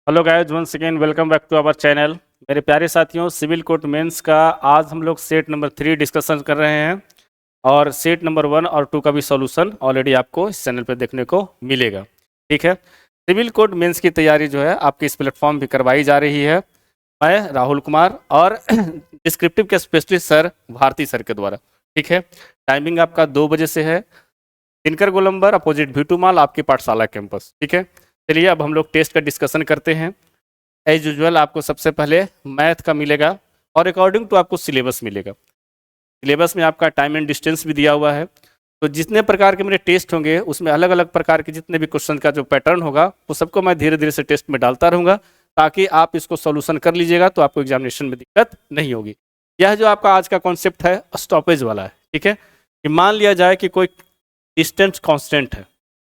Hello guys, once again welcome back to our channel. मेरे प्यारे साथियों, सिविल कोर्ट मेंस का आज हम लोग सेट नंबर 3 डिस्कशन कर रहे हैं और सेट नंबर 1 और 2 का भी सॉल्यूशन ऑलरेडी आपको इस चैनल पे देखने को मिलेगा। ठीक है, सिविल कोर्ट मेंस की तैयारी जो है आपके इस प्लेटफॉर्म पे करवाई जा रही है। मैं राहुल कुमार और डिस्क्रिप्टिव के स्पेशलिस्ट सर भारती सर के द्वारा। ठीक है, टाइमिंग आपका 2 बजे से है, दिनकर गोलंबर अपोजिट भीटू मॉल, आपकी पाठशाला कैंपस। ठीक है, चलिए अब हम लोग टेस्ट का डिस्कशन करते हैं। एज यूजुअल आपको सबसे पहले मैथ का मिलेगा और अकॉर्डिंग टू आपको सिलेबस मिलेगा। सिलेबस में आपका टाइम एंड डिस्टेंस भी दिया हुआ है। तो जितने प्रकार के मेरे टेस्ट होंगे उसमें अलग अलग प्रकार के जितने भी क्वेश्चन का जो पैटर्न होगा वो सबको मैं धीरे धीरे से टेस्ट में डालता रहूँगा, ताकि आप इसको सोल्यूशन कर लीजिएगा तो आपको एग्जामिनेशन में दिक्कत नहीं होगी। यह जो आपका आज का कॉन्सेप्ट है स्टॉपेज वाला है। ठीक है, कि मान लिया जाए कि कोई डिस्टेंस कांस्टेंट है।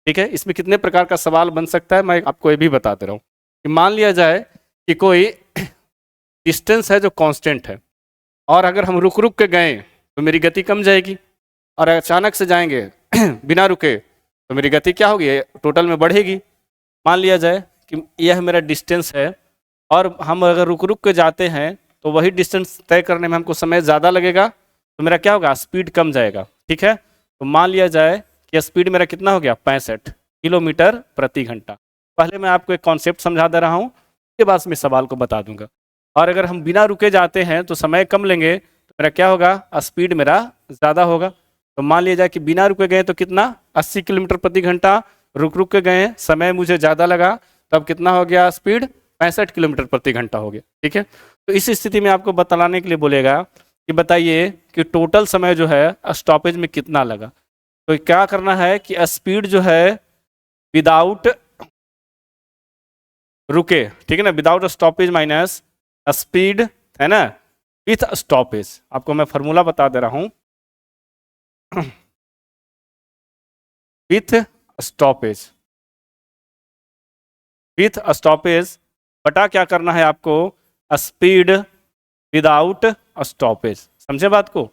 ठीक है, इसमें कितने प्रकार का सवाल बन सकता है मैं आपको ये भी बताते रहूँ कि मान लिया जाए कि कोई डिस्टेंस है जो कांस्टेंट है और अगर हम रुक रुक के गए तो मेरी गति कम जाएगी, और अचानक से जाएंगे बिना रुके तो मेरी गति क्या होगी, टोटल में बढ़ेगी। मान लिया जाए कि यह मेरा डिस्टेंस है और हम अगर रुक रुक के जाते हैं तो वही डिस्टेंस तय करने में हमको समय ज़्यादा लगेगा, तो मेरा क्या होगा, स्पीड कम जाएगा। ठीक है, तो मान लिया जाए कि स्पीड मेरा कितना हो गया, 65 किलोमीटर प्रति घंटा। पहले मैं आपको एक कॉन्सेप्ट समझा दे रहा हूँ, उसके बाद मैं सवाल को बता दूंगा। और अगर हम बिना रुके जाते हैं तो समय कम लेंगे, तो मेरा क्या होगा, स्पीड मेरा ज़्यादा होगा। तो मान लिया जाए कि बिना रुके गए तो कितना, 80 किलोमीटर प्रति घंटा। रुक रुक के गए, समय मुझे ज़्यादा लगा, तब कितना हो गया, स्पीड 65 किलोमीटर प्रति घंटा हो गया। ठीक है, तो इस स्थिति में आपको बतलाने के लिए बोलेगा कि बताइए कि टोटल समय जो है स्टॉपेज में कितना लगा। तो क्या करना है कि स्पीड जो है विदाउट रुके, ठीक है ना, विदाउट स्टॉपेज माइनस स्पीड, है ना, विथ स्टॉपेज। आपको मैं फॉर्मूला बता दे रहा हूं, विथ स्टॉपेज, विथ स्टॉपेज बटा क्या करना है आपको, स्पीड विदाउट स्टॉपेज। समझे बात को।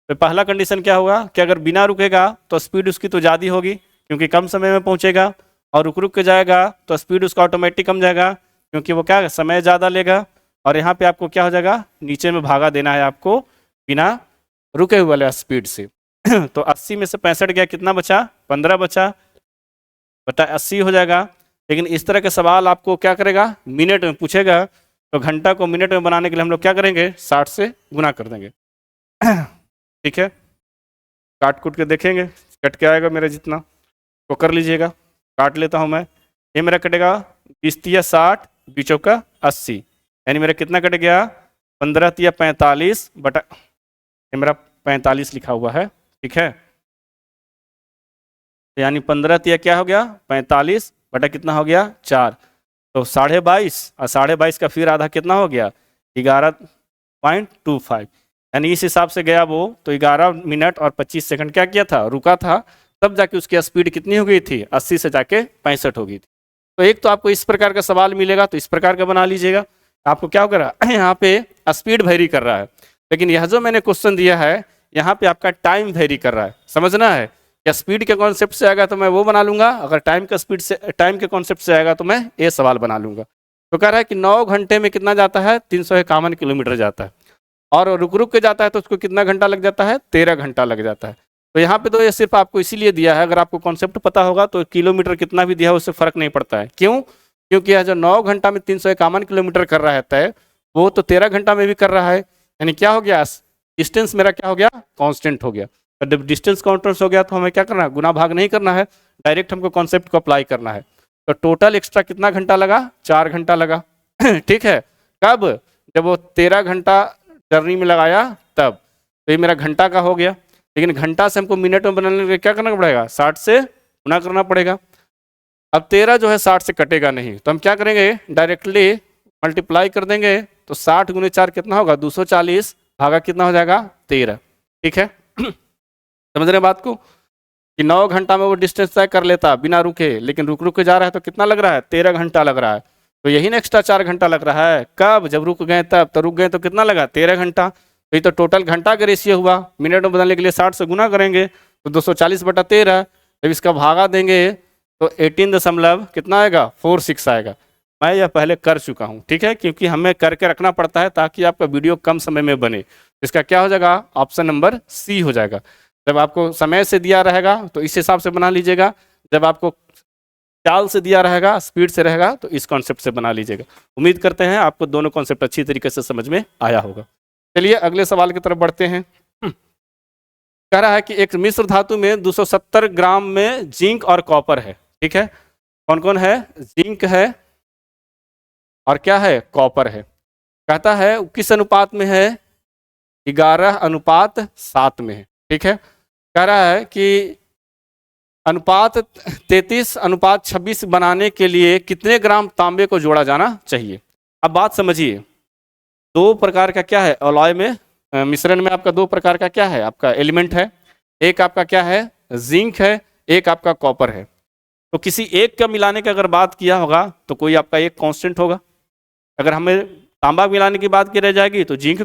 तो पहला कंडीशन क्या होगा कि अगर बिना रुकेगा तो स्पीड उसकी तो ज़्यादा होगी क्योंकि कम समय में पहुंचेगा, और रुक रुक के जाएगा तो स्पीड उसका ऑटोमेटिक कम जाएगा क्योंकि वो क्या समय ज़्यादा लेगा। और यहाँ पे आपको क्या हो जाएगा, नीचे में भागा देना है आपको बिना रुके हुए वाले स्पीड से। तो 80 में से 65 गया, कितना बचा, 15 बचा, बटा 80 हो जाएगा। लेकिन इस तरह के सवाल आपको क्या करेगा, मिनट में पूछेगा, तो घंटा को मिनट में बनाने के लिए हम लोग क्या करेंगे, 60 से गुना कर देंगे। ठीक है, काट कूट के देखेंगे कट के आएगा मेरा जितना, तो कर लीजिएगा। काट लेता हूँ मैं, ये मेरा कटेगा 20 तिया 60, बीचों का 80, यानी मेरा कितना कट गया, 15 तिया 45 बटा, ये मेरा 45 लिखा हुआ है। ठीक है, यानी 15 तिया क्या हो गया, 45 बटा कितना हो गया, 4, तो 22.5, और 22.5 का फिर आधा कितना हो गया, 11.25, यानी इस हिसाब से गया वो। तो 11 मिनट और 25 सेकंड क्या किया था, रुका था, तब जाके उसकी स्पीड कितनी हो गई थी, 80 से जाके 65 हो गई थी। तो एक तो आपको इस प्रकार का सवाल मिलेगा तो इस प्रकार का बना लीजिएगा। आपको क्या होगा, यहाँ पे स्पीड वेरी कर रहा है, लेकिन यह जो मैंने क्वेश्चन दिया है यहाँ पे आपका टाइम वेरी कर रहा है। समझना है, या स्पीड के कॉन्सेप्ट से आएगा तो मैं वो बना लूंगा, अगर टाइम का स्पीड से, टाइम के कॉन्सेप्ट से आएगा तो मैं ये सवाल बना लूंगा। तो कह रहा है कि 9 घंटे में कितना जाता है, 351 किलोमीटर जाता है, और रुक रुक के जाता है तो उसको कितना घंटा लग जाता है, 13 घंटा लग जाता है। तो यहाँ पे तो ये सिर्फ आपको इसीलिए दिया है, अगर आपको कॉन्सेप्ट पता होगा तो किलोमीटर कितना भी दिया है उससे फर्क नहीं पड़ता है। क्यों, क्योंकि यह जो 9 घंटा में 351 किलोमीटर कर रहा है तय, वो तो 13 घंटा में भी कर रहा है। यानी क्या हो गया, डिस्टेंस मेरा क्या हो गया, कांस्टेंट हो गया। जब डिस्टेंस कांस्टेंट हो गया तो हमें क्या करना है, गुना भाग नहीं करना है, डायरेक्ट हमको कॉन्सेप्ट को अप्लाई करना है। तो टोटल एक्स्ट्रा कितना घंटा लगा, 4 घंटा लगा। ठीक है, कब, जब वो 13 घंटा जर्नी में लगाया तब। तो ये मेरा घंटा का हो गया, लेकिन घंटा से हमको मिनट में बनाने के लिए क्या करना पड़ेगा, 60 से गुना करना पड़ेगा। अब 13 जो है 60 से कटेगा नहीं, तो हम क्या करेंगे, डायरेक्टली मल्टीप्लाई कर देंगे। तो 60 गुने 4 कितना होगा, 240, भागा कितना हो जाएगा, 13। ठीक है, समझ रहे बात को, कि 9 घंटा में वो डिस्टेंस तय कर लेता बिना रुके, लेकिन रुक रुक के जा रहा है तो कितना लग रहा है, 13 घंटा लग रहा है। तो यही ना एक्स्ट्रा 4 घंटा लग रहा है, कब, जब रुक गए तब। तो रुक गए तो कितना लगा, 13 घंटा। तो ये तो टोटल घंटा का रेशियो हुआ, मिनट में बदलने के लिए 60 से गुना करेंगे तो 240 बटा 13, जब इसका भागा देंगे तो 18 दशमलव कितना आएगा, 46 आएगा। मैं यह पहले कर चुका हूँ, ठीक है, क्योंकि हमें करके रखना पड़ता है ताकि आपका वीडियो कम समय में बने। इसका क्या हो जाएगा, ऑप्शन नंबर सी हो जाएगा। जब आपको समय से दिया रहेगा तो इस हिसाब से बना लीजिएगा, जब आपको चाल से दिया रहेगा, स्पीड से रहेगा, तो इस कॉन्सेप्ट से बना लीजिएगा। उम्मीद करते हैं आपको दोनों कॉन्सेप्ट अच्छी तरीके से समझ में आया होगा। चलिए अगले सवाल की तरफ बढ़ते हैं। कह रहा है कि एक मिश्र धातु में 270 ग्राम में जिंक और कॉपर है, ठीक है। कौन कौन है, जिंक है और क्या है, कॉपर है। कहता है किस अनुपात में है, 11:7 में है, ठीक है। कह रहा है कि अनुपात 33:26 बनाने के लिए कितने ग्राम तांबे को जोड़ा जाना चाहिए। अब बात समझिए, दो प्रकार का क्या है अलॉय में, मिश्रण में आपका दो प्रकार का क्या है, आपका एलिमेंट है। एक आपका क्या है, जिंक है, एक आपका कॉपर है। तो किसी एक का मिलाने की अगर बात किया होगा तो कोई आपका एक कांस्टेंट होगा। अगर हमें तांबा मिलाने की बात की रह जाएगी तो जिंक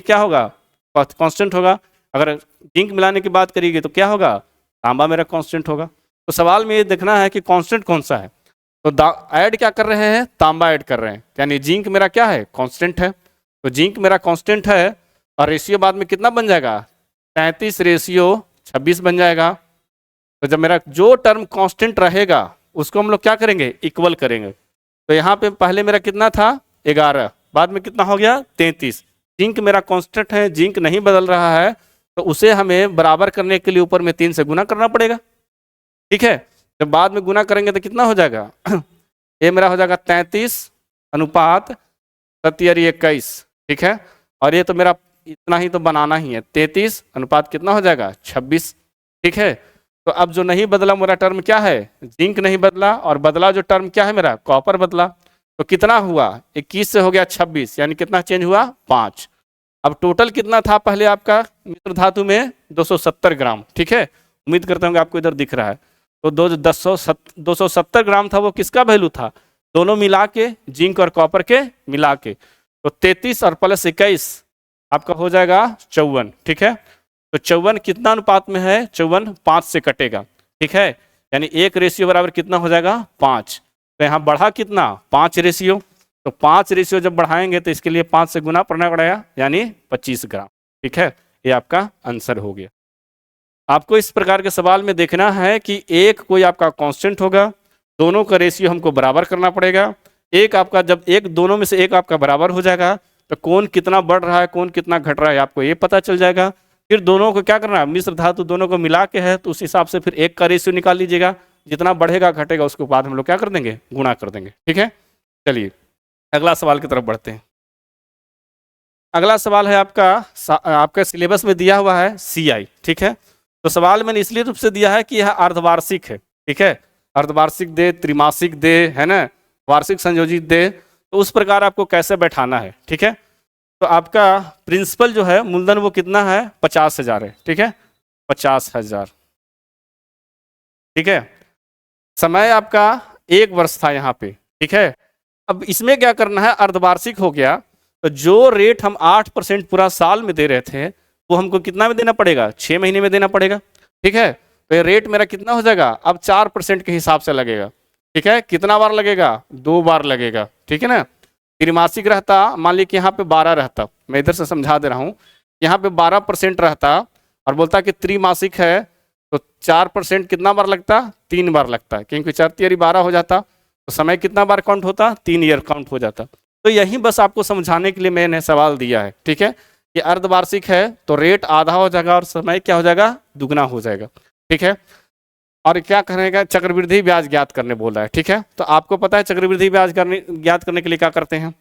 क्या होगा, कांस्टेंट होगा। अगर जिंक मिलाने की बात करिएगी तो क्या होगा, तांबा मेरा कांस्टेंट होगा। तो सवाल में ये देखना है कि कांस्टेंट कौन सा है। तो ऐड क्या कर रहे हैं, तांबा ऐड कर रहे हैं, यानी जिंक मेरा क्या है, कांस्टेंट है। तो जिंक मेरा कांस्टेंट है और रेशियो बाद में कितना बन जाएगा, 33:26 बन जाएगा। तो जब मेरा जो टर्म कांस्टेंट रहेगा उसको हम लोग क्या करेंगे, इक्वल करेंगे। तो यहाँ पे पहले मेरा कितना था, 11, बाद में कितना हो गया, 33। जिंक मेरा कांस्टेंट है, जिंक नहीं बदल रहा है, तो उसे हमें बराबर करने के लिए ऊपर में 3 से गुना करना पड़ेगा, ठीक है। जब बाद में गुना करेंगे तो कितना हो जाएगा ये मेरा हो जाएगा 33:21, ठीक है। और ये तो मेरा इतना ही तो बनाना ही है, 33 अनुपात कितना हो जाएगा, 26, ठीक है। तो अब जो नहीं बदला मेरा टर्म क्या है, जिंक नहीं बदला, और बदला जो टर्म क्या है मेरा, कॉपर बदला। तो कितना हुआ, 21 से हो गया 26, यानी कितना चेंज हुआ, 5। अब टोटल कितना था पहले आपका मिश्र धातु में, 270 ग्राम, ठीक है। उम्मीद करता हूँ कि आपको इधर दिख रहा है। तो 270 ग्राम था, वो किसका वैल्यू था, दोनों मिला के, जिंक और कॉपर के मिला के। तो 33 और प्लस 21 आपका हो जाएगा 54, ठीक है। तो 54 कितना अनुपात में है, 54 5 से कटेगा, ठीक है। यानी 1 रेशियो बराबर कितना हो जाएगा, 5। तो यहाँ बढ़ा कितना, 5 रेशियो। तो 5 रेशियो जब बढ़ाएंगे तो इसके लिए 5 से गुना करना पड़ेगा, यानी 25 ग्राम, ठीक है। ये आपका आंसर हो गया। आपको इस प्रकार के सवाल में देखना है कि एक कोई आपका कांस्टेंट होगा, दोनों का रेशियो हमको बराबर करना पड़ेगा। एक आपका जब एक दोनों में से एक आपका बराबर हो जाएगा तो कौन कितना बढ़ रहा है, कौन कितना घट रहा है, आपको ये पता चल जाएगा। फिर दोनों को क्या करना है, मिश्र धातु दोनों को मिला के है, तो उस हिसाब से फिर एक का रेशियो निकाल लीजिएगा। जितना बढ़ेगा घटेगा उसके बाद हम लोग क्या कर देंगे, गुणा कर देंगे, ठीक है। चलिए अगला सवाल की तरफ बढ़ते हैं। अगला सवाल है आपका सिलेबस में दिया हुआ है CI, ठीक है। तो सवाल मैंने इसलिए रूप से दिया है कि यह अर्धवार्षिक है, ठीक है। अर्धवार्षिक दे, त्रिमासिक दे, है ना, वार्षिक संयोजित दे, तो उस प्रकार आपको कैसे बैठाना है, ठीक है। तो आपका प्रिंसिपल जो है मूलधन वो कितना है, 50,000 है, ठीक है, 50,000, ठीक है। समय आपका 1 वर्ष था यहाँ पे, ठीक है। अब इसमें क्या करना है, अर्धवार्षिक हो गया, तो जो रेट हम 8% पूरा साल में दे रहे थे वो हमको कितना में देना पड़ेगा, 6 महीने में देना पड़ेगा, ठीक है। तो ये रेट मेरा कितना हो जाएगा, अब 4% के हिसाब से लगेगा, ठीक है। कितना बार लगेगा, 2 बार लगेगा, ठीक है ना। त्रिमासिक रहता, मान लीजिए कि यहाँ पे 12 रहता, मैं इधर से समझा दे रहा हूँ, यहाँ पे 12% रहता और बोलता कि त्रिमासिक है, तो 4% कितना बार लगता, 3 बार लगता है, क्योंकि 4 तिहरी 12 हो जाता, तो समय कितना बार काउंट होता, 3 ईयर काउंट हो जाता। तो यही बस आपको समझाने के लिए मैंने सवाल दिया है, ठीक है। ये अर्धवार्षिक है तो रेट आधा हो जाएगा और समय क्या हो जाएगा, दुगना हो जाएगा, ठीक है। और क्या करेगा, चक्रवृद्धि ब्याज ज्ञात करने बोल रहा है, ठीक है। तो आपको पता है चक्रवृद्धि ब्याज ज्ञात करने के लिए क्या करते हैं।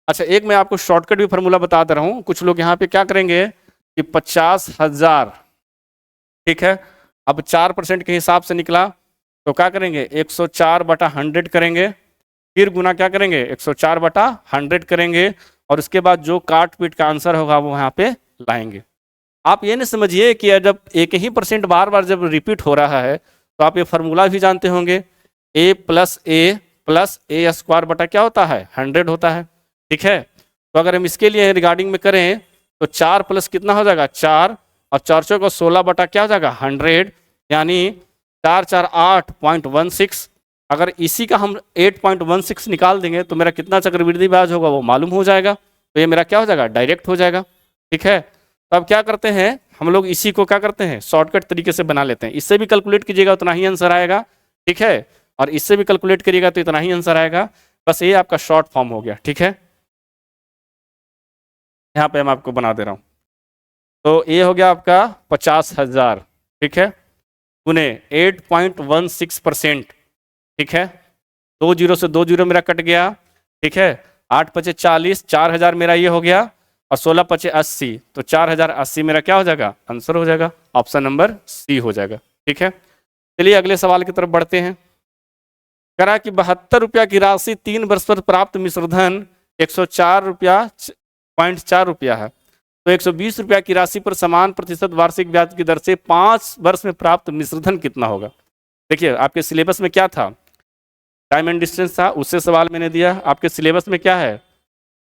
अच्छा, एक मैं आपको शॉर्टकट भी फार्मूला बता दे रहा हूँ। कुछ लोग यहाँ पे क्या करेंगे कि 50,000, ठीक है। अब 4% के हिसाब से निकला तो क्या करेंगे, 104/100 करेंगे, फिर गुना क्या करेंगे, 104/100 करेंगे, और उसके बाद जो काट पीट का आंसर होगा वो यहाँ पे लाएंगे। आप ये नहीं समझिए कि जब एक ही % बार बार जब रिपीट हो रहा है तो आप ये फार्मूला भी जानते होंगे, a + a² बटा क्या होता है, 100 होता है, ठीक है। तो अगर हम इसके लिए रिगार्डिंग में करें तो 4 प्लस कितना हो जाएगा, 4, और 4 को 16 बटा क्या हो जाएगा, 100, यानी 4 4 8.16, अगर इसी का हम 8.16 निकाल देंगे तो मेरा कितना चक्रवृद्धि ब्याज होगा वो मालूम हो जाएगा। तो ये मेरा क्या हो जाएगा, डायरेक्ट हो जाएगा। ठीक है, तो अब क्या करते हैं हम लोग, इसी को क्या करते हैं शॉर्टकट तरीके से बना लेते हैं। इससे भी कैलकुलेट कीजिएगा उतना ही आंसर आएगा। ठीक है, और इससे भी कैलकुलेट करिएगा तो इतना ही आंसर आएगा। बस ये आपका शॉर्ट फॉर्म हो गया। ठीक है, यहाँ पे मैं आपको बना दे रहा हूँ। तो ये हो गया आपका 50,000। ठीक है, गुने 8.16%। ठीक है, 2 जीरो से 2 जीरो मेरा कट गया। ठीक है, 8 पचे 40, 4,000 मेरा ये हो गया, और 16 पचे 80, तो 4,080 मेरा क्या हो जाएगा, आंसर हो जाएगा। ऑप्शन नंबर सी हो जाएगा। ठीक है, चलिए अगले सवाल की तरफ बढ़ते हैं। करा कि 72 रुपया की राशि 3 वर्ष पर प्राप्त मिश्रधन 104 रुपया 0.4 रुपया है, तो 120 रुपया की राशि पर समान प्रतिशत वार्षिक ब्याज की दर से 5 वर्ष में प्राप्त मिश्रधन कितना होगा। देखिए आपके सिलेबस में क्या था, टाइम एंड डिस्टेंस था, उससे सवाल मैंने दिया। आपके सिलेबस में क्या है,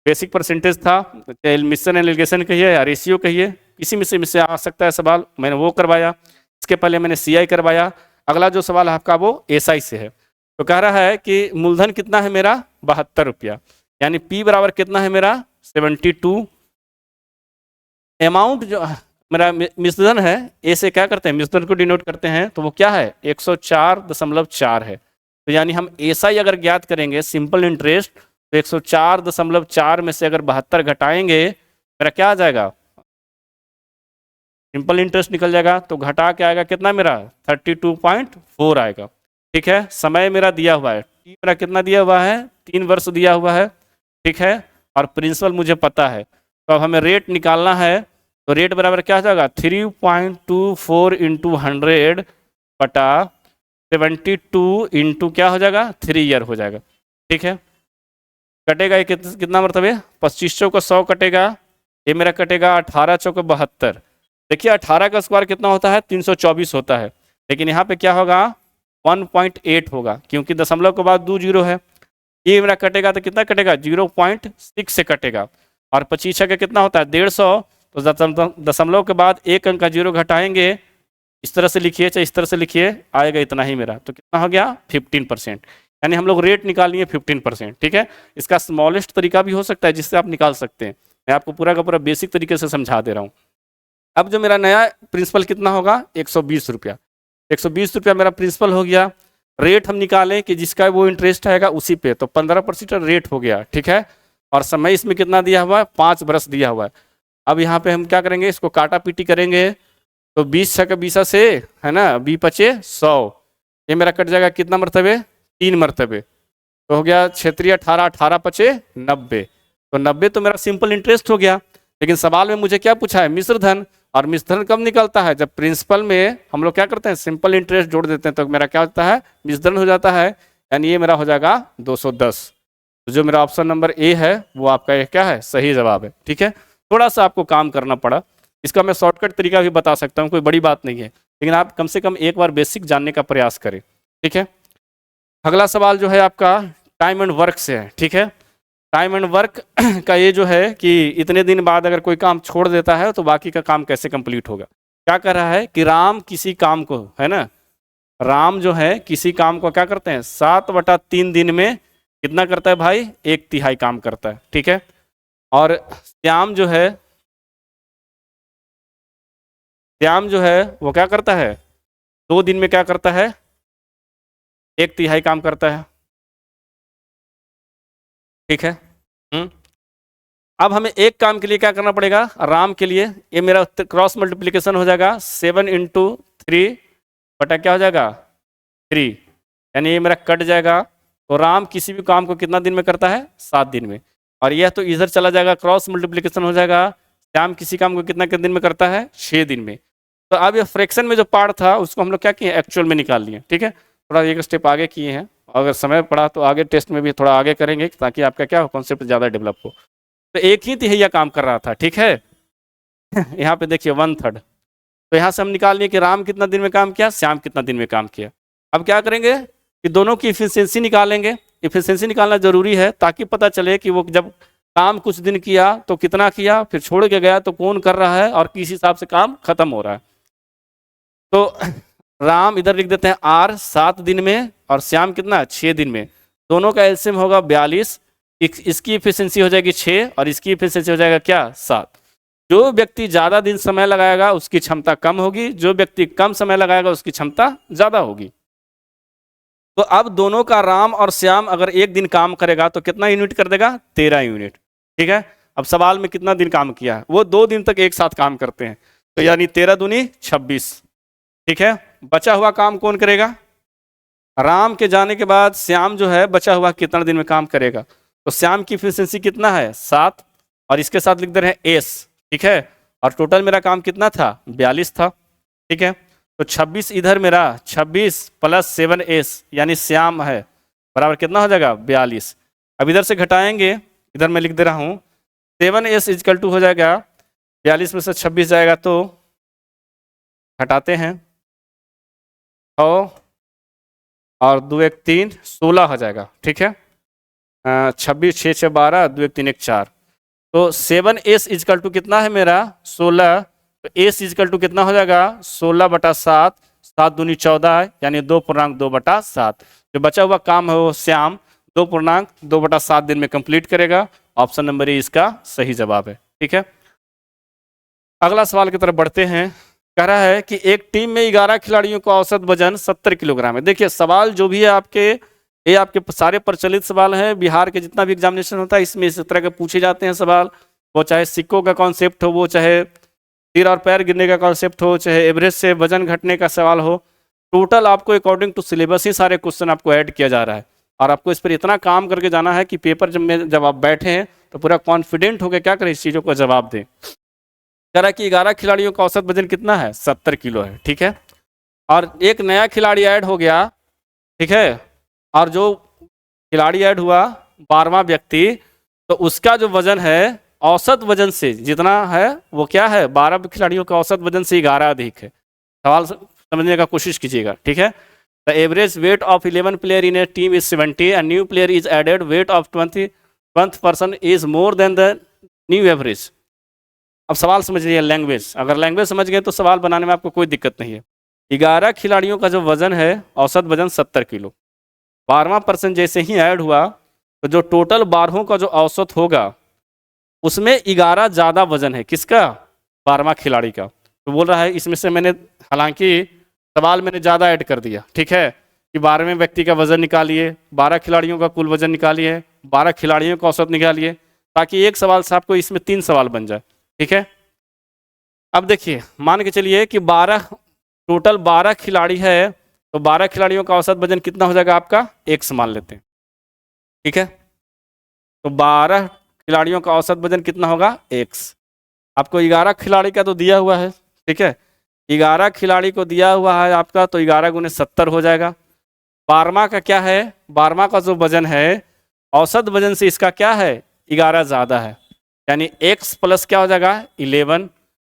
बेसिक परसेंटेज था, मिशन एंड एलिगेशन कहिए या रेशियो कहिए, किसी में से आ सकता है सवाल, मैंने वो करवाया। इसके पहले मैंने CI करवाया। अगला जो सवाल है आपका वो SI से है। तो कह रहा है कि मूलधन कितना है मेरा 72 रुपया, यानी P बराबर कितना है मेरा 72। अमाउंट जो मेरा मिश्रधन है, ए से क्या करते हैं मिश्रधन को डिनोट करते हैं, तो वो क्या है 104.4 है। तो यानी हम SI अगर ज्ञात करेंगे सिंपल इंटरेस्ट, तो 104.4 में से अगर 72 घटाएंगे मेरा क्या आ जाएगा, सिंपल इंटरेस्ट निकल जाएगा। तो घटा के आएगा कितना मेरा 32.4 आएगा। ठीक है, समय मेरा दिया हुआ है, टी मेरा कितना दिया हुआ है 3 वर्ष दिया हुआ है। ठीक है, और प्रिंसिपल मुझे पता है। तो अब हमें रेट निकालना है, तो रेट बराबर क्या हो जाएगा 3.24 इंटू 100 बटा 72 इंटू क्या हो जाएगा 3 ईयर हो जाएगा। ठीक है, कटेगा ये कितना मरतबे 25 चौका 100 कटेगा, ये मेरा कटेगा 18 चौका 72। देखिए 18 का स्क्वायर कितना होता है 324 होता है, लेकिन यहाँ पे क्या होगा 1.8 होगा, क्योंकि दशमलव के बाद 2 जीरो है। ये मेरा कटेगा तो कितना कटेगा 0.6 से कटेगा, और 25 का कितना होता है 150, तो दशमलव के बाद एक अंक का जीरो घटाएंगे, इस तरह से लिखिए चाहे इस तरह से लिखिए, आएगा इतना ही मेरा। तो कितना हो गया 15%, यानी हम लोग रेट निकालिए 15%। ठीक है, इसका स्मॉलेस्ट तरीका भी हो सकता है जिससे आप निकाल सकते हैं। मैं आपको पूरा का पूरा बेसिक तरीके से समझा दे रहा हूँ। अब जो मेरा नया प्रिंसिपल कितना होगा 120 रुपया, 120 रुपया मेरा प्रिंसिपल हो गया। रेट हम निकालें कि जिसका वो इंटरेस्ट आएगा उसी पे, तो 15% रेट हो गया। ठीक है, और समय इसमें कितना दिया हुआ है 5 बरस दिया हुआ है। अब यहाँ पे हम क्या करेंगे, इसको काटा पीटी करेंगे, तो 20 छः का 20 से है ना 20 पचे 100, ये मेरा कट जाएगा कितना मरतबे 3 मरतबे, तो हो गया क्षेत्रीय 18, 18 पचे 90, तो 90 तो मेरा सिंपल इंटरेस्ट हो गया। लेकिन सवाल में मुझे क्या पूछा है मिश्रधन, और मिश्रधन कब निकलता है जब प्रिंसिपल में हम लोग क्या करते हैं सिंपल इंटरेस्ट जोड़ देते हैं, तो मेरा क्या होता है मिश्रधन हो जाता है, यानी ये मेरा हो जाएगा 210। तो जो मेरा ऑप्शन नंबर ए है वो आपका ये क्या है सही जवाब है। ठीक है, थोड़ा सा आपको काम करना पड़ा, इसका मैं शॉर्टकट तरीका भी बता सकता हूँ, कोई बड़ी बात नहीं है, लेकिन आप कम से कम एक बार बेसिक जानने का प्रयास करें। ठीक है, अगला सवाल जो है आपका टाइम एंड वर्क से है। ठीक है, टाइम एंड वर्क का ये जो है कि इतने दिन बाद अगर कोई काम छोड़ देता है तो बाकी का काम कैसे कंप्लीट होगा। क्या कर रहा है कि राम किसी काम को है ना, राम जो है किसी काम को क्या करते हैं 7/3 दिन में कितना करता है भाई 1/3 काम करता है। ठीक है, और श्याम जो है वो क्या करता है 2 दिन में क्या करता है 1/3 काम करता है। ठीक है, अब हमें एक काम के लिए क्या करना पड़ेगा, राम के लिए ये मेरा क्रॉस मल्टीप्लिकेशन हो जाएगा 7 इंटू 3 बटा क्या हो जाएगा 3, यानी ये मेरा कट जाएगा। तो राम किसी भी काम को कितना दिन में करता है 7 दिन में, और यह तो इधर चला जाएगा क्रॉस मल्टीप्लिकेशन हो जाएगा, श्याम किसी काम को कितना दिन में करता है 6 दिन में। तो अब ये फ्रैक्शन में जो पार्ट था उसको हम लोग क्या किए एक्चुअल में निकाल लिए। ठीक है, थोड़ा एक स्टेप आगे किए हैं, अगर समय पड़ा तो आगे टेस्ट में भी थोड़ा आगे करेंगे ताकि आपका क्या हो कॉन्सेप्ट ज़्यादा डेवलप हो। तो एक ही तिहैया काम कर रहा था। ठीक है, यहाँ पे देखिए 1/3, तो यहाँ से हम निकाल लिए कि राम कितना दिन में काम किया, श्याम कितना दिन में काम किया। अब क्या करेंगे कि दोनों की इफिशियंसी निकालेंगे। इफिशियंसी निकालना जरूरी है ताकि पता चले कि वो जब काम कुछ दिन किया तो कितना किया, फिर छोड़ के गया तो कौन कर रहा है और किस हिसाब से काम खत्म हो रहा है। तो राम इधर लिख देते हैं आर 7 दिन में, और श्याम कितना 6 दिन में। दोनों का एलसीएम होगा 42। इसकी इफिशिएंसी हो जाएगी 6 और इसकी इफिशिएंसी हो जाएगा क्या 7। जो व्यक्ति ज़्यादा दिन समय लगाएगा उसकी क्षमता कम होगी, जो व्यक्ति कम समय लगाएगा उसकी क्षमता ज़्यादा होगी। तो अब दोनों का राम और श्याम अगर एक दिन काम करेगा तो कितना यूनिट कर देगा 13 यूनिट। ठीक है, अब सवाल में कितना दिन काम किया है, वो 2 दिन तक एक साथ काम करते हैं, तो यानी 13 दूनी 26। ठीक है, बचा हुआ काम कौन करेगा, राम के जाने के बाद श्याम जो है बचा हुआ कितना दिन में काम करेगा। तो श्याम की इफिशिएंसी कितना है 7, और इसके साथ लिख दे रहे हैं एस। ठीक है, और टोटल मेरा काम कितना था 42 था। ठीक है, तो 26 इधर मेरा 26 प्लस 7s यानी श्याम है बराबर कितना हो जाएगा 42। अब इधर से घटाएंगे, इधर मैं लिख दे रहा हूँ 7s इजकल टू हो जाएगा 42 में से 26 जाएगा तो घटाते हैं 6 और 2 1 3 16 हो जाएगा। ठीक है, 26 6 6 12 2 1 3 1 4, तो 7s इजकल टू कितना है मेरा 16, तो एस इजकल टू कितना हो जाएगा 16/7, 7 दूनी 14 यानी 2.2/7। जो बचा हुआ काम है वो श्याम 2.2/7 दिन में कंप्लीट करेगा। ऑप्शन नंबर ए इसका सही जवाब है। ठीक है, अगला सवाल की तरफ बढ़ते हैं। कह रहा है कि एक टीम में 11 खिलाड़ियों का औसत वजन 70 किलोग्राम है। देखिए सवाल जो भी है आपके, ये आपके सारे प्रचलित सवाल हैं, बिहार के जितना भी एग्जामिनेशन होता है इसमें इस तरह के पूछे जाते हैं सवाल, वो चाहे सिक्कों का कॉन्सेप्ट हो, वो चाहे सिर और पैर गिरने का कॉन्सेप्ट हो, चाहे एवरेज से वजन घटने का सवाल हो। टोटल आपको अकॉर्डिंग टू सिलेबस ही सारे क्वेश्चन आपको ऐड किया जा रहा है, और आपको इस पर इतना काम करके जाना है कि पेपर जब आप बैठे हैं तो पूरा कॉन्फिडेंट होकर क्या करें इस चीज़ों को जवाब दें। कह रहा है कि 11 खिलाड़ियों का औसत वजन कितना है 70 किलो है। ठीक है, और एक नया खिलाड़ी ऐड हो गया। ठीक है, और जो खिलाड़ी ऐड हुआ 12वां व्यक्ति, तो उसका जो वजन है औसत वजन से जितना है वो क्या है 12 खिलाड़ियों का औसत वजन से 11 अधिक है। सवाल समझने का कोशिश कीजिएगा। ठीक है, the average weight of 11 player in a team is 70 and new player is added, weight of 20th person is more than the new average. अब सवाल समझिए लैंग्वेज, अगर लैंग्वेज समझ गए तो सवाल बनाने में आपको कोई दिक्कत नहीं है। 11 खिलाड़ियों का जो वजन है औसत वजन 70 किलो, 12वां पर्सन जैसे ही ऐड हुआ तो जो टोटल 12 का जो औसत होगा उसमें 11 ज़्यादा वजन है किसका 12वां खिलाड़ी का। तो बोल रहा है इसमें से मैंने, हालांकि सवाल मैंने ज़्यादा ऐड कर दिया। ठीक है, कि 12वें व्यक्ति का वजन निकालिए, 12 खिलाड़ियों का कुल वजन निकालिए, 12 खिलाड़ियों का औसत निकालिए, ताकि एक सवाल से आपको इसमें 3 सवाल बन जाए। ठीक है, अब देखिए मान के चलिए कि 12 टोटल 12 खिलाड़ी है, तो 12 खिलाड़ियों का औसत वजन कितना हो जाएगा आपका x मान लेते हैं। ठीक है, तो 12 खिलाड़ियों का औसत वजन कितना होगा x। आपको 11 खिलाड़ी का तो दिया हुआ है। ठीक है, 11 खिलाड़ी को दिया हुआ है आपका, तो 11 गुने 70 हो जाएगा। 12वां का क्या है, 12वां का जो वजन है औसत वजन से इसका क्या है 11 ज़्यादा है, यानी x प्लस क्या हो जाएगा 11,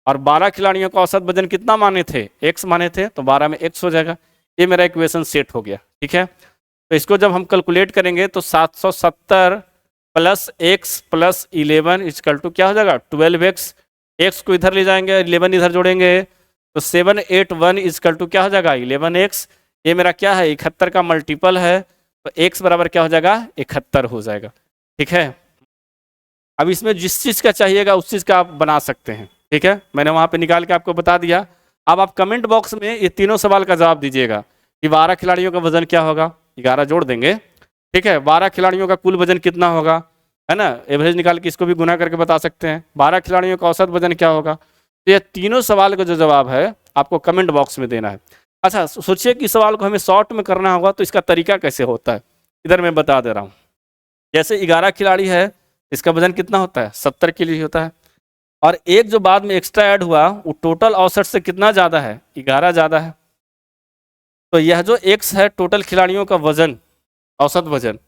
और 12 खिलाड़ियों का औसत वजन कितना माने थे x माने थे, तो 12 में x हो जाएगा। ये मेरा इक्वेशन सेट हो गया। ठीक है, तो इसको जब हम कैलकुलेट करेंगे तो 770 plus x plus 11 equal to क्या हो जाएगा 12x। x को इधर ले जाएंगे, 11 इधर जोड़ेंगे, तो 781 इजकल टू क्या हो जाएगा 11x। ये मेरा क्या है 71 का मल्टीपल है, तो x बराबर क्या हो जाएगा 71 हो जाएगा। ठीक है, अब इसमें जिस चीज़ का चाहिएगा उस चीज़ का आप बना सकते हैं। ठीक है, मैंने वहाँ पे निकाल के आपको बता दिया। अब आप कमेंट बॉक्स में ये तीनों सवाल का जवाब दीजिएगा कि 12 खिलाड़ियों का वजन क्या होगा, 11 जोड़ देंगे। ठीक है, 12 खिलाड़ियों का कुल वजन कितना होगा, है ना, एवरेज निकाल के इसको भी गुना करके बता सकते हैं। 12 खिलाड़ियों का औसत वजन क्या होगा। तो ये तीनों सवाल का जो जवाब है आपको कमेंट बॉक्स में देना है। अच्छा, सोचिए कि सवाल को हमें शॉर्ट में करना होगा तो इसका तरीका कैसे होता है, इधर मैं बता दे रहा हूँ। जैसे 11 खिलाड़ी है, इसका वजन कितना होता है 70 किलो होता है, और एक जो बाद में एक्स्ट्रा ऐड हुआ वो टोटल औसत से कितना ज़्यादा है 11 ज़्यादा है। तो यह जो x है टोटल खिलाड़ियों का वजन औसत वजन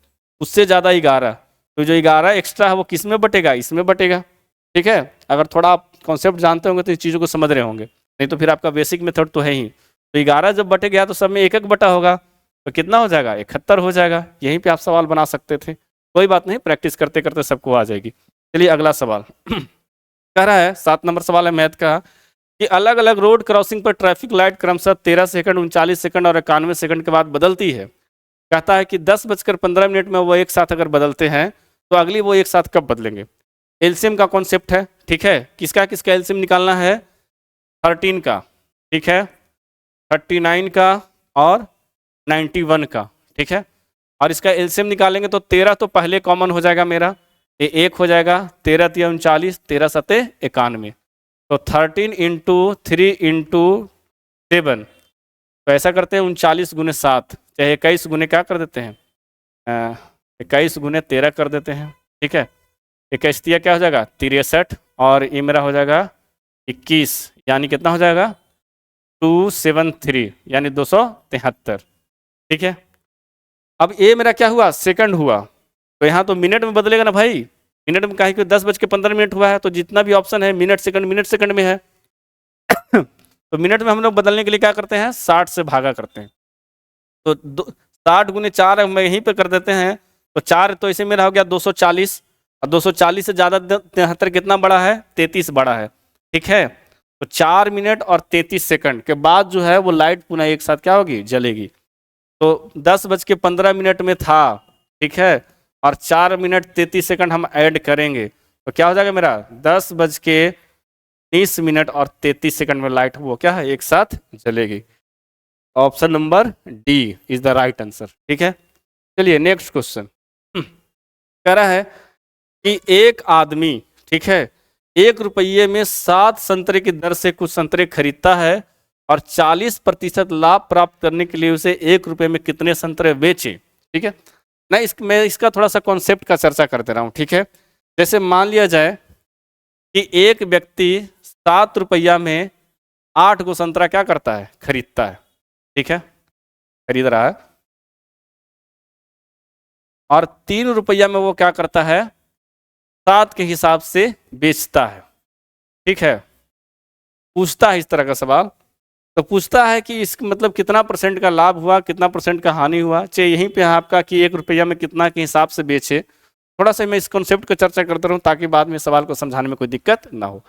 उससे ज़्यादा 11, तो जो 11 एक्स्ट्रा है वो किस में बटेगा, इसमें बटेगा। ठीक है, अगर थोड़ा आप कॉन्सेप्ट जानते होंगे तो इस चीज़ों को समझ रहे होंगे, नहीं तो फिर आपका बेसिक मेथड तो है ही। तो 11 जब बटे गया तो सब में 1 बटा होगा, तो कितना हो जाएगा 71 हो जाएगा। यहीं पे आप सवाल बना सकते थे, कोई बात नहीं, प्रैक्टिस करते करते सबको आ जाएगी। चलिए अगला सवाल कह रहा है 7 नंबर सवाल है मैथ का कि अलग अलग रोड क्रॉसिंग पर ट्रैफिक लाइट क्रमशः 13 सेकंड, 39 सेकंड और 91 सेकंड के बाद बदलती है। कहता है कि 10:15 में वो एक साथ अगर बदलते हैं तो अगली वो एक साथ कब बदलेंगे। एलसीएम का कॉन्सेप्ट है, ठीक है। किसका किसका एलसीएम निकालना है? 13 का, ठीक है, 39 का और 91 का, ठीक है। और इसका एलसीएम निकालेंगे तो 13 तो पहले कॉमन हो जाएगा मेरा, ये 1 हो जाएगा, 13 × 39, 13 × 7 = 91। तो 13 × 3 × 7, तो ऐसा करते हैं 39 × 7, चाहे 21 गुने क्या कर देते हैं, 21 × 13 कर देते हैं, ठीक है। 21 दिया क्या हो जाएगा 63, और ये मेरा हो जाएगा 21, यानी कितना हो जाएगा 273, यानी 273, ठीक है। अब ये मेरा क्या हुआ, सेकंड हुआ, तो यहाँ तो मिनट में बदलेगा ना भाई। मिनट में कहीं 10:15 हुआ है, तो जितना भी ऑप्शन है मिनट सेकंड में है। तो मिनट में हम लोग बदलने के लिए क्या करते हैं, 60 से भागा करते हैं। तो 60 × 4 हम यहीं पे कर देते हैं, तो 4 तो इसे मेरा हो गया 240, और 240 से ज़्यादा 73 कितना बड़ा है, 33 बड़ा है, ठीक है। तो 4 मिनट और 33 सेकंड के बाद जो है वो लाइट पुनः एक साथ क्या होगी, जलेगी। तो 10:15 में था, ठीक है, और 4 मिनट 33 सेकंड हम ऐड करेंगे तो क्या हो जाएगा मेरा 10:30 और 33 सेकंड में लाइट वो क्या है, एक साथ जलेगी। Option number D is the right answer, ठीक है। चलिए नेक्स्ट क्वेश्चन कह रहा है कि एक आदमी, ठीक है, 1 रुपये में 7 संतरे की दर से कुछ संतरे खरीदता है और 40% लाभ प्राप्त करने के लिए उसे 1 रुपये में कितने संतरे बेचे, ठीक है। मैं इसका थोड़ा सा कॉन्सेप्ट का चर्चा कर दे रहा हूँ, ठीक है। जैसे मान लिया जाए कि एक व्यक्ति 7 रुपया में 8 गो संतरा क्या करता है, खरीदता है, ठीक है, खरीद रहा है, और 3 रुपया में वो क्या करता है, 7 के हिसाब से बेचता है, ठीक है। पूछता है इस तरह का सवाल, तो पूछता है कि इस मतलब कितना % का लाभ हुआ, कितना % का हानि हुआ। चाहे यहीं पे आपका कि 1 रुपया में कितना के हिसाब से बेचे। थोड़ा सा मैं इस कॉन्सेप्ट को चर्चा करता रहूँ ताकि बाद में सवाल को समझाने में कोई दिक्कत ना हो।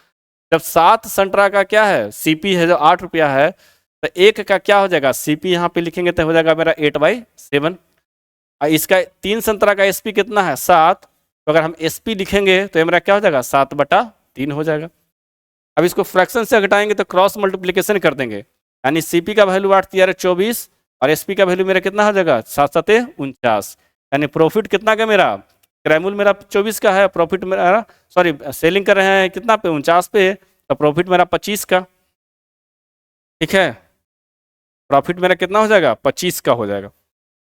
जब 7 संतरा का क्या है, सीपी है जो 8 रुपया है, तो एक का क्या हो जाएगा, सीपी यहाँ पे लिखेंगे तो हो जाएगा मेरा 8/7। इसका 3 संतरा का एसपी कितना है, 7, तो अगर हम एसपी लिखेंगे तो मेरा क्या हो जाएगा 7/3 हो जाएगा। अब इसको फ्रैक्शन से घटाएंगे तो क्रॉस मल्टीप्लिकेशन कर देंगे, यानी सीपी का वैल्यू 8 × 24 और एसपी का वैल्यू मेरा कितना हो जाएगा 7×7 = 49, यानी प्रॉफिट कितना का मेरा, क्रैमुल मेरा 24 का है, प्रॉफिट मेरा सॉरी सेलिंग कर रहे हैं कितना पे, 49 पे, तो प्रॉफिट मेरा 25 का, ठीक है। प्रॉफिट मेरा कितना हो जाएगा 25 का हो जाएगा।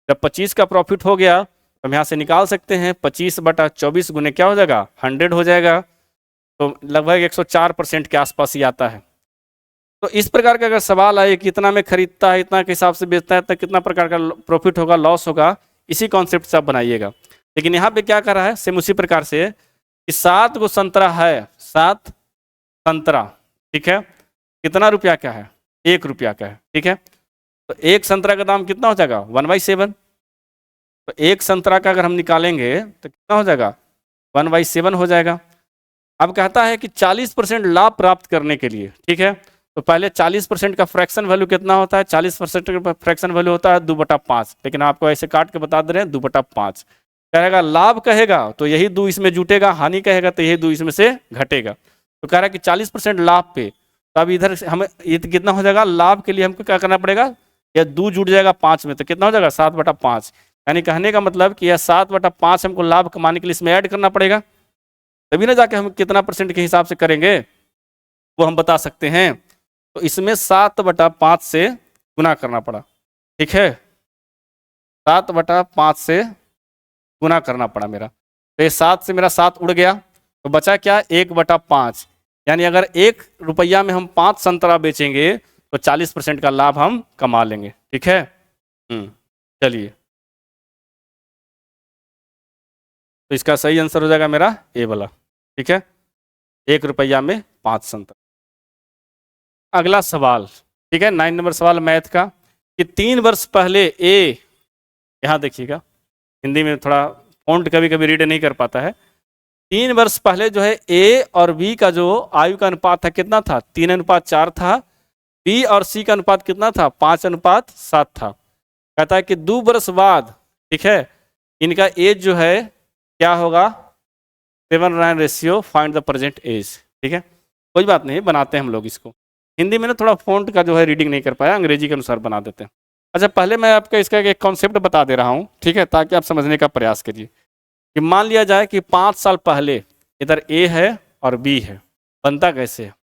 जब 25 का प्रॉफिट हो गया तो हम यहाँ से निकाल सकते हैं 25/24 गुने क्या हो जाएगा 100 हो जाएगा, तो लगभग 104% के आसपास ही आता है। तो इस प्रकार का अगर सवाल आए कितना में खरीदता है, इतना के हिसाब से बेचता है, तो कितना प्रकार का प्रॉफिट होगा, लॉस होगा, इसी कॉन्सेप्ट से आप बनाइएगा। लेकिन यहाँ पे क्या कर रहा है, सेम उसी प्रकार से कि 7 गो संतरा है, 7 संतरा, ठीक है, कितना रुपया का है, 1 रुपया का है, ठीक है। तो एक संतरा का दाम कितना हो जाएगा 1/7, तो एक संतरा का अगर हम निकालेंगे तो कितना हो जाएगा 1/7 हो जाएगा। अब कहता है कि 40% लाभ प्राप्त करने के लिए, ठीक है, तो पहले 40% का फ्रैक्शन वैल्यू कितना होता है, 40% का फ्रैक्शन वैल्यू होता है 2/5, लेकिन आपको ऐसे काट के बता दे रहे हैं 2/5। कहेगा लाभ कहेगा तो यही 2 इसमें जुटेगा, हानि कहेगा तो यही 2 इसमें से घटेगा। तो कह रहा है कि 40% लाभ पे, तो अब इधर हमें ये कितना हो जाएगा, लाभ के लिए हमको क्या करना पड़ेगा, यह 2 जुट जाएगा 5 में, तो कितना हो जाएगा 7/5। यानी कहने का मतलब कि यह 7/5 हमको लाभ कमाने के लिए इसमें ऐड करना पड़ेगा, तभी ना जाके हम कितना % के हिसाब से करेंगे वो हम बता सकते हैं। तो इसमें 7/5 से गुना करना पड़ा, ठीक है, 7/5 से गुना करना पड़ा मेरा, तो ये 7 से मेरा 7 उड़ गया, तो बचा क्या 1/5, यानी अगर 1 रुपया में हम 5 संतरा बेचेंगे तो 40% का लाभ हम कमा लेंगे, ठीक है। चलिए, तो इसका सही आंसर हो जाएगा मेरा ए वाला, ठीक है, 1 रुपया में 5 संतरा। अगला सवाल, ठीक है, 9 नंबर सवाल मैथ का, कि 3 वर्ष पहले ए, यहाँ देखिएगा हिंदी में थोड़ा फॉन्ट कभी कभी रीड नहीं कर पाता है, 3 वर्ष पहले जो है ए और बी का जो आयु का अनुपात था कितना था, 3:4 था। बी और सी का अनुपात कितना था, 5:7 था। कहता है कि 2 वर्ष बाद, ठीक है, इनका एज जो है क्या होगा, 7:9 ratio, find the present age. ठीक है, कोई बात नहीं, बनाते हैं हम लोग इसको। हिंदी में ना थोड़ा फॉन्ट का जो है रीडिंग नहीं कर पाया, अंग्रेजी के अनुसार बना देते हैं। अच्छा, पहले मैं आपका इसका एक कॉन्सेप्ट बता दे रहा हूँ, ठीक है, ताकि आप समझने का प्रयास करिए। कि मान लिया जाए कि 5 साल पहले इधर ए है और बी है, बनता कैसे है?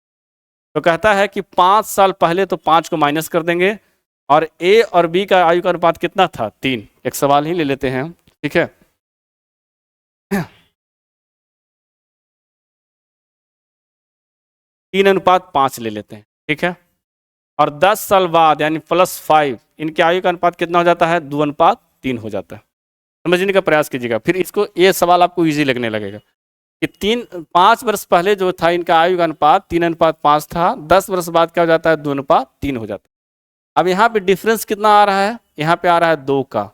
तो कहता है कि 5 साल पहले तो 5 को माइनस कर देंगे, और ए और बी का आयु का अनुपात कितना था, 3। एक सवाल ही ले लेते हैं, ठीक है। 3:5 ले लेते हैं, ठीक है। और 10 साल बाद यानी +5 इनके आयु का अनुपात कितना हो जाता है, 2:3 हो जाता है। समझने का प्रयास कीजिएगा, फिर इसको ये सवाल आपको इजी लगने लगेगा कि 5 वर्ष पहले जो था इनका आयु का अनुपात 3:5 था, 10 वर्ष बाद क्या हो जाता है, 2:3 हो जाता है। अब यहाँ पे डिफरेंस कितना आ रहा है, यहाँ पे आ रहा है 2 का,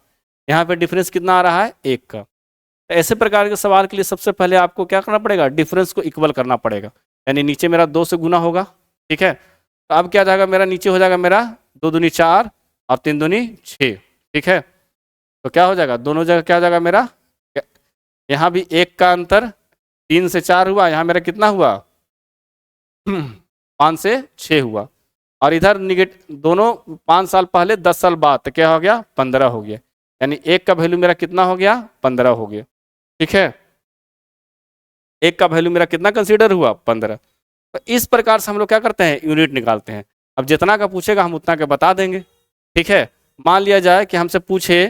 यहाँ पे डिफरेंस कितना आ रहा है, 1 का। तो ऐसे प्रकार के सवाल के लिए सबसे पहले आपको क्या करना पड़ेगा, डिफरेंस को इक्वल करना पड़ेगा। यानी नीचे मेरा 2 से गुना होगा, ठीक है। तो अब क्या जाएगा मेरा, नीचे हो जाएगा मेरा 2 दूनी 4 और 3 दूनी 6, ठीक है। तो क्या हो जाएगा, दोनों जगह क्या हो जाएगा मेरा, यहाँ भी 1 का अंतर, 3 से 4 हुआ, यहाँ मेरा कितना हुआ 5 से 6 हुआ। और इधर दोनों 5 साल पहले 10 साल बाद, तो क्या हो गया, 15 हो गया। यानी 1 का वैल्यू मेरा कितना हो गया, 15 हो गया, ठीक है। 1 का वैल्यू मेरा कितना कंसीडर हुआ, 15। तो इस प्रकार से हम लोग क्या करते हैं, यूनिट निकालते हैं। अब जितना का पूछेगा हम उतना का बता देंगे, ठीक है। मान लिया जाए कि हमसे पूछे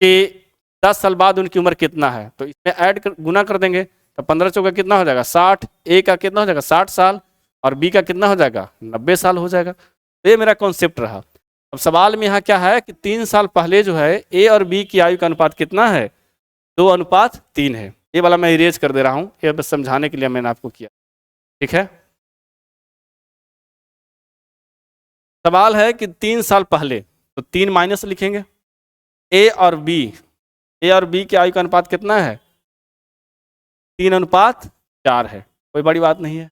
कि 10 साल बाद उनकी उम्र कितना है, तो इसमें गुना कर देंगे, तो 15 चौका कितना हो जाएगा 60, ए का कितना हो जाएगा 60 साल, और बी का कितना हो जाएगा 90 साल हो जाएगा। तो ये मेरा कॉन्सेप्ट रहा। अब सवाल में यहाँ क्या है कि 3 साल पहले जो है ए और बी की आयु का अनुपात कितना है, 2:3 है। ये वाला मैं इरेज कर दे रहा हूँ, ये बस समझाने के लिए मैंने आपको किया, ठीक है। सवाल है कि 3 साल पहले, तो 3 माइनस लिखेंगे, ए और बी के आयु का अनुपात कितना है, 3:4 है, कोई बड़ी बात नहीं है।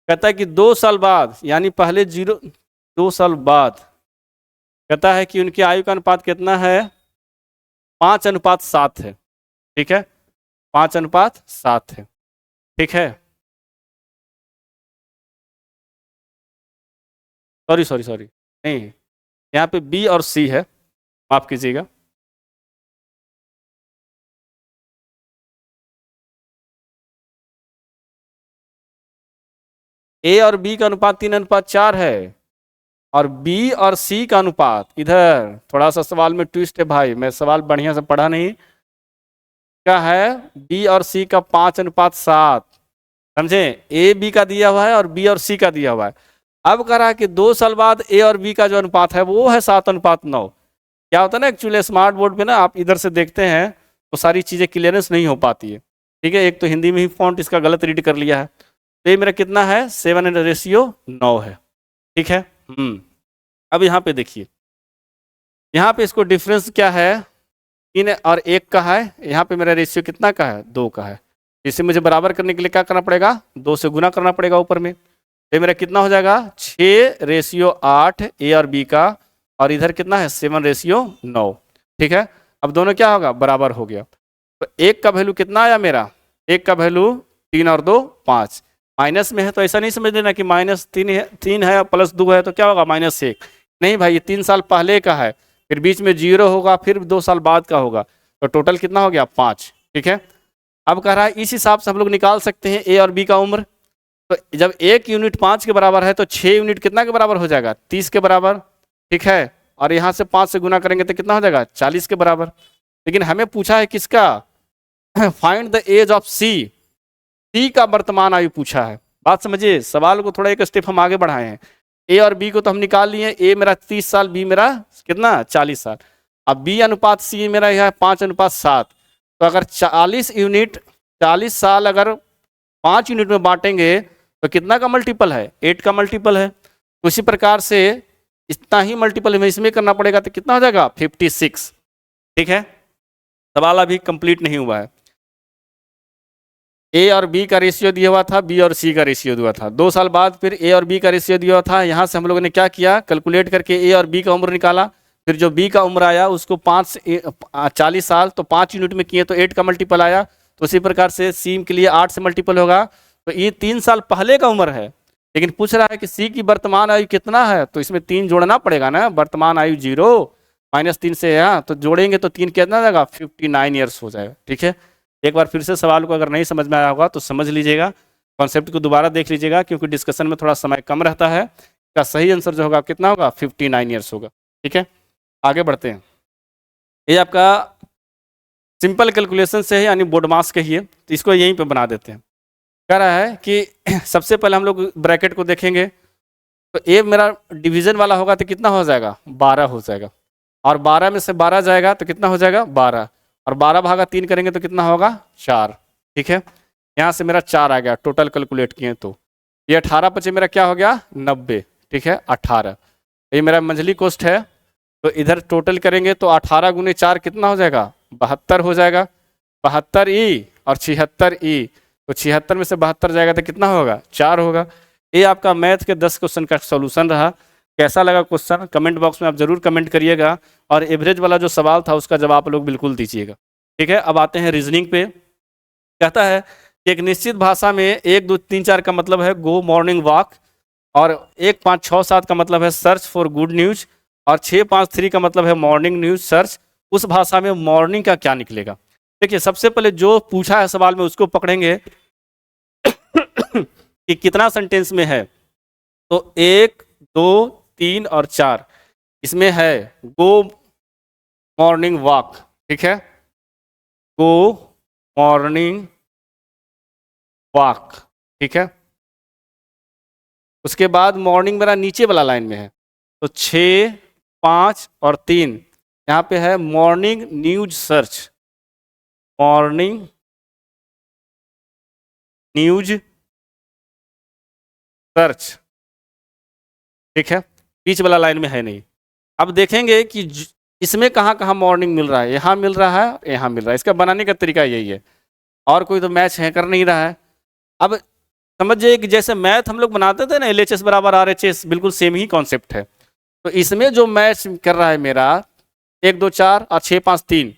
कहता है कि 2 साल बाद, यानी पहले 2 साल बाद, कहता है कि उनकी आयु का अनुपात कितना है, 5:7 है, ठीक है, 5:7 है, ठीक है। सॉरी नहीं, यहाँ पे बी और सी है, माफ कीजिएगा। ए और बी का अनुपात 3:4 है, और बी और सी का अनुपात, इधर थोड़ा सा सवाल में ट्विस्ट है भाई, मैं सवाल बढ़िया से पढ़ा नहीं, क्या है, बी और सी का 5:7, समझे। ए बी का दिया हुआ है और बी और सी का दिया हुआ है। अब कह रहा है कि 2 साल बाद ए और बी का जो अनुपात है वो है 7:9। क्या होता है ना, एक्चुअली स्मार्ट बोर्ड पे ना आप इधर से देखते हैं तो सारी चीज़ें क्लियरेंस नहीं हो पाती है, ठीक है। एक तो हिंदी में ही फॉन्ट इसका गलत रीड कर लिया है। तो ये मेरा कितना है, 7:9 है, ठीक है। अब यहाँ पे देखिए, यहाँ पे इसको डिफरेंस क्या है, 3 और 1 का है, यहाँ पे मेरा रेशियो कितना का है, 2 का है। इसे मुझे बराबर करने के लिए क्या करना पड़ेगा, 2 से गुना करना पड़ेगा ऊपर में। तो मेरा कितना हो जाएगा, 6:8 ए और बी का, और इधर कितना है 7:9, ठीक है। अब दोनों क्या होगा, बराबर हो गया। तो 1 का वैल्यू कितना आया मेरा, 1 का वैल्यू 3 और 2 5, माइनस में है तो ऐसा नहीं समझ लेना कि -3 है और +2 है तो क्या होगा -1, नहीं भाई, ये 3 साल पहले का है, फिर बीच में 0 होगा, फिर 2 साल बाद का होगा, तो टोटल कितना हो गया 5, ठीक है। अब कह रहा है इस हिसाब से हम लोग निकाल सकते हैं ए और बी का उम्र। तो जब 1 यूनिट 5 के बराबर है तो 6 यूनिट कितना के बराबर हो जाएगा, 30 के बराबर, ठीक है। और यहाँ से 5 से गुना करेंगे तो कितना हो जाएगा, 40 के बराबर। लेकिन हमें पूछा है किसका, फाइंड द एज ऑफ सी का वर्तमान आयु पूछा है। बात समझिए, सवाल को थोड़ा एक स्टेप हम आगे बढ़ाए हैं। ए और बी को तो हम निकाल लिए, ए मेरा 30 साल, बी मेरा कितना 40 साल। अब बी अनुपात सी मेरा यह है 5:7। तो अगर 40 साल अगर 5 यूनिट में बांटेंगे तो कितना का मल्टीपल है, 8 का मल्टीपल है। तो इसी प्रकार से इतना ही मल्टीपल हमें इसमें करना पड़ेगा, तो कितना हो जाएगा 56, ठीक है। सवाल अभी कंप्लीट नहीं हुआ है। ए और बी का रेशियो दिया हुआ था, बी और सी का रेशियो दिया था। 2 साल बाद फिर ए और बी का रेशियो दिया हुआ था। यहाँ से हम लोगों ने क्या किया, कैलकुलेट करके ए और बी का उम्र निकाला। फिर जो बी का उम्र आया उसको 40 साल, तो 5 यूनिट में किए तो 8 का मल्टीपल आया। तो उसी प्रकार से सी के लिए 8 से मल्टीपल होगा। तो ये 3 साल पहले का उम्र है, लेकिन पूछ रहा है कि सी की वर्तमान आयु कितना है, तो इसमें 3 जोड़ना पड़ेगा ना। वर्तमान आयु 0 -3 से यहाँ तो जोड़ेंगे तो 3 कितना जाएगा, 59 ईयर्स हो जाएगा। ठीक है, एक बार फिर से सवाल को अगर नहीं समझ में आया होगा तो समझ लीजिएगा, कॉन्सेप्ट को दोबारा देख लीजिएगा, क्योंकि डिस्कशन में थोड़ा समय कम रहता है। इसका सही आंसर जो होगा कितना होगा, 59 ईयर्स होगा। ठीक है, आगे बढ़ते हैं। ये आपका सिंपल कैलकुलेशन से है, यानी बोर्ड मास कहिए, तो इसको यहीं पे बना देते हैं। कह रहा है कि सबसे पहले हम लोग ब्रैकेट को देखेंगे, तो ए मेरा डिवीजन वाला होगा तो कितना हो जाएगा, 12 हो जाएगा। और 12 में से 12 जाएगा तो कितना हो जाएगा, 12। और 12 भागा 3 करेंगे तो कितना होगा, 4। ठीक है, यहाँ से मेरा 4 आ गया टोटल कैलकुलेट किए तो। ये 18 पचे मेरा क्या हो गया, 90। ठीक है, 18 ये मेरा मंथली कॉस्ट है। तो इधर टोटल करेंगे तो 18 गुने 4 कितना हो जाएगा, 72 हो जाएगा। 72 ई और 76 ई, तो 76 में से 72 जाएगा तो कितना होगा, 4 होगा। ये आपका मैथ के 10 क्वेश्चन का सॉल्यूशन रहा। कैसा लगा क्वेश्चन, कमेंट बॉक्स में आप जरूर कमेंट करिएगा। और एवरेज वाला जो सवाल था उसका जवाब आप लोग बिल्कुल दीजिएगा। ठीक है, अब आते हैं रीजनिंग पे। कहता है कि एक निश्चित भाषा में 1 2 3 4 का मतलब है गो मॉर्निंग वॉक, और 1 5 6 7 का मतलब है सर्च फॉर गुड न्यूज, और 6 5 3 का मतलब है मॉर्निंग न्यूज सर्च। उस भाषा में मॉर्निंग का क्या निकलेगा। देखिए, सबसे पहले जो पूछा है सवाल में उसको पकड़ेंगे कि कितना सेंटेंस में है। तो 1 2 3 और 4 इसमें है गो मॉर्निंग वॉक। ठीक है, गो मॉर्निंग वॉक। ठीक है, उसके बाद मॉर्निंग मेरा नीचे वाला लाइन में है, तो 6 5 और 3 यहाँ पे है morning news search, morning news search. ठीक है, बीच वाला लाइन में है नहीं। अब देखेंगे कि इसमें कहाँ कहाँ मॉर्निंग मिल रहा है, यहाँ मिल रहा है, यहाँ मिल रहा है। इसका बनाने का तरीका यही है, और कोई तो मैच है कर नहीं रहा है। अब समझिए कि जैसे मैथ हम लोग बनाते थे ना, LHS बराबर RHS, बिल्कुल सेम ही कॉन्सेप्ट है। तो इसमें जो मैच कर रहा है मेरा 1 2 4 और 6 5 3,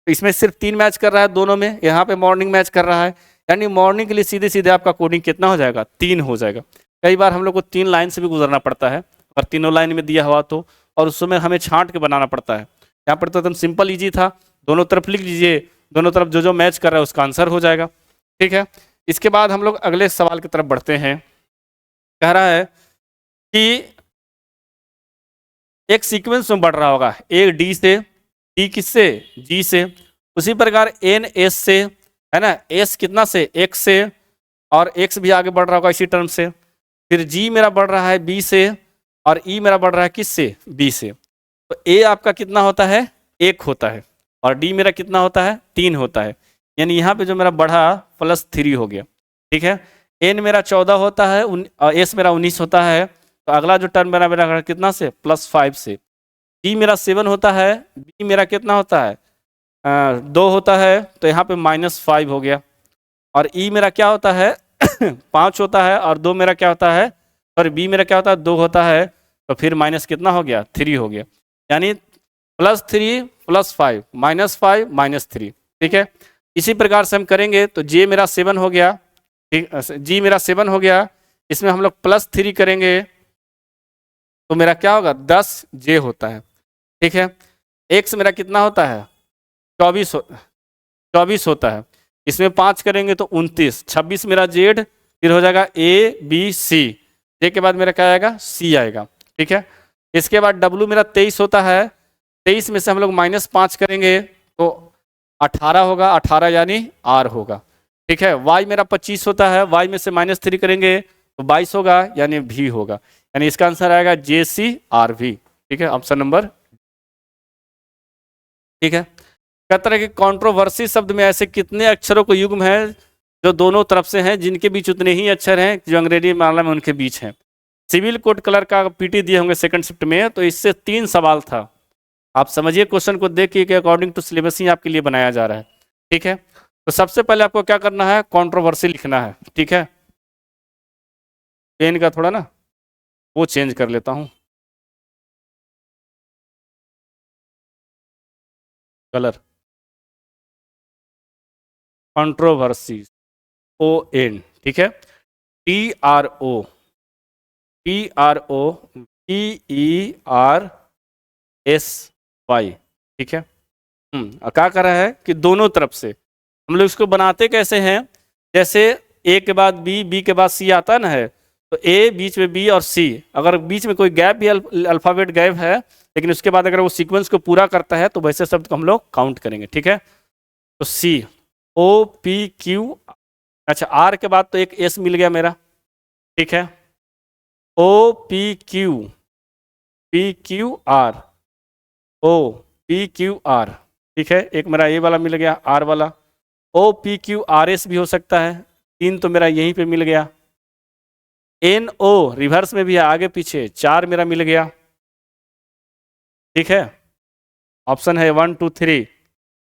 तो इसमें सिर्फ 3 मैच कर रहा है दोनों में। यहाँ पे मॉर्निंग मैच कर रहा है, यानी मॉर्निंग के लिए सीधे सीधे आपका कोडिंग कितना हो जाएगा, 3 हो जाएगा। कई बार हम लोग को 3 लाइन से भी गुजरना पड़ता है, और तीनों लाइन में दिया हुआ तो, और उस समय हमें छांट के बनाना पड़ता है। यहाँ पर तो एकदम सिंपल ईजी था, दोनों तरफ लिख लीजिए, दोनों तरफ जो जो मैच कर रहा है उसका आंसर हो जाएगा। ठीक है, इसके बाद हम लोग अगले सवाल की तरफ बढ़ते हैं। कह रहा है कि एक सीक्वेंस में बढ़ रहा होगा, ए डी से, डी किससे, जी से, उसी प्रकार एन एस से, है ना, एस कितना से, एक्स से, और एक्स भी आगे बढ़ रहा होगा इसी टर्म से। फिर जी मेरा बढ़ रहा है बी से, और ई मेरा बढ़ रहा है किस से, बी से। तो ए आपका कितना होता है, 1 होता है, और डी मेरा कितना होता है, 3 होता है। यानी यहाँ पे जो मेरा बढ़ा +3 हो गया। ठीक है, एन मेरा 14 होता है, एस मेरा 19 होता है, तो अगला जो टर्म मेरा कितना से, +5 से। डी मेरा 7 होता है, बी मेरा कितना होता है, 2 होता है, तो यहाँ पे -5 हो गया। और ई मेरा क्या होता है 5 होता है, और 2 मेरा क्या होता है, और बी मेरा क्या होता है, 2 होता है, तो फिर माइनस कितना हो गया, 3 हो गया। यानी +3 +5 -5 -3। ठीक है, इसी प्रकार से हम करेंगे तो जे मेरा 7 हो गया, ठीक, जी मेरा 7 हो गया, इसमें हम लोग +3 करेंगे तो मेरा क्या होगा, 10 जे होता है। ठीक है, एक्स मेरा कितना होता है, 24 होता है, इसमें 5 करेंगे तो 29, 26 मेरा जेड, फिर हो जाएगा ए बी सी, जे के बाद मेरा क्या आएगा, सी आएगा। ठीक है, इसके बाद डब्लू मेरा 23 होता है, 23 में से हम लोग -5 करेंगे तो 18 होगा, 18 यानी आर होगा। ठीक है, वाई मेरा 25 होता है, वाई में से -3 करेंगे तो 22 होगा, यानी भी होगा। यानी इसका आंसर आएगा JCRV। ठीक है, ऑप्शन नंबर। ठीक है, कहता है कि कंट्रोवर्सी शब्द में ऐसे कितने अक्षरों को युग्म है जो दोनों तरफ से हैं, जिनके बीच उतने ही अक्षर हैं जो अंग्रेजी मामला में उनके बीच हैं। सिविल कोड कलर का PT दिए होंगे सेकंड शिफ्ट में, तो इससे 3 सवाल था। आप समझिए क्वेश्चन को देख के अकॉर्डिंग टू सिलेबस ही आपके लिए बनाया जा रहा है। ठीक है, तो सबसे पहले आपको क्या करना है, कंट्रोवर्सी लिखना है, ठीक है। पेन का थोड़ा ना वो चेंज कर लेता हूँ कलर। कंट्रोवर्सी, ओ एन, ठीक है। TRO, VERSY, ठीक है। क्या कर रहा है कि दोनों तरफ से हम लोग इसको बनाते कैसे हैं, जैसे ए के बाद बी, बी के बाद सी आता ना है, तो ए बीच में बी और सी, अगर बीच में कोई गैप भी अल्फाबेट गैप है, लेकिन उसके बाद अगर वो सीक्वेंस को पूरा करता है तो वैसे शब्द को हम लोग काउंट करेंगे, ठीक है। तो सी, OPQ, अच्छा आर के बाद तो एक एस मिल गया मेरा, ठीक है। OPQ, PQR, OPQR, ठीक है। एक मेरा ए वाला मिल गया, आर वाला। OPQRS भी हो सकता है, 3 तो मेरा यहीं पे मिल गया। NO रिवर्स में भी है, आगे पीछे, 4 मेरा मिल गया, ठीक है। ऑप्शन है 1 2 3,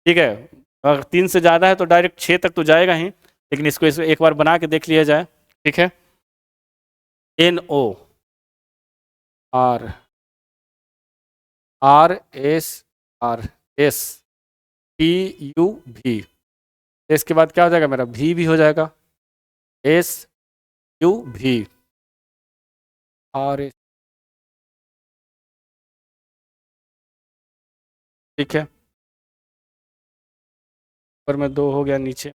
ठीक है। अगर 3 से ज़्यादा है तो डायरेक्ट 6 तक तो जाएगा ही, लेकिन इसको एक बार बना के देख लिया जाए, ठीक है। NO, RSRS, TUV, इसके बाद क्या हो जाएगा मेरा, भी हो जाएगा, SUV, और ठीक है। ऊपर में 2 हो गया, नीचे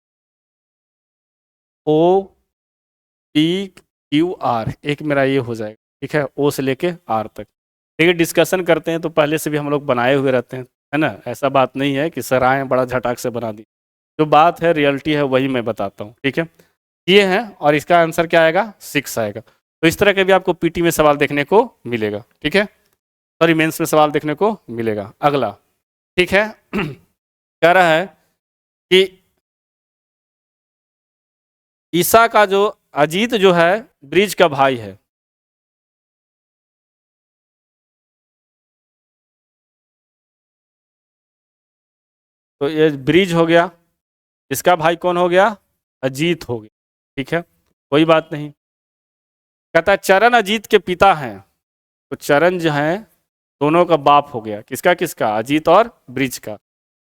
OPQR, एक मेरा ये हो जाएगा, ठीक है। O से लेके R तक। देखिए डिस्कशन करते हैं तो पहले से भी हम लोग बनाए हुए रहते हैं, है ना। ऐसा बात नहीं है कि सर आए बड़ा झटाक से बना दी, जो बात है रियलिटी है वही मैं बताता हूँ, ठीक है। ये है, और इसका आंसर क्या आएगा, 6 आएगा। तो इस तरह के भी आपको पीटी में सवाल देखने को मिलेगा, ठीक है। सॉरी मेंस में सवाल देखने को मिलेगा। अगला, ठीक है। कह रहा है कि ईसा का जो अजीत जो है ब्रिज का भाई है। तो ये ब्रिज हो गया, इसका भाई कौन हो गया, अजीत हो गया, ठीक है। कोई बात नहीं। कहता है चरण अजीत के पिता हैं, तो चरण जो है दोनों का बाप हो गया, किसका किसका, अजीत और ब्रिज का।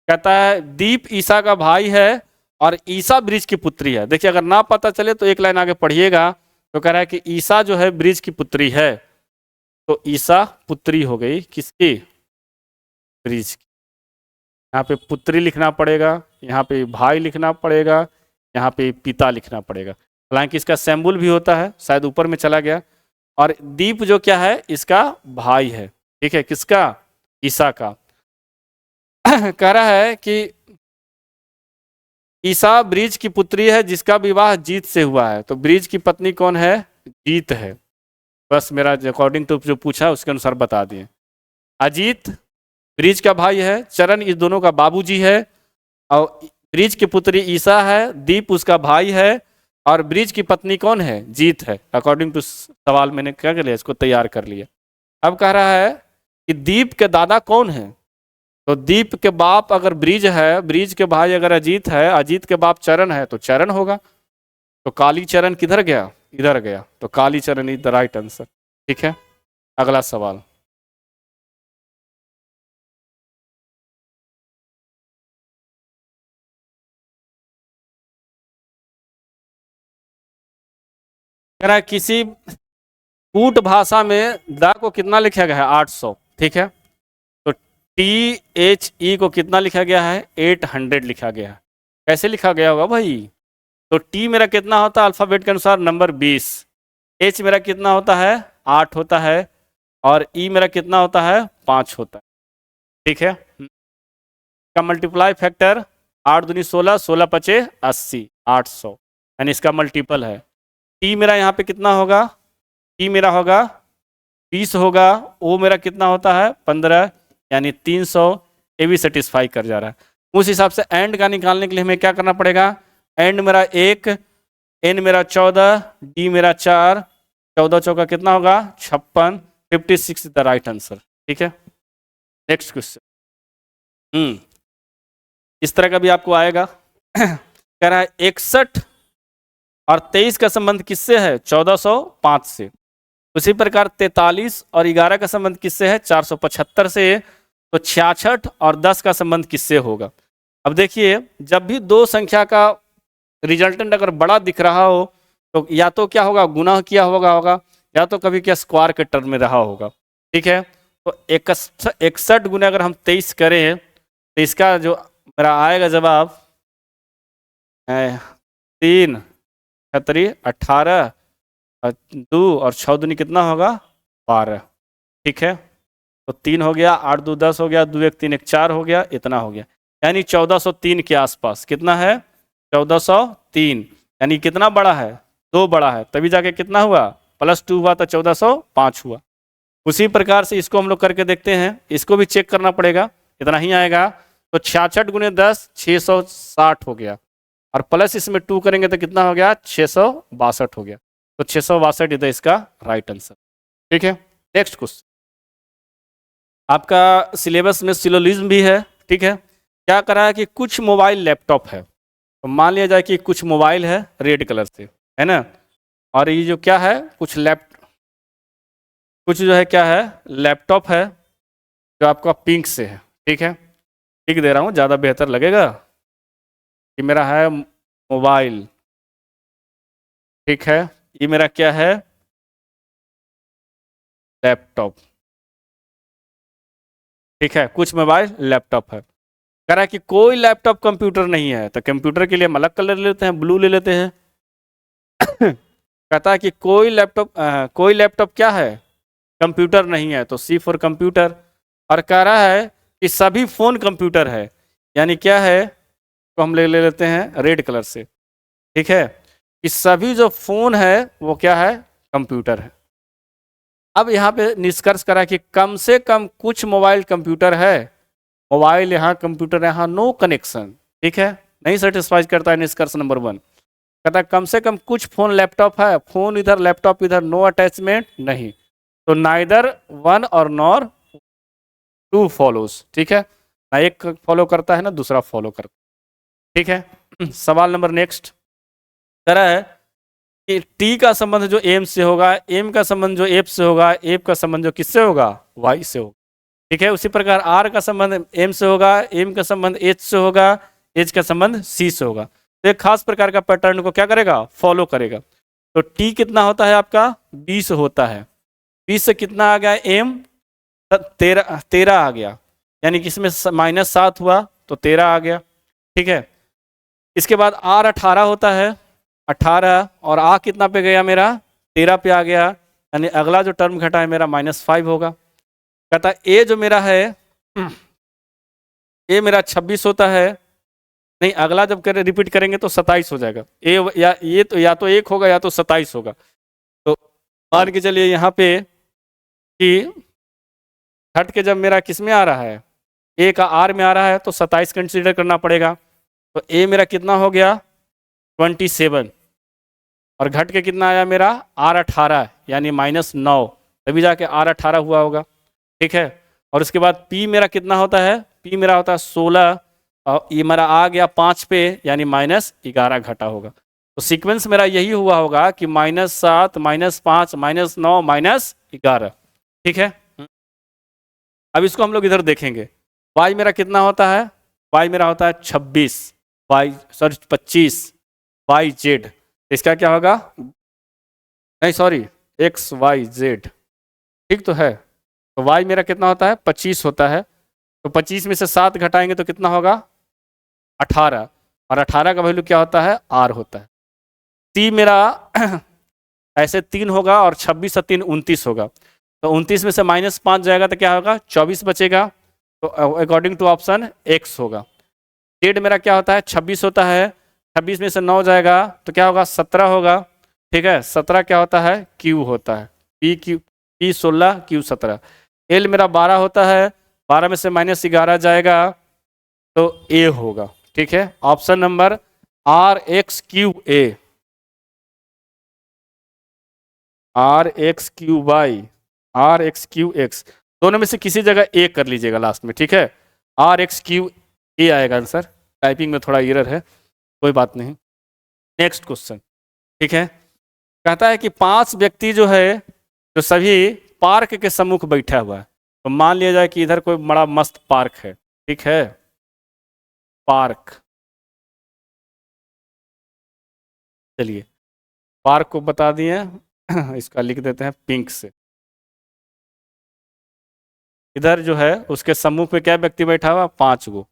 कहता है दीप ईसा का भाई है और ईसा ब्रिज की पुत्री है। देखिए अगर ना पता चले तो एक लाइन आगे पढ़िएगा, तो कह रहा है कि ईसा जो है ब्रिज की पुत्री है, तो ईसा पुत्री हो गई किसकी, ब्रिज की। यहाँ पे पुत्री लिखना पड़ेगा, यहाँ पे भाई लिखना पड़ेगा, यहाँ पे पिता लिखना पड़ेगा। हालांकि इसका सैम्बुल भी होता है, शायद ऊपर में चला गया। और दीप जो क्या है, इसका भाई है, ठीक है, किसका, ईसा का। कह रहा है कि ईसा ब्रिज की पुत्री है जिसका विवाह जीत से हुआ है। तो ब्रिज की पत्नी कौन है, जीत है। बस मेरा अकॉर्डिंग टू जो पूछा उसके अनुसार बता दिए। अजीत ब्रिज का भाई है, चरण इस दोनों का बाबूजी है, और ब्रिज की पुत्री ईसा है, दीप उसका भाई है, और ब्रिज की पत्नी कौन है, जीत है। अकॉर्डिंग टू सवाल मैंने क्या कर लिया, इसको तैयार कर लिया। अब कह रहा है कि दीप के दादा कौन है। तो दीप के बाप अगर ब्रिज है, ब्रिज के भाई अगर अजीत है, अजीत के बाप चरण है, तो चरण होगा। तो काली चरण किधर गया, इधर गया, तो काली चरण इज द राइट आंसर, ठीक है। अगला सवाल, कह रहा है किसी कूट भाषा में द को कितना लिखा गया है, 800, ठीक है। तो THE को कितना लिखा गया है, 800 लिखा गया है। कैसे लिखा गया होगा भाई, तो T मेरा कितना होता है अल्फाबेट के अनुसार, नंबर 20। H मेरा कितना होता है, 8 होता है, और E मेरा कितना होता है, 5 होता है, ठीक है। का मल्टीप्लाई फैक्टर 8 दूनी 16, 16 पचे 80, 800, यानी इसका मल्टीपल है। T मेरा यहाँ पे कितना होगा, T मेरा होगा 20 होगा, O मेरा कितना होता है 15, यानी 300। ये भी सेटिस्फाई कर जा रहा है। उस हिसाब से एंड का निकालने के लिए हमें क्या करना पड़ेगा, एंड मेरा 1, N मेरा 14, D मेरा 4, 14 चौका कितना होगा 56, 56 द राइट आंसर, ठीक है। नेक्स्ट क्वेश्चन, इस तरह का भी आपको आएगा। कह रहा है 61 और 23 का संबंध किससे है? 1405 से। उसी प्रकार 43 और 11 का संबंध किससे है? 475 से। तो 66 और 10 का संबंध किससे होगा? अब देखिए, जब भी दो संख्या का रिजल्टेंट अगर बड़ा दिख रहा हो तो या तो क्या होगा, गुना किया होगा या तो कभी क्या स्क्वायर के टर्म में रहा होगा। ठीक है, तो 61 गुना अगर हम 23 करें तो इसका जो मेरा आएगा जवाब 3 18 2 और 6 दूनी कितना होगा? 12। ठीक है, तो 3 हो गया, 8 2 10 हो गया, 2 1 3 1 4 हो गया, इतना हो गया, यानी 1403 के आसपास। कितना है? 1403। यानी कितना बड़ा है? 2 बड़ा है, तभी जाके कितना हुआ? +2 हुआ तो 1405 हुआ। उसी प्रकार से इसको हम लोग करके देखते हैं, इसको भी चेक करना पड़ेगा, इतना ही आएगा। तो 66 गुने 10 660 हो गया, और प्लस इसमें 2 करेंगे तो कितना हो गया? 662 हो गया। तो 662 इधर इसका राइट आंसर। ठीक है, नेक्स्ट क्वेश्चन। आपका सिलेबस में सिलोजिज्म भी है। ठीक है, क्या करा है कि कुछ मोबाइल लैपटॉप है, तो मान लिया जाए कि कुछ मोबाइल है रेड कलर से, है ना, और ये जो क्या है, कुछ जो है क्या है, लैपटॉप है जो आपका पिंक से है। ठीक है, पिंक दे रहा हूँ, ज़्यादा बेहतर लगेगा कि मेरा है मोबाइल। ठीक है, ये मेरा क्या है? लैपटॉप। ठीक है, कुछ मोबाइल लैपटॉप है। कह रहा है कि कोई लैपटॉप कंप्यूटर नहीं है, तो कंप्यूटर के लिए हम अलग कलर ले लेते हैं, ब्लू ले लेते हैं। कहता है कि कोई लैपटॉप क्या है? कंप्यूटर नहीं है, तो C फॉर कंप्यूटर। और कह रहा है कि सभी फोन कंप्यूटर है, यानी क्या है, तो हम ले लेते हैं रेड कलर से। ठीक है, कि सभी जो फोन है वो क्या है? कंप्यूटर है। अब यहाँ पे निष्कर्ष करा कि कम से कम कुछ मोबाइल कंप्यूटर है, मोबाइल यहाँ कंप्यूटर यहाँ नो कनेक्शन। ठीक है, नहीं सेटिस्फाइज करता है निष्कर्ष नंबर 1। कहता है कम से कम कुछ फोन लैपटॉप है, फोन इधर लैपटॉप इधर, नो अटैचमेंट नहीं, तो नाइदर 1 और नॉर 2 फॉलोज। ठीक है, ना एक फॉलो करता है ना दूसरा फॉलो करता है। ठीक है, सवाल नंबर नेक्स्ट तरह है कि T का संबंध जो M से होगा, M का संबंध जो F से होगा, F का संबंध जो किससे होगा? Y से होगा। ठीक है, उसी प्रकार R का संबंध M से होगा, M का संबंध H से होगा, H का संबंध C से होगा। तो एक खास प्रकार का पैटर्न को क्या करेगा? फॉलो करेगा। तो T कितना होता है आपका? 20 होता है। 20 से कितना आ गया? M 13 आ गया, यानी कि इसमें -7 हुआ तो 13 आ गया। ठीक है, इसके बाद R 18 होता है, 18, और A कितना पे गया मेरा? 13 पे आ गया, यानी अगला जो टर्म घटा है मेरा -5 होगा। कहता है A जो मेरा है, A मेरा 26 होता है, नहीं अगला जब रिपीट करेंगे तो 27 हो जाएगा। A या तो 1 होगा या तो 27 होगा। तो मान के चलिए यहाँ पे कि हट के जब मेरा किस में आ रहा है? A का R में आ रहा है, तो 27 कंसीडर करना पड़ेगा। तो A मेरा कितना हो गया? 27, और घट के कितना आया मेरा? R 18, यानी -9, तभी जाके R 18 हुआ होगा। ठीक है, और उसके बाद P मेरा कितना होता है? P मेरा होता है 16, और ये मेरा आ गया 5 पे, यानी -11 घटा होगा। तो सीक्वेंस मेरा यही हुआ होगा कि -7 -5 -9 -11। ठीक है, अब इसको हम लोग इधर देखेंगे। Y मेरा कितना होता है? Y मेरा होता है 26, 25 YZ। इसका क्या होगा? नहीं सॉरी, XYZ। ठीक तो है, तो Y मेरा कितना होता है? 25 होता है। तो 25 में से 7 घटाएंगे तो कितना होगा? 18, और 18 का वैल्यू क्या होता है? R होता है। C मेरा ऐसे 3 होगा, और 26 और 3 29 होगा। तो 29 में से -5 जाएगा तो क्या होगा? 24 बचेगा। तो अकॉर्डिंग टू ऑप्शन X होगा। Z मेरा क्या होता है? 26 होता है, 26 में से 9 जाएगा तो क्या होगा? 17 होगा। ठीक है, 17 क्या होता है? Q होता है। P 16 Q 17। L मेरा 12 होता है, 12 में से -11 जाएगा तो A होगा। ठीक है, option number RXQA, RXQY, RXQX, दोनों में से किसी जगह A कर लीजिएगा लास्ट में। ठीक है, RXQA आएगा आंसर। टाइपिंग में थोड़ा एरर है। कोई बात नहीं। नेक्स्ट क्वेश्चन, ठीक है। कहता है कि 5 व्यक्ति जो है, जो सभी पार्क के सम्मुख बैठा हुआ है। तो मान लिया जाए कि इधर कोई बड़ा मस्त पार्क है, ठीक है, पार्क। चलिए पार्क को बता दिए, इसका लिख देते हैं पिंक से। इधर जो है उसके सम्मुख में क्या व्यक्ति बैठा हुआ? 5 गो,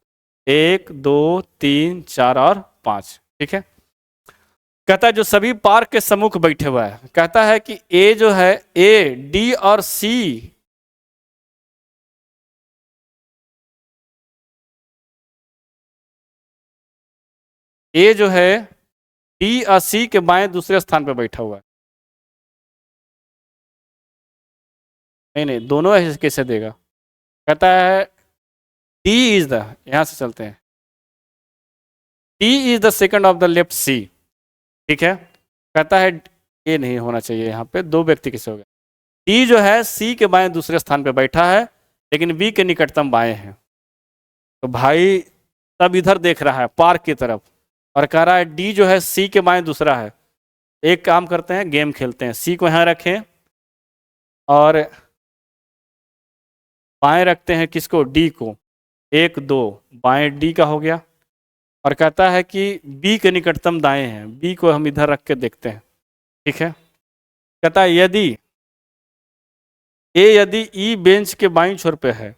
1 2 3 4 और 5, ठीक है। कहता है जो सभी पार्क के सम्मुख बैठे हुआ है, कहता है कि ए जो है, ए डी और सी, ए जो है डी और सी के बाएं दूसरे स्थान पर बैठा हुआ है। नहीं नहीं, दोनों ऐसे कैसे देगा? कहता है डी इज द, यहां से चलते हैं, D is the second of the left C, ठीक है। कहता है ये नहीं होना चाहिए, यहाँ पे 2 व्यक्ति कैसे हो गए? डी जो है सी के बाएं दूसरे स्थान पे बैठा है, लेकिन बी के निकटतम बाएं हैं। तो भाई तब इधर देख रहा है पार्क की तरफ और कह रहा है डी जो है सी के बाएं दूसरा है। एक काम करते हैं, गेम खेलते हैं, सी को यहाँ रखें और बाएं रखते हैं किसको? डी को। 1 2 बाएं डी का हो गया। और कहता है कि बी के निकटतम दाएं हैं, बी को हम इधर रख के देखते हैं, ठीक है। कहता है यदि ई बेंच के बाईं छोर पे है,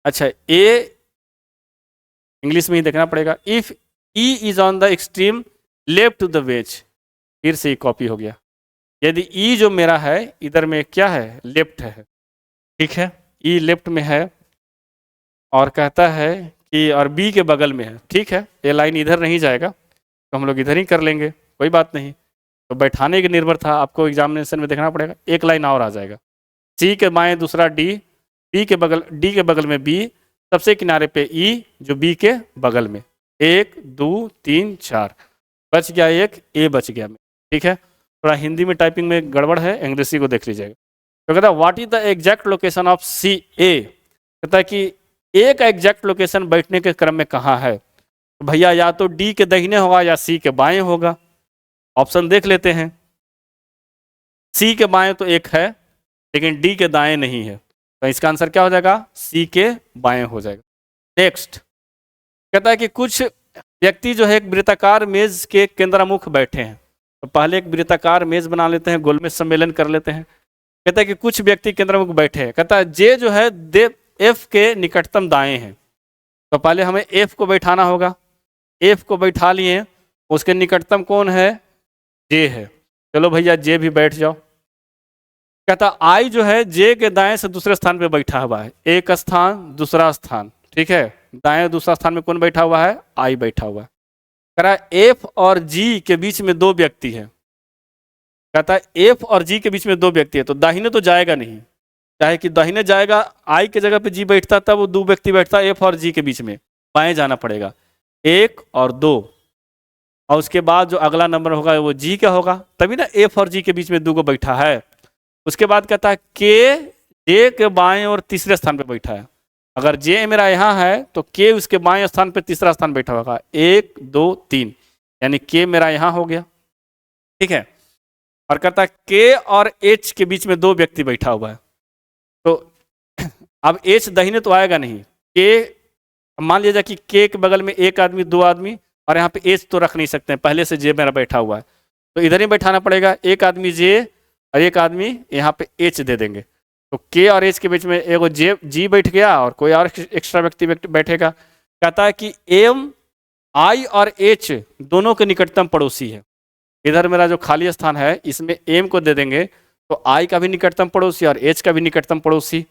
अच्छा ए इंग्लिश में ही देखना पड़ेगा, if E is on the extreme left to the bench, फिर से कॉपी हो गया। यदि ई जो मेरा है इधर में क्या है? लेफ्ट है, ठीक है, ई लेफ्ट में है। और कहता है कि और बी के बगल में है, ठीक है, ये लाइन इधर नहीं जाएगा तो हम लोग इधर ही कर लेंगे, कोई बात नहीं। तो बैठाने के निर्भर था, आपको एग्जामिनेशन में देखना पड़ेगा। एक लाइन और आ जाएगा, सी के बाएं दूसरा डी, बी के बगल, डी के बगल में बी, सबसे किनारे पे ई जो बी के बगल में। 1 2 3 4 बच गया, एक ए बच गया, ठीक है। थोड़ा हिंदी में टाइपिंग में गड़बड़ है, अंग्रेजी को देख लीजिएगा। तो कहता है what is the exact location of C A, कहता है कि ए का एग्जैक्ट लोकेशन बैठने के क्रम में कहाँ है? तो भैया या तो डी के दाहिने होगा या सी के बाएं होगा। ऑप्शन देख लेते हैं, सी के बाएं तो एक है लेकिन डी के दाएं नहीं है, तो इसका आंसर क्या हो जाएगा? सी के बाएं हो जाएगा। नेक्स्ट कहता है कि कुछ व्यक्ति जो है एक वृत्ताकार मेज के केंद्रमुख बैठे हैं। तो पहले एक वृत्ताकार मेज बना लेते हैं, गोल में सम्मेलन कर लेते हैं। कहता है कि कुछ व्यक्ति केंद्रमुख बैठे हैं। कहता है जे जो है एफ के निकटतम दाएं हैं। तो पहले हमें एफ को बैठाना होगा, एफ को बैठा लिए, उसके निकटतम कौन है? जे है। चलो भैया जे भी बैठ जाओ। कहता आई जो है जे के दाएं से दूसरे स्थान पे बैठा हुआ है, एक स्थान दूसरा स्थान, ठीक है। दाएं दूसरा स्थान में कौन बैठा हुआ है? आई बैठा हुआ है। कह रहा है एफ और जी के बीच में 2 व्यक्ति है। कहता है एफ और जी के बीच में 2 व्यक्ति है, तो दाहिने तो जाएगा नहीं, चाहे कि दाहिने जाएगा, आई के जगह पे जी बैठता तब वो 2 व्यक्ति बैठता, एफ और जी के बीच में बाएं जाना पड़ेगा, 1 और 2, और उसके बाद जो अगला नंबर होगा वो जी का होगा, तभी ना एफ और जी के बीच में 2 को बैठा है। उसके बाद कहता है के जे के बाएं और तीसरे स्थान पे बैठा है। अगर जे मेरा यहाँ है तो के उसके बाएं स्थान पे तीसरा स्थान बैठा होगा, 1 2 3, यानी के मेरा यहाँ हो गया, ठीक है। और कहता है के और एच के बीच में 2 व्यक्ति बैठा हुआ है। तो अब एच दाहिने तो आएगा नहीं, के मान लीजिए कि के के बगल में 1 आदमी 2 आदमी, और यहाँ पे एच तो रख नहीं सकते हैं, पहले से जे मेरा बैठा हुआ है, तो इधर ही बैठाना पड़ेगा। 1 आदमी जे और 1 आदमी यहाँ पे एच दे देंगे। तो के और एच के बीच में एगो जे जी बैठ गया और कोई और एक्स्ट्रा व्यक्ति बैठेगा। कहता है कि एम आई और एच दोनों के निकटतम पड़ोसी है। इधर मेरा जो खाली स्थान है इसमें एम को दे देंगे, तो आई का भी निकटतम पड़ोसी और एच का भी निकटतम पड़ोसी।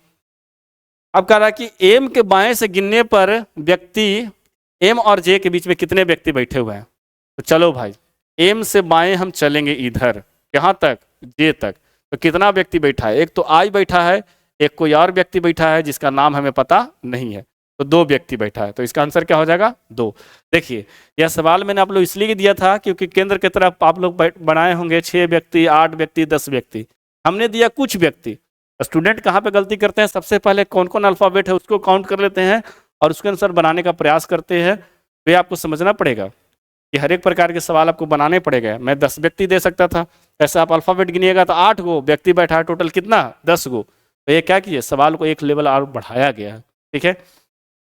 अब कह रहा है कि एम के बाएं से गिनने पर व्यक्ति एम और जे के बीच में कितने व्यक्ति बैठे हुए हैं? तो चलो भाई एम से बाएं हम चलेंगे इधर, कहाँ तक? जे तक। तो कितना व्यक्ति बैठा है? एक तो आई बैठा है, एक कोई और व्यक्ति बैठा है जिसका नाम हमें पता नहीं है, तो 2 व्यक्ति बैठा है। तो इसका आंसर क्या हो जाएगा? 2। देखिए यह सवाल मैंने आप लोग इसलिए दिया था क्योंकि केंद्र की तरफ आप लोग बनाए होंगे 6 व्यक्ति, 8 व्यक्ति, 10 व्यक्ति, हमने दिया कुछ व्यक्ति। स्टूडेंट कहाँ पे गलती करते हैं? सबसे पहले कौन कौन अल्फाबेट है उसको काउंट कर लेते हैं और उसके अनुसार बनाने का प्रयास करते हैं, तो ये आपको समझना पड़ेगा। कि हर एक प्रकार के सवाल आपको बनाने पड़ेगा। मैं 10 व्यक्ति दे सकता था, ऐसे आप अल्फाबेट गिनिएगा तो 8 गो व्यक्ति बैठा है, टोटल कितना 10 गो। तो ये क्या कीजिए, सवाल को एक लेवल और बढ़ाया गया है। ठीक है,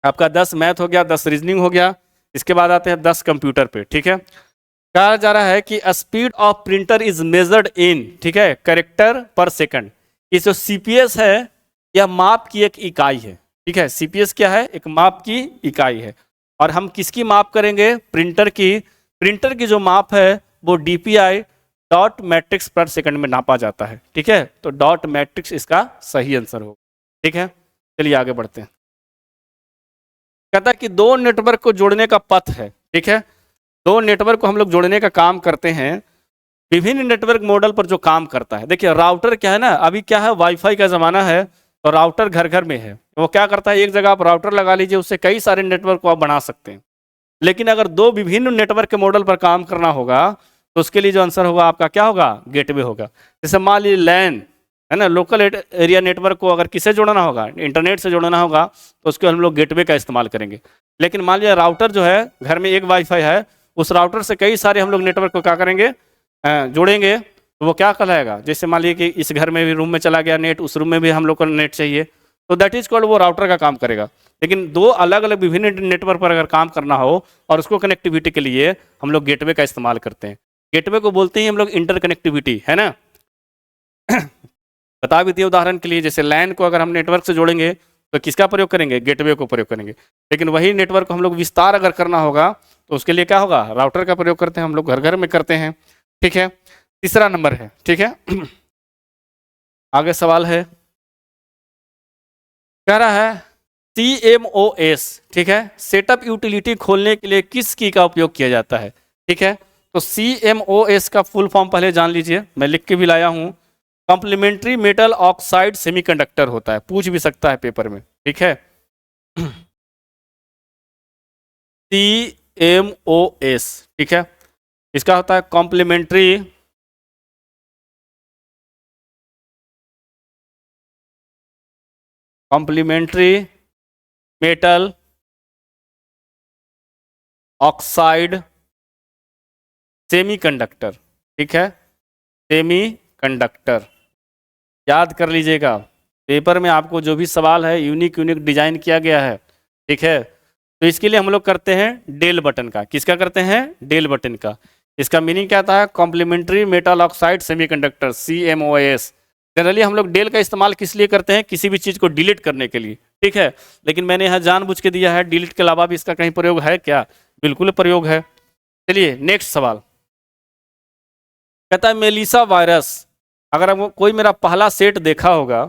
आपका 10 मैथ हो गया, 10 रीजनिंग हो गया। इसके बाद आते हैं 10 कंप्यूटर पे। ठीक है, कहा जा रहा है कि speed of printer is measured in, ठीक है, कैरेक्टर पर सेकंड। ये जो सीपीएस है यह माप की एक इकाई है। ठीक है, सीपीएस क्या है, एक माप की इकाई है। और हम किसकी माप करेंगे, प्रिंटर की। प्रिंटर की जो माप है वो डीपीआई डॉट मैट्रिक्स पर सेकंड में नापा जाता है। ठीक है, तो डॉट मैट्रिक्स इसका सही आंसर होगा। ठीक है, चलिए आगे बढ़ते हैं। कहता है कि दो नेटवर्क को जोड़ने का पथ है। ठीक है, दो नेटवर्क को हम लोग जोड़ने का काम करते हैं। विभिन्न नेटवर्क मॉडल पर जो काम करता है, देखिए राउटर क्या है ना, अभी क्या है, वाईफाई का जमाना है और राउटर घर घर में है। वो क्या करता है, एक जगह आप राउटर लगा लीजिए, उससे कई सारे नेटवर्क को आप बना सकते हैं। लेकिन अगर दो विभिन्न नेटवर्क के मॉडल पर काम करना होगा तो उसके लिए जो आंसर होगा आपका क्या होगा, गेटवे होगा। जैसे मान लीजिए लैन है ना, लोकल एरिया नेटवर्क को अगर किसे जोड़ना होगा, इंटरनेट से जोड़ना होगा, तो उसके हम लोग गेटवे का इस्तेमाल करेंगे। लेकिन मान लीजिए राउटर जो है, घर में एक वाईफाई है, उस राउटर से कई सारे हम लोग नेटवर्क को क्या करेंगे, जोड़ेंगे, तो वो क्या कहलाएगा। जैसे मान लीजिए कि इस घर में भी रूम में चला गया नेट, उस रूम में भी हम लोग को नेट चाहिए, तो दैट इज कॉल्ड, वो राउटर का काम करेगा। लेकिन दो अलग अलग विभिन्न नेटवर्क पर अगर काम करना हो और उसको कनेक्टिविटी के लिए हम लोग गेटवे का इस्तेमाल करते हैं। गेटवे को बोलते हैं हम लोग इंटरकनेक्टिविटी, है ना। बता भी दिए उदाहरण के लिए, जैसे लैन को अगर हम नेटवर्क से जोड़ेंगे तो किसका प्रयोग करेंगे, गेटवे को प्रयोग करेंगे। लेकिन वही नेटवर्क को हम लोग विस्तार अगर करना होगा तो उसके लिए क्या होगा, राउटर का प्रयोग करते हैं, हम लोग घर घर में करते हैं। ठीक है, तीसरा नंबर है। ठीक है, आगे सवाल है, कह रहा है CMOS, ठीक है, सेटअप यूटिलिटी खोलने के लिए किस की का उपयोग किया जाता है। ठीक है, तो CMOS का फुल फॉर्म पहले जान लीजिए, मैं लिख के भी लाया हूं। कॉम्प्लीमेंट्री मेटल ऑक्साइड सेमीकंडक्टर होता है, पूछ भी सकता है पेपर में। ठीक है, CMOS, ठीक है, इसका होता है कॉम्प्लीमेंट्री मेटल ऑक्साइड सेमीकंडक्टर। ठीक है, सेमीकंडक्टर याद कर लीजिएगा, पेपर में आपको जो भी सवाल है यूनिक डिजाइन किया गया है। ठीक है, तो इसके लिए हम लोग करते हैं डेल बटन का। किसका करते हैं, डेल बटन का। इसका मीनिंग क्या था, complementary metal oxide semiconductor, CMOS। Generally हम लोग डेल का इस्तेमाल किस लिए करते हैं, किसी भी चीज़ को डिलीट करने के लिए। ठीक है, लेकिन मैंने यहाँ जानबूझ के दिया है, डिलीट के अलावा भी इसका कहीं प्रयोग है क्या, बिल्कुल प्रयोग है। चलिए नेक्स्ट सवाल, कहता है मेलिसा वायरस। अगर आप कोई मेरा पहला सेट देखा होगा,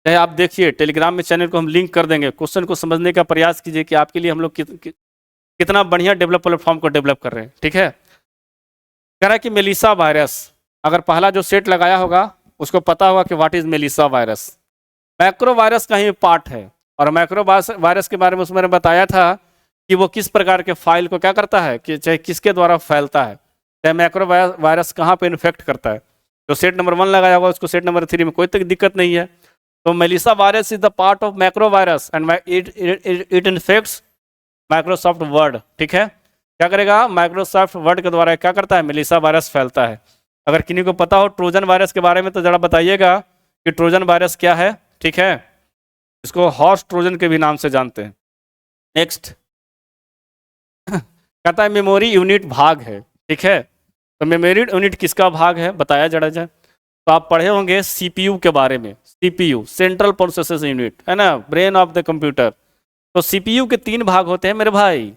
चाहे आप देखिए टेलीग्राम में, चैनल को हम लिंक कर देंगे, क्वेश्चन को समझने का प्रयास कीजिए कि आपके लिए हम लोग कितना बढ़िया डेवलप प्लेटफॉर्म को डेवलप कर रहे हैं। ठीक है, कह रहा है कि मेलिसा वायरस, अगर पहला जो सेट लगाया होगा उसको पता होगा कि what is Melissa virus. Macro virus का ही पार्ट है, और मैक्रो वायरस के बारे में उसमें बताया था कि वो किस प्रकार के फाइल को क्या करता है, कि चाहे किसके द्वारा फैलता है, चाहे मैक्रो वायरस कहाँ पे इन्फेक्ट करता है। जो सेट नंबर 1 लगाया होगा उसको सेट नंबर 3 में कोई तक दिक्कत नहीं है। तो Melissa virus is the part of macro virus and it infects Microsoft word. ठीक है, क्या करेगा, माइक्रोसॉफ्ट वर्ड के द्वारा क्या करता है, मेलिसा वायरस फैलता है। अगर किन्हीं को पता हो ट्रोजन वायरस के बारे में तो जरा बताइएगा कि ट्रोजन वायरस क्या है। ठीक है, इसको हॉर्स ट्रोजन के भी नाम से जानते हैं। नेक्स्ट, कहता है मेमोरी यूनिट भाग है। ठीक है, तो मेमोरी यूनिट किसका भाग है, बताया जरा जाए। तो आप पढ़े होंगे CPU के बारे में, CPU सेंट्रल प्रोसेसिंग यूनिट, है ना, ब्रेन ऑफ द कंप्यूटर। तो CPU के 3 भाग होते हैं मेरे भाई।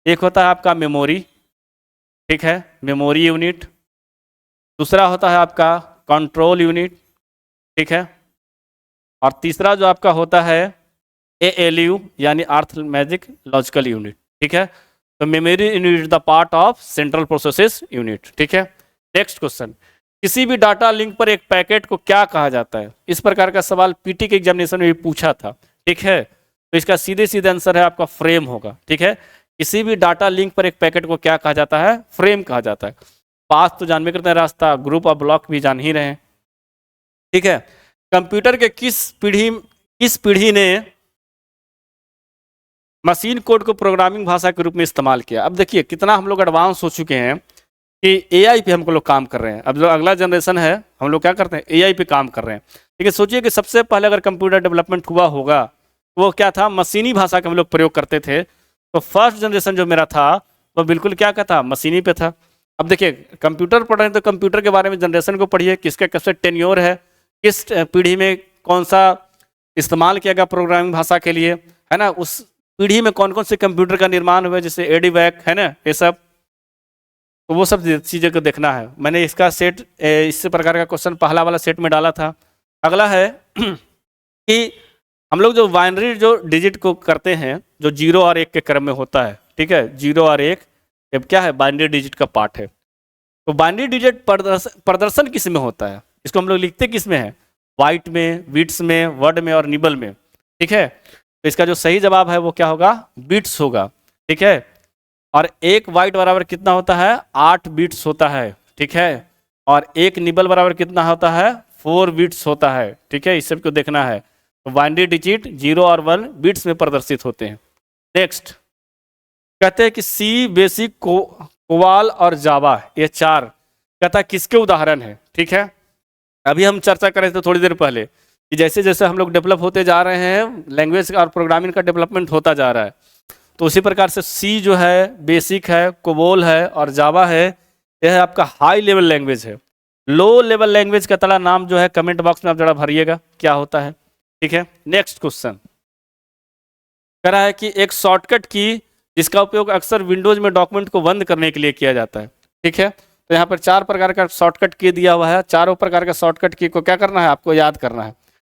एक होता है आपका मेमोरी, ठीक है, मेमोरी यूनिट। दूसरा होता है आपका कंट्रोल यूनिट, ठीक है, और तीसरा जो आपका होता है ALU यानी अर्थमेटिक लॉजिकल यूनिट। ठीक है, तो memory unit the part of central processing unit. ठीक है, नेक्स्ट क्वेश्चन, किसी भी डाटा लिंक पर एक पैकेट को क्या कहा जाता है। इस प्रकार का सवाल PT के एग्जामिनेशन में भी पूछा था। ठीक है, तो इसका सीधे सीधे आंसर है आपका फ्रेम होगा। ठीक है, किसी भी डाटा लिंक पर एक पैकेट को क्या कहा जाता है, फ्रेम कहा जाता है। पाथ तो जानवे करते हैं रास्ता, ग्रुप और ब्लॉक भी जान ही रहे हैं। ठीक है, कंप्यूटर के किस पीढ़ी ने मशीन कोड को प्रोग्रामिंग भाषा के रूप में इस्तेमाल किया। अब देखिए कितना हम लोग एडवांस हो चुके हैं कि एआई पे हमको लोग काम कर रहे हैं। अब जो अगला जनरेशन है हम लोग क्या करते हैं, एआई पे काम कर रहे हैं। ठीक है, सोचिए कि सबसे पहले अगर कंप्यूटर डेवलपमेंट हुआ होगा वो क्या था, मशीनी भाषा का हम लोग प्रयोग करते थे। तो फर्स्ट जनरेशन जो मेरा था वो बिल्कुल क्या का था, मशीनी पे था। अब देखिए कंप्यूटर पढ़ रहे हैं तो कंप्यूटर के बारे में जनरेशन को पढ़िए, किसका कैसे टेन्योर है, किस पीढ़ी में कौन सा इस्तेमाल किया गया प्रोग्रामिंग भाषा के लिए, है ना, उस पीढ़ी में कौन कौन से कंप्यूटर का निर्माण हुआ, जैसे एडीवैक है ना, ये सब। तो वो सब चीज़ें को देखना है। मैंने इसका सेट इस प्रकार का क्वेश्चन पहला वाला सेट में डाला था। अगला है कि हम लोग जो बाइनरी जो डिजिट को करते हैं, जो 0 और 1 के क्रम में होता है, ठीक है, 0 और 1 अब क्या है, बाइनरी डिजिट का पार्ट है। तो बाइनरी डिजिट प्रदर्शन किस में होता है, इसको हम लोग लिखते किस में है, बाइट में, बिट्स में, वर्ड में और निबल में। ठीक है, तो इसका जो सही जवाब है वो क्या होगा, बिट्स होगा। ठीक है, और 1 बाइट बराबर कितना होता है, 8 बिट्स होता है। ठीक है, और 1 निबल बराबर कितना होता है, 4 बिट्स होता है। ठीक है, इस सब को देखना है। तो बाइनरी डिजिट 0 और 1 बिट्स में प्रदर्शित होते हैं। नेक्स्ट कहते हैं कि सी, बेसिक, कोवाल और जावा, ये 4 कहता है किसके उदाहरण है। ठीक है, अभी हम चर्चा कर रहे थे थोड़ी देर पहले कि जैसे जैसे हम लोग डेवलप होते जा रहे हैं, लैंग्वेज और प्रोग्रामिंग का डेवलपमेंट होता जा रहा है, तो उसी प्रकार से सी जो है, बेसिक है, कोबोल है और जावा है, यह है आपका हाई लेवल लैंग्वेज है। लो लेवल लैंग्वेज का तला नाम जो है कमेंट बॉक्स में आप जरा भरिएगा क्या होता है। ठीक है, नेक्स्ट क्वेश्चन कह रहा है कि एक शॉर्टकट की जिसका उपयोग अक्सर विंडोज में डॉक्यूमेंट को बंद करने के लिए किया जाता है। ठीक है, तो यहाँ पर 4 प्रकार का शॉर्टकट की दिया हुआ है। चारों प्रकार का शॉर्टकट की को क्या करना है, आपको याद करना है।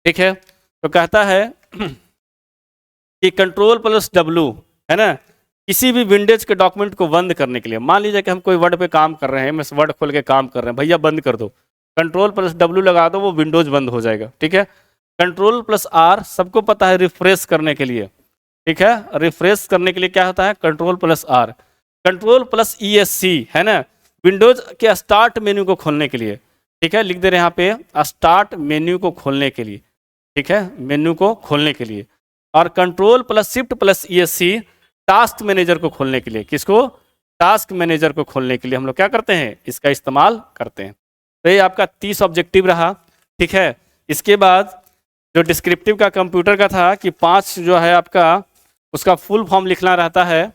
ठीक है, तो कहता है कि Ctrl+W है ना, किसी भी विंडोज के डॉक्यूमेंट को बंद करने के लिए, मान लीजिए कि हम कोई वर्ड पे काम कर रहे हैं, मैं वर्ड खोल के काम कर रहे हैं, भैया बंद कर दो, Ctrl+W लगा दो, वो विंडोज बंद हो जाएगा। ठीक है, Ctrl+R सबको पता है रिफ्रेश करने के लिए। ठीक है, रिफ्रेश करने के लिए क्या होता है, Ctrl+R। Ctrl+ESC है ना, विंडोज के स्टार्ट मेन्यू को खोलने के लिए। ठीक है, लिख दे रहे हैं यहाँ पे, स्टार्ट मेन्यू को खोलने के लिए। ठीक है, मेन्यू को खोलने के लिए। और Ctrl+Shift+ESC टास्क मैनेजर को खोलने के लिए। किसको, टास्क मैनेजर को खोलने के लिए हम लोग क्या करते हैं, इसका इस्तेमाल करते हैं। तो ये आपका 30 ऑब्जेक्टिव रहा। ठीक है, इसके बाद जो डिस्क्रिप्टिव का कंप्यूटर का था कि 5 जो है आपका उसका फुल फॉर्म लिखना रहता है।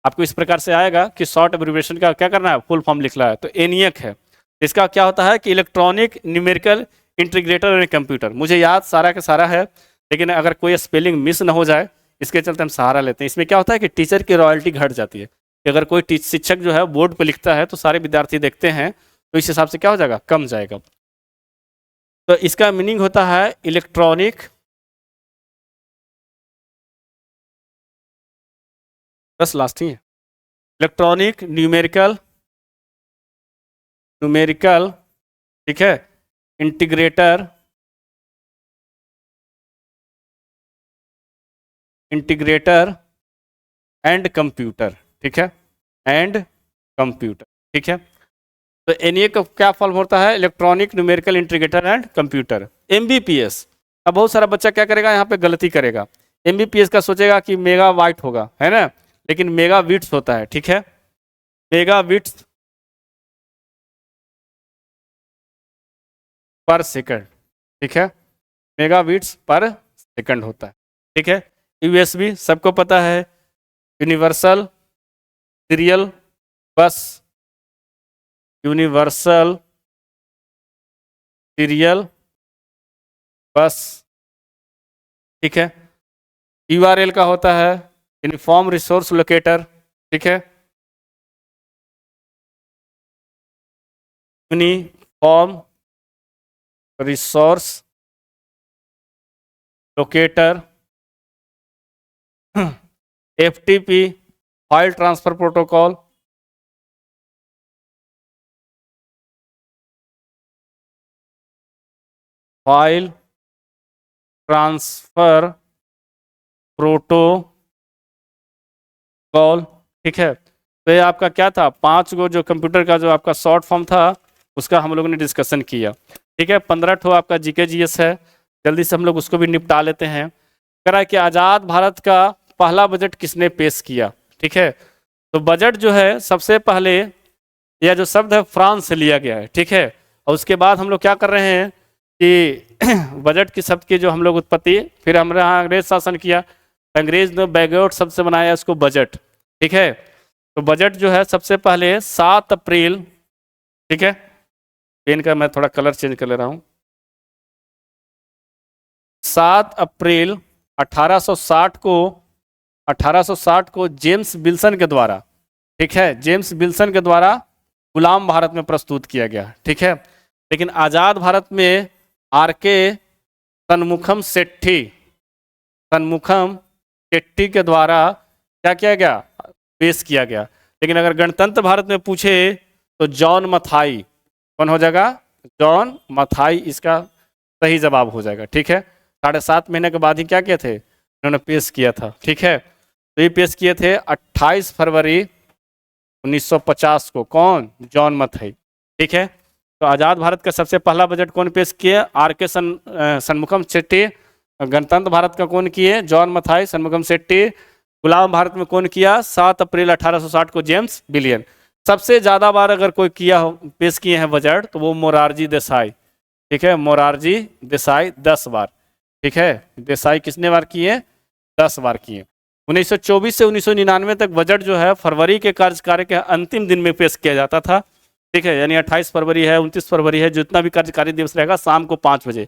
आपको इस प्रकार से आएगा कि शॉर्ट एब्रिविएशन का क्या करना है, फुल फॉर्म लिखना है। तो एनियक है, इसका क्या होता है कि electronic numerical integrator and computer. मुझे याद सारा का सारा है, लेकिन अगर कोई स्पेलिंग मिस ना हो जाए इसके चलते हम सहारा लेते हैं। इसमें क्या होता है कि टीचर की रॉयल्टी घट जाती है कि अगर कोई शिक्षक जो है बोर्ड पर लिखता है तो सारे विद्यार्थी देखते हैं, तो इस हिसाब से क्या हो जाएगा, कम जाएगा। तो इसका मीनिंग होता है इलेक्ट्रॉनिक, बस लास्ट ही है, इलेक्ट्रॉनिक न्यूमेरिकल, ठीक है, इंटीग्रेटर एंड कंप्यूटर। ठीक है, एंड कंप्यूटर। ठीक है, तो एनए का क्या फॉर्म होता है, electronic numerical integrator and computer, Mbps. अब बहुत सारा बच्चा क्या करेगा, यहाँ पे गलती करेगा, एमबीपीएस का सोचेगा कि मेगा बाइट होगा, है ना, लेकिन मेगा बिट्स होता है। ठीक है, मेगा बिट्स पर सेकंड। ठीक है, मेगा बिट्स पर सेकंड होता है। ठीक है, यूएसबी सबको पता है, यूनिवर्सल सीरियल बस, यूनिवर्सल सीरियल बस। ठीक है, यूआरएल का होता है यूनिफॉर्म रिसोर्स लोकेटर। ठीक है, uniform resource locator. FTP file transfer protocol, file transfer protocol. ठीक है, तो ये आपका क्या था, 5 गो जो कंप्यूटर का जो आपका शॉर्ट फॉर्म था उसका हम लोगों ने डिस्कशन किया। ठीक है, 15 ठो आपका जीके जीएस है, जल्दी से हम लोग उसको भी निपटा लेते हैं। कह रहा है कि आज़ाद भारत का पहला बजट किसने पेश किया? ठीक है, तो बजट जो है सबसे पहले यह जो शब्द है फ्रांस से लिया गया है। ठीक है, और उसके बाद हम लोग क्या कर रहे हैं कि बजट की शब्द की जो हम लोग उत्पत्ति, फिर हमारे यहाँ अंग्रेज शासन किया, अंग्रेज ने बैगआउट शब्द से बनाया इसको बजट। ठीक है, तो बजट जो है सबसे पहले 7 अप्रैल, ठीक है, पेन का मैं थोड़ा कलर चेंज कर ले रहा हूं, 7 अप्रैल 1860 को जेम्स विल्सन के द्वारा, ठीक है, जेम्स विल्सन के द्वारा गुलाम भारत में प्रस्तुत किया गया। ठीक है, लेकिन आज़ाद भारत में आर.के. षणमुखम शेट्टी के द्वारा क्या किया गया? पेश किया गया। लेकिन अगर गणतंत्र भारत में पूछे तो जॉन मथाई, कौन हो जाएगा? जॉन मथाई इसका सही जवाब हो जाएगा। ठीक है, 7.5 महीने के बाद ही क्या किए थे? इन्होंने पेश किया था। ठीक है, तो ये पेश किए थे 28 फरवरी 1950 को। कौन? जॉन मथाई। ठीक है, तो आज़ाद भारत का सबसे पहला बजट कौन पेश किए? आर.के. षणमुखम शेट्टी। गणतंत्र भारत का कौन किए? जॉन मथाई, षणमुखम शेट्टी। गुलाम भारत में कौन किया? 7 अप्रैल 1860 को जेम्स विलियन। सबसे ज़्यादा बार अगर कोई किया हो, पेश किए हैं बजट, तो वो मोरारजी देसाई। ठीक है, मोरारजी देसाई 10 बार। ठीक है, देसाई कितने बार किए? 10 बार किए। 1924 से 1999 तक बजट जो है फरवरी के कार्यकाल के अंतिम दिन में पेश किया जाता था। ठीक है, यानी 28 फरवरी है, 29 फरवरी है, जितना भी कार्यकारी दिवस रहेगा शाम को 5 बजे।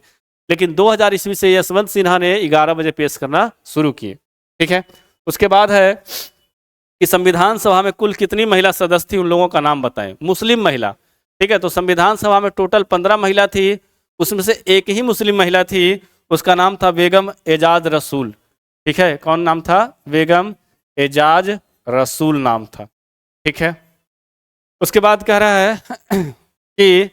लेकिन 2000 ईस्वी से यशवंत सिन्हा ने 11 बजे पेश करना शुरू किए। ठीक है, उसके बाद है कि संविधान सभा में कुल कितनी महिला सदस्य थी, उन लोगों का नाम बताएं। मुस्लिम महिला। ठीक है, तो संविधान सभा में टोटल 15 महिला थी, उसमें से एक ही मुस्लिम महिला थी, उसका नाम था बेगम एजाज रसूल। ठीक है, कौन नाम था? बेगम एजाज रसूल नाम था। ठीक है, उसके बाद कह रहा है कि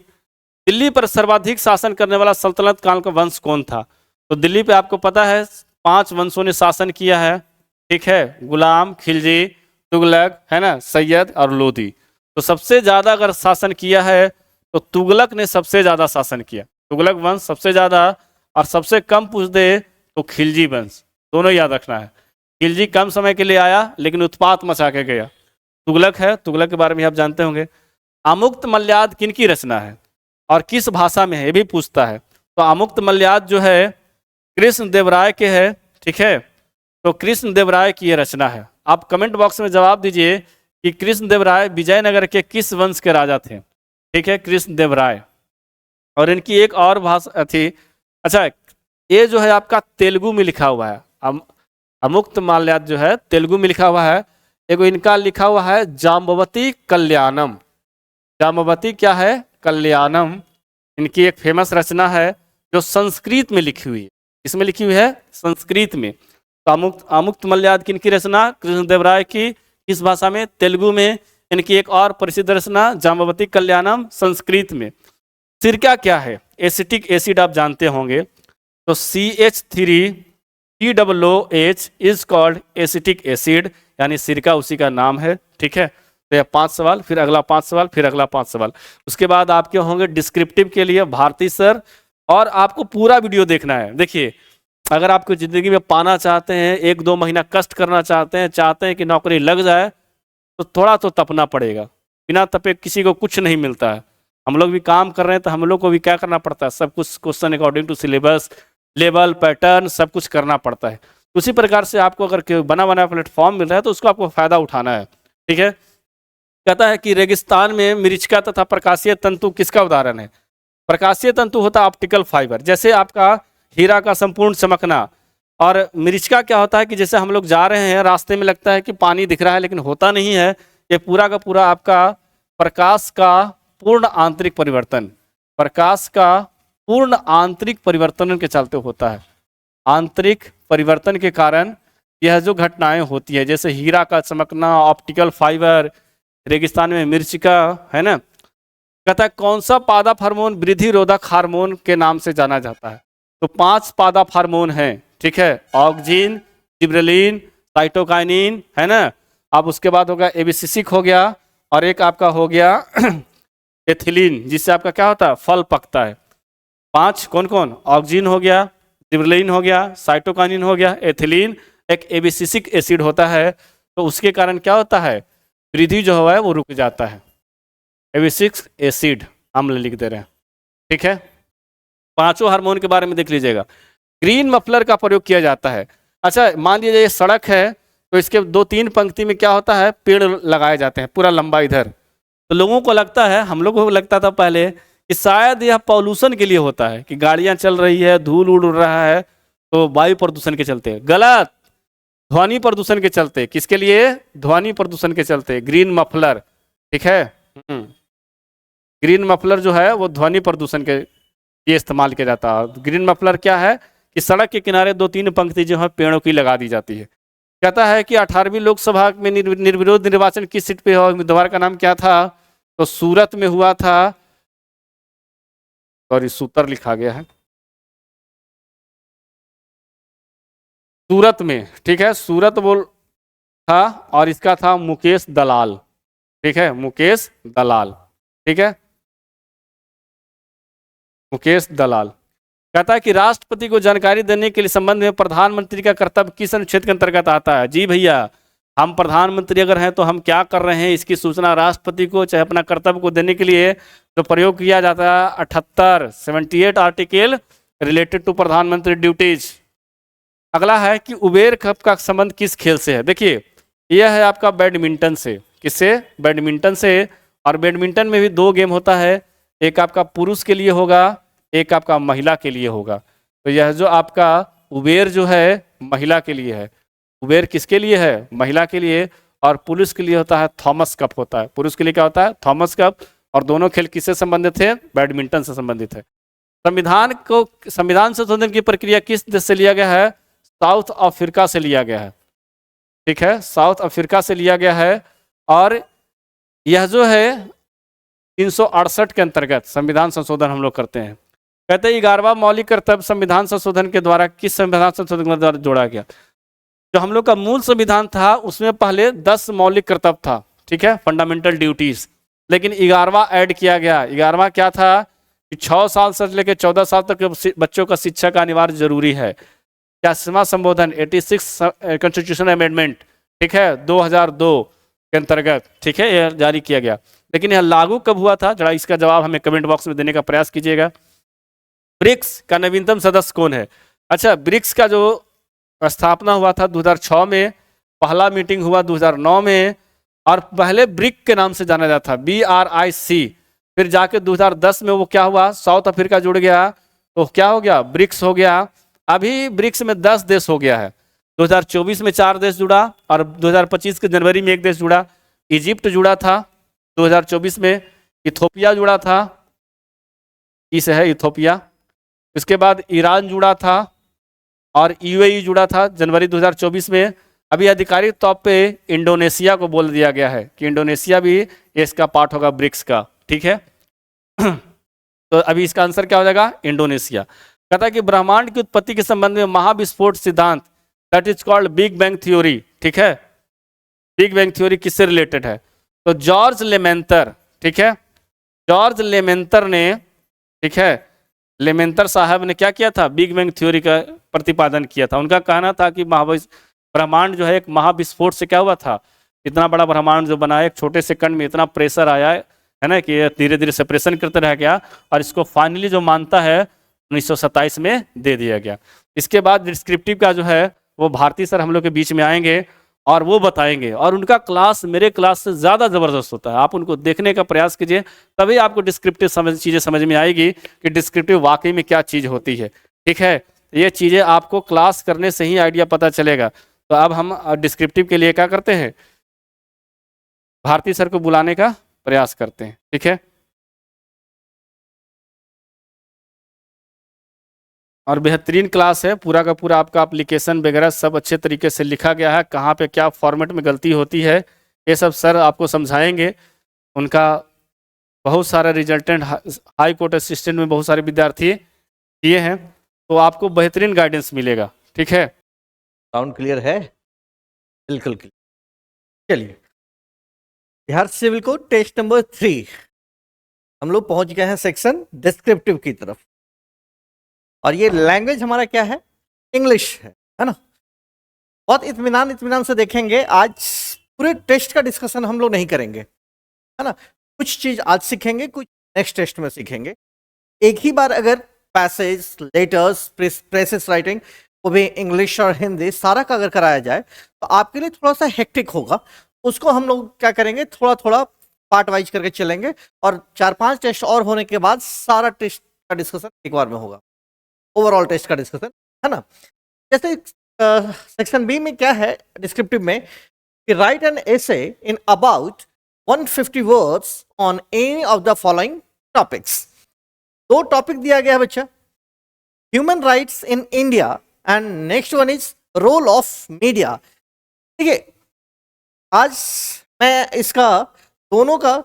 दिल्ली पर सर्वाधिक शासन करने वाला सल्तनत काल का वंश कौन था? तो दिल्ली पे आपको पता है 5 वंशों ने शासन किया है। ठीक है, गुलाम, खिलजी, तुगलक, है ना, सैयद और लोधी। तो सबसे ज़्यादा अगर शासन किया है तो तुगलक ने सबसे ज़्यादा शासन किया। तुगलक वंश सबसे ज़्यादा, और सबसे कम पूछ दे तो खिलजी वंश। दोनों याद रखना है। खिलजी कम समय के लिए आया लेकिन उत्पात मचा के गया। तुगलक है, तुगलक के बारे में आप जानते होंगे। अमुक्त मल्याद किन की रचना है और किस भाषा में है, ये भी पूछता है। तो अमुक्त मल्याद जो है कृष्ण देवराय के है। ठीक है, तो कृष्ण देवराय की ये रचना है। आप कमेंट बॉक्स में जवाब दीजिए कि कृष्ण देवराय विजयनगर के किस वंश के राजा थे। ठीक है, कृष्ण देवराय। और इनकी एक और भाषा थी, अच्छा ये जो है आपका तेलुगु में लिखा हुआ है। अमुक्त मल्याद जो है तेलुगु में लिखा हुआ है। एगो इनका लिखा हुआ है जाम्बवती कल्याणम। जाम्बवती क्या है? कल्याणम। इनकी एक फेमस रचना है जो संस्कृत में लिखी हुई है। इसमें लिखी हुई है संस्कृत में। तो अमुक्त मल्याद किनकी रचना? कृष्णदेवराय की। किस भाषा में? तेलुगु में। इनकी एक और प्रसिद्ध रचना जाम्बवती कल्याणम, संस्कृत में। सिरका क्या है? एसिटिक एसिड आप जानते होंगे। तो CH3COOH is called acetic acid, यानी सिरका उसी का नाम है। ठीक है, तो यह 5 सवाल, फिर अगला 5 सवाल, फिर अगला 5 सवाल। उसके बाद आपके होंगे डिस्क्रिप्टिव के लिए भारती सर, और आपको पूरा वीडियो देखना है। देखिए, अगर आपको ज़िंदगी में पाना चाहते हैं, 1-2 महीना कष्ट करना चाहते हैं कि नौकरी लग जाए, तो थोड़ा तो तपना पड़ेगा। बिना तपे किसी को कुछ नहीं मिलता है। हम लोग भी काम कर रहे हैं तो हम लोग को भी क्या करना पड़ता है? सब कुछ question according to syllabus, level, pattern, सब कुछ करना पड़ता है। उसी प्रकार से आपको अगर बना बना प्लेटफॉर्म मिल रहा है तो उसको आपको फायदा उठाना है। ठीक है, कहता है कि रेगिस्तान में मृच्छका तथा प्रकाशीय तंतु किसका उदाहरण है? प्रकाशीय तंतु होता है ऑप्टिकल फाइबर, जैसे आपका हीरा का संपूर्ण चमकना। और मृच्छका क्या होता है कि जैसे हम लोग जा रहे हैं, रास्ते में लगता है कि पानी दिख रहा है लेकिन होता नहीं है। ये पूरा का पूरा आपका प्रकाश का पूर्ण आंतरिक परिवर्तन, प्रकाश का पूर्ण आंतरिक परिवर्तन के चलते होता है। आंतरिक परिवर्तन के कारण यह जो घटनाएं होती है, जैसे हीरा का चमकना, ऑप्टिकल फाइबर, रेगिस्तान में मृच्छका, है ना। कहता है कौन सा पादप हार्मोन वृद्धि रोधक हार्मोन के नाम से जाना जाता है? तो 5 पादप हार्मोन हैं। ठीक है, ऑक्जिन, जिब्रेलिन, साइटोकाइनिन, है ना। अब उसके बाद होगा एबिसिसिक हो गया, और एक आपका हो गया एथिलीन, जिससे आपका क्या होता है? फल पकता है। 5 कौन कौन? ऑक्जिन हो गया, जिब्रेलिन हो गया, साइटोकाइनिन हो गया, एथिलीन, एक एबिसिसिक एसिड होता है, तो उसके कारण क्या होता है, वृद्धि जो है वो रुक जाता है। एबिसिक एसिड अम्ल लिख दे रहे हैं, ठीक है। पांचों हार्मोन के बारे में देख लीजिएगा। ग्रीन मफलर का प्रयोग किया जाता है। अच्छा, मान लीजिए ये सड़क है, तो इसके 2-3 पंक्ति में क्या होता है, पेड़ लगाए जाते हैं पूरा लंबा इधर। तो लोगों को लगता है, हम लोगों को लगता था पहले कि शायद यह पॉल्यूशन के लिए होता है, कि गाड़ियां चल रही है, धूल उड़ रहा है, तो वायु प्रदूषण के चलते। गलत, ध्वनि प्रदूषण के चलते। किसके लिए? ध्वनि प्रदूषण के चलते ग्रीन मफलर, ठीक है। ग्रीन मफलर जो है वो ध्वनि प्रदूषण के लिए इस्तेमाल किया जाता है। ग्रीन मफलर क्या है कि सड़क के किनारे 2-3 पंक्ति जो है पेड़ों की लगा दी जाती है। कहता है कि 18वीं लोकसभा में निर्विरोध निर्वाचन किस सीट पे हुआ, उम्मीदवार का नाम क्या था? तो सूरत में हुआ था, सॉरी सूतर लिखा गया है, सूरत में, ठीक है, सूरत बोल था, और इसका था मुकेश दलाल, ठीक है, मुकेश दलाल, ठीक है, मुकेश दलाल। कहता है कि राष्ट्रपति को जानकारी देने के लिए संबंध में प्रधानमंत्री का कर्तव्य किस अनुच्छेद के अंतर्गत आता है? जी भैया, हम प्रधानमंत्री अगर हैं तो हम क्या कर रहे हैं, इसकी सूचना राष्ट्रपति को चाहे अपना कर्तव्य को देने के लिए तो प्रयोग किया जाता है 78 आर्टिकल रिलेटेड टू प्रधानमंत्री ड्यूटीज। अगला है कि उबेर कप का संबंध किस खेल से है? देखिए, यह है आपका बैडमिंटन से। किससे? बैडमिंटन से। और बैडमिंटन में भी 2 गेम होता है, एक आपका पुरुष के लिए होगा, एक आपका महिला के लिए होगा। तो यह जो आपका उबेर जो है महिला के लिए है। उबेर किसके लिए है? महिला के लिए। और पुरुष के लिए होता है थॉमस कप होता है। पुरुष के लिए क्या होता है? Thomas cup. और दोनों खेल किससे संबंधित है? बैडमिंटन से संबंधित है। संविधान संशोधन की प्रक्रिया किस देश से लिया गया है? साउथ अफ्रीका से लिया गया है, ठीक है, साउथ अफ्रीका से लिया गया है। और यह जो है 368 के अंतर्गत संविधान संशोधन हम लोग करते हैं। कहते हैं 11वां मौलिक कर्तव्य संविधान संशोधन के द्वारा किस संविधान संशोधन के द्वारा जोड़ा गया? जो हम लोग का मूल संविधान था उसमें पहले 10 मौलिक कर्तव्य था, ठीक है, फंडामेंटल ड्यूटीज। लेकिन 11वां ऐड किया गया। 11वां क्या था कि 6 साल से लेकर 14 साल तक के बच्चों का शिक्षा का अनिवार्य जरूरी है। 80वां संशोधन 86 कॉन्स्टिट्यूशन अमेंडमेंट, ठीक है, 2002 के अंतर्गत, ठीक है, यह जारी किया गया। लेकिन यह लागू कब हुआ था? जरा इसका जवाब हमें कमेंट बॉक्स में देने का प्रयास कीजिएगा। ब्रिक्स का नवीनतम सदस्य कौन है? अच्छा, ब्रिक्स का जो स्थापना हुआ था 2006 में, पहला मीटिंग हुआ 2009 में, और पहले ब्रिक के नाम से जाना जाता था, BRIC। फिर जाके 2010 में वो क्या हुआ, साउथ अफ्रीका जुड़ गया, तो क्या हो गया? ब्रिक्स हो गया। अभी ब्रिक्स में 10 देश हो गया है। 2024 में 4 देश जुड़ा, और 2025 के जनवरी में 1 देश जुड़ा। इजिप्ट जुड़ा था 2024 में, इथोपिया जुड़ा था, इस है इथोपिया। इसके बाद ईरान जुड़ा था, और UAE जुड़ा था जनवरी 2024 में। अभी आधिकारिक तौर पे इंडोनेशिया को बोल दिया गया है कि इंडोनेशिया भी इसका पार्ट होगा ब्रिक्स का, ठीक है। तो अभी इसका आंसर क्या हो जाएगा? इंडोनेशिया। कहता है कि ब्रह्मांड की उत्पत्ति के संबंध में महाविस्फोट सिद्धांत, that is called big bang theory, ठीक है। बिग बैंग थ्योरी किससे रिलेटेड है? तो जॉर्ज लेमेंतर, ठीक है, जॉर्ज लेमेंतर ने, ठीक है, लेमेंतर साहब ने क्या किया था? बिग बैंग थ्योरी का प्रतिपादन किया था। उनका कहना था कि ब्रह्मांड जो है एक महाविस्फोट से क्या हुआ था, इतना बड़ा ब्रह्मांड जो बना है, एक छोटे से कण में इतना प्रेशर आया है ना, कि धीरे धीरे सेपरेशन करते रह गया, और इसको फाइनली जो मानता है 1927 में दे दिया गया। इसके बाद डिस्क्रिप्टिव का जो है वो भारती सर हम लोग के बीच में आएंगे और वो बताएंगे, और उनका क्लास मेरे क्लास से ज़्यादा ज़बरदस्त होता है। आप उनको देखने का प्रयास कीजिए, तभी आपको डिस्क्रिप्टिव चीज़ें समझ में आएगी कि डिस्क्रिप्टिव वाकई में क्या चीज़ होती है, ठीक है। ये चीज़ें आपको क्लास करने से ही आइडिया पता चलेगा। तो अब हम डिस्क्रिप्टिव के लिए क्या करते हैं? भारती सर को बुलाने का प्रयास करते हैं, ठीक है। और बेहतरीन क्लास है, पूरा का पूरा आपका एप्लीकेशन वगैरह सब अच्छे तरीके से लिखा गया है, कहाँ पे क्या फॉर्मेट में गलती होती है ये सब सर आपको समझाएंगे। उनका बहुत सारा रिजल्टेंट हाई कोर्ट असिस्टेंट में बहुत सारे विद्यार्थी किए हैं, तो आपको बेहतरीन गाइडेंस मिलेगा, ठीक है। साउंड क्लियर है? बिल्कुल क्लियर। चलिए, बिहार सिविल को टेस्ट नंबर 3 हम लोग पहुंच गए हैं सेक्शन डिस्क्रिप्टिव की तरफ, और ये लैंग्वेज हमारा क्या है? इंग्लिश है ना। बहुत इत्मीनान इत्मीनान से देखेंगे। आज पूरे टेस्ट का डिस्कशन हम लोग नहीं करेंगे, है ना। कुछ चीज आज सीखेंगे, कुछ नेक्स्ट टेस्ट में सीखेंगे। एक ही बार अगर पैसेज, लेटर्स, प्रेसेस राइटिंग, वो भी इंग्लिश और हिंदी सारा का अगर कराया जाए तो आपके लिए थोड़ा सा हेक्टिक होगा। उसको हम लोग क्या करेंगे, थोड़ा थोड़ा पार्ट वाइज करके चलेंगे और 4-5 टेस्ट और होने के बाद सारा टेस्ट का डिस्कशन एक बार में होगा, ओवरऑल टेस्ट का डिस्कशन, है ना। जैसे सेक्शन बी में क्या है डिस्क्रिप्टिव में कि write an essay in about 150 words on any of the following topics. 2 topic दिया गया है बच्चा, human rights in India and next one is role of media. ठीक है, आज मैं इसका दोनों का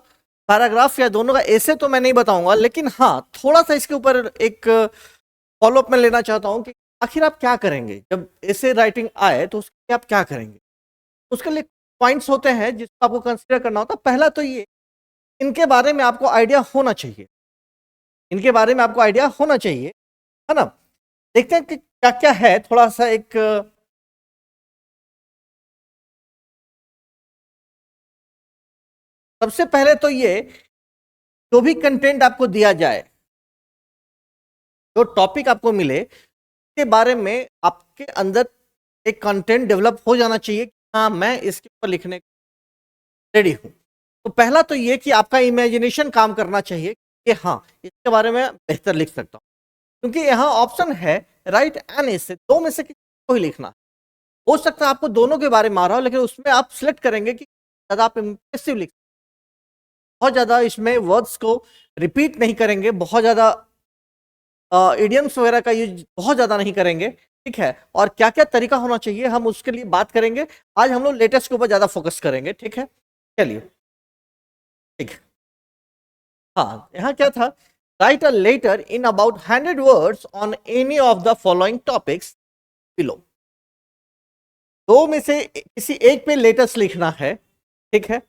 पैराग्राफ या दोनों का ऐसे तो मैं नहीं बताऊंगा, लेकिन हाँ थोड़ा सा इसके ऊपर एक फॉलोअप में लेना चाहता हूं कि आखिर आप क्या करेंगे जब ऐसे राइटिंग आए, तो उसके लिए आप क्या करेंगे। उसके लिए पॉइंट्स होते हैं जिसको आपको कंसीडर करना होता है। पहला तो ये, इनके बारे में आपको आइडिया होना चाहिए, इनके बारे में आपको आइडिया होना चाहिए, है ना। देखते हैं कि क्या क्या है, थोड़ा सा एक सबसे पहले तो ये, जो भी कंटेंट आपको दिया जाए, जो टॉपिक आपको मिले, के बारे में आपके अंदर एक कंटेंट डेवलप हो जाना चाहिए कि हाँ मैं इसके ऊपर लिखने रेडी हूं। तो पहला तो ये कि आपका इमेजिनेशन काम करना चाहिए कि हाँ इसके बारे में बेहतर लिख सकता हूँ, क्योंकि यहाँ ऑप्शन है राइट एन एसे, 2 में से किसी को ही लिखना है। हो सकता है आपको दोनों के बारे में आ रहा हो, लेकिन उसमें आप सिलेक्ट करेंगे कि ज़्यादा आप इम्प्रेसिव लिख, बहुत ज़्यादा इसमें वर्ड्स को रिपीट नहीं करेंगे, बहुत ज़्यादा इडियम्स वगैरह का यूज बहुत ज़्यादा नहीं करेंगे, ठीक है। और क्या क्या तरीका होना चाहिए हम उसके लिए बात करेंगे। आज हम लोग लेटेस्ट के ऊपर ज़्यादा फोकस करेंगे, ठीक है। चलिए, ठीक है। हाँ, यहाँ क्या था, write a letter in about 100 words on any of the following topics below. 2 में से किसी एक पे लेटर्स लिखना है, ठीक है।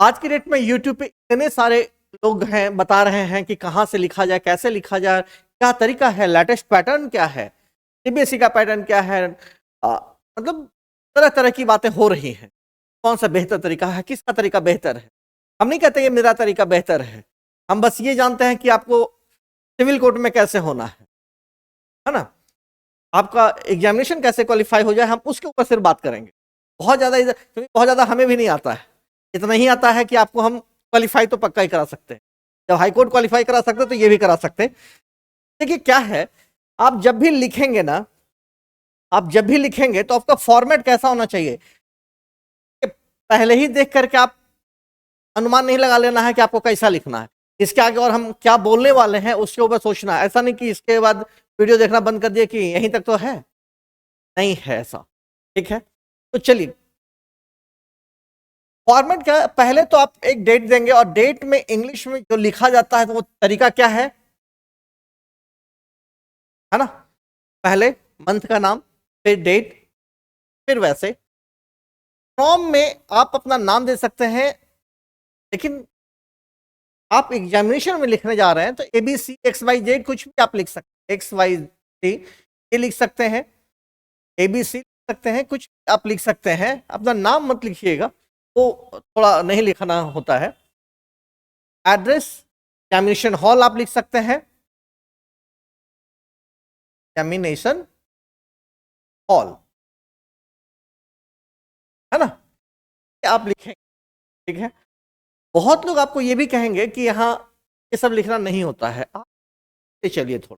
आज के डेट में यूट्यूब पे इतने सारे लोग हैं, बता रहे हैं कि कहाँ से लिखा जाए, कैसे लिखा जाए, क्या तरीका है, लेटेस्ट पैटर्न क्या है, सीबीएसई का पैटर्न क्या है, मतलब तरह तरह की बातें हो रही हैं। कौन सा बेहतर तरीका है, किसका तरीका बेहतर है। हम नहीं कहते ये मेरा तरीका बेहतर है, हम बस ये जानते हैं कि आपको सिविल कोर्ट में कैसे होना है ना, आपका एग्जामिनेशन कैसे क्वालिफाई हो जाए, हम उसके ऊपर सिर्फ बात करेंगे। बहुत ज़्यादा हमें भी नहीं आता है, इतना ही आता है कि आपको हम क्वालिफाई तो पक्का ही करा सकते हैं। जब हाई कोर्ट क्वालिफाई करा सकते हैं तो ये भी करा सकते हैं। देखिए क्या है, आप जब भी लिखेंगे ना, आप जब भी लिखेंगे तो आपका फॉर्मेट कैसा होना चाहिए, पहले ही देख करके आप अनुमान नहीं लगा लेना है कि आपको कैसा लिखना है। इसके आगे और हम क्या बोलने वाले हैं उसके ऊपर सोचना है। ऐसा नहीं कि इसके बाद वीडियो देखना बंद कर दिया कि यहीं तक तो है, नहीं है ऐसा, ठीक है। तो चलिए, फॉर्मेट क्या, पहले तो आप एक डेट देंगे और डेट में इंग्लिश में जो लिखा जाता है तो वो तरीका क्या है ना। पहले मंथ का नाम, फिर डेट, फिर वैसे फॉर्म में आप अपना नाम दे सकते हैं, लेकिन आप एग्जामिनेशन में लिखने जा रहे हैं तो ABC XYZ कुछ भी आप लिख सकते हैं, XYZ ये लिख सकते हैं, ABC लिख सकते हैं, कुछ आप लिख सकते हैं। अपना नाम मत लिखिएगा, वो थोड़ा नहीं लिखना होता है। एड्रेस, एग्जामिनेशन हॉल आप लिख सकते हैं, एग्जामिनेशन हॉल, है ना, आप लिखेंगे, ठीक है। बहुत लोग आपको ये भी कहेंगे कि यहाँ ये सब लिखना नहीं होता है। आप चलिए थोड़ा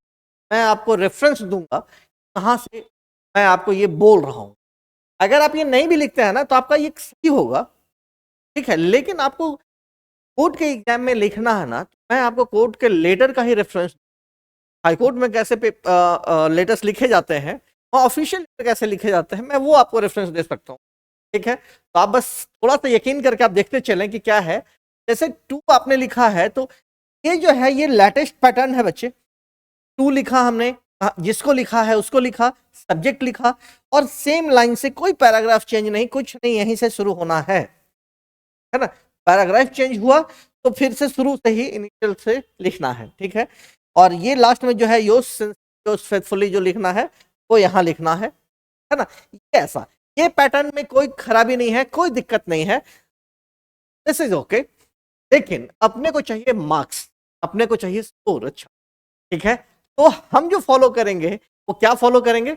मैं आपको रेफरेंस दूंगा कहाँ से मैं आपको ये बोल रहा हूँ। अगर आप ये नहीं भी लिखते हैं ना तो आपका ये सही होगा, ठीक है। लेकिन आपको कोर्ट के एग्जाम में लिखना है ना, तो मैं आपको कोर्ट के लेटर का ही रेफरेंस, हाई कोर्ट में कैसे लेटर्स लिखे जाते हैं और ऑफिशियल लेटर कैसे लिखे जाते हैं, मैं वो आपको रेफरेंस दे सकता हूँ, ठीक है। तो आप बस थोड़ा सा यकीन करके आप देखते चलें कि क्या है। जैसे 2 आपने लिखा है तो ये जो है ये लेटेस्ट पैटर्न है बच्चे। 2 लिखा हमने, जिसको लिखा है उसको लिखा, सब्जेक्ट लिखा और सेम लाइन से कोई पैराग्राफ चेंज नहीं, कुछ नहीं, यहीं से शुरू होना है ना। पैराग्राफ चेंज हुआ तो फिर से शुरू से ही इनिशियल से लिखना है, ठीक है। और ये लास्ट में जो है योर्स फेथफुली जो लिखना है वो यहाँ लिखना है है ना, ये ऐसा, ये पैटर्न में कोई खराबी नहीं है, कोई दिक्कत नहीं है, दिस इज ओके। लेकिन अपने को चाहिए मार्क्स, अपने को चाहिए स्कोर अच्छा, ठीक है। तो हम जो फॉलो करेंगे वो क्या फॉलो करेंगे,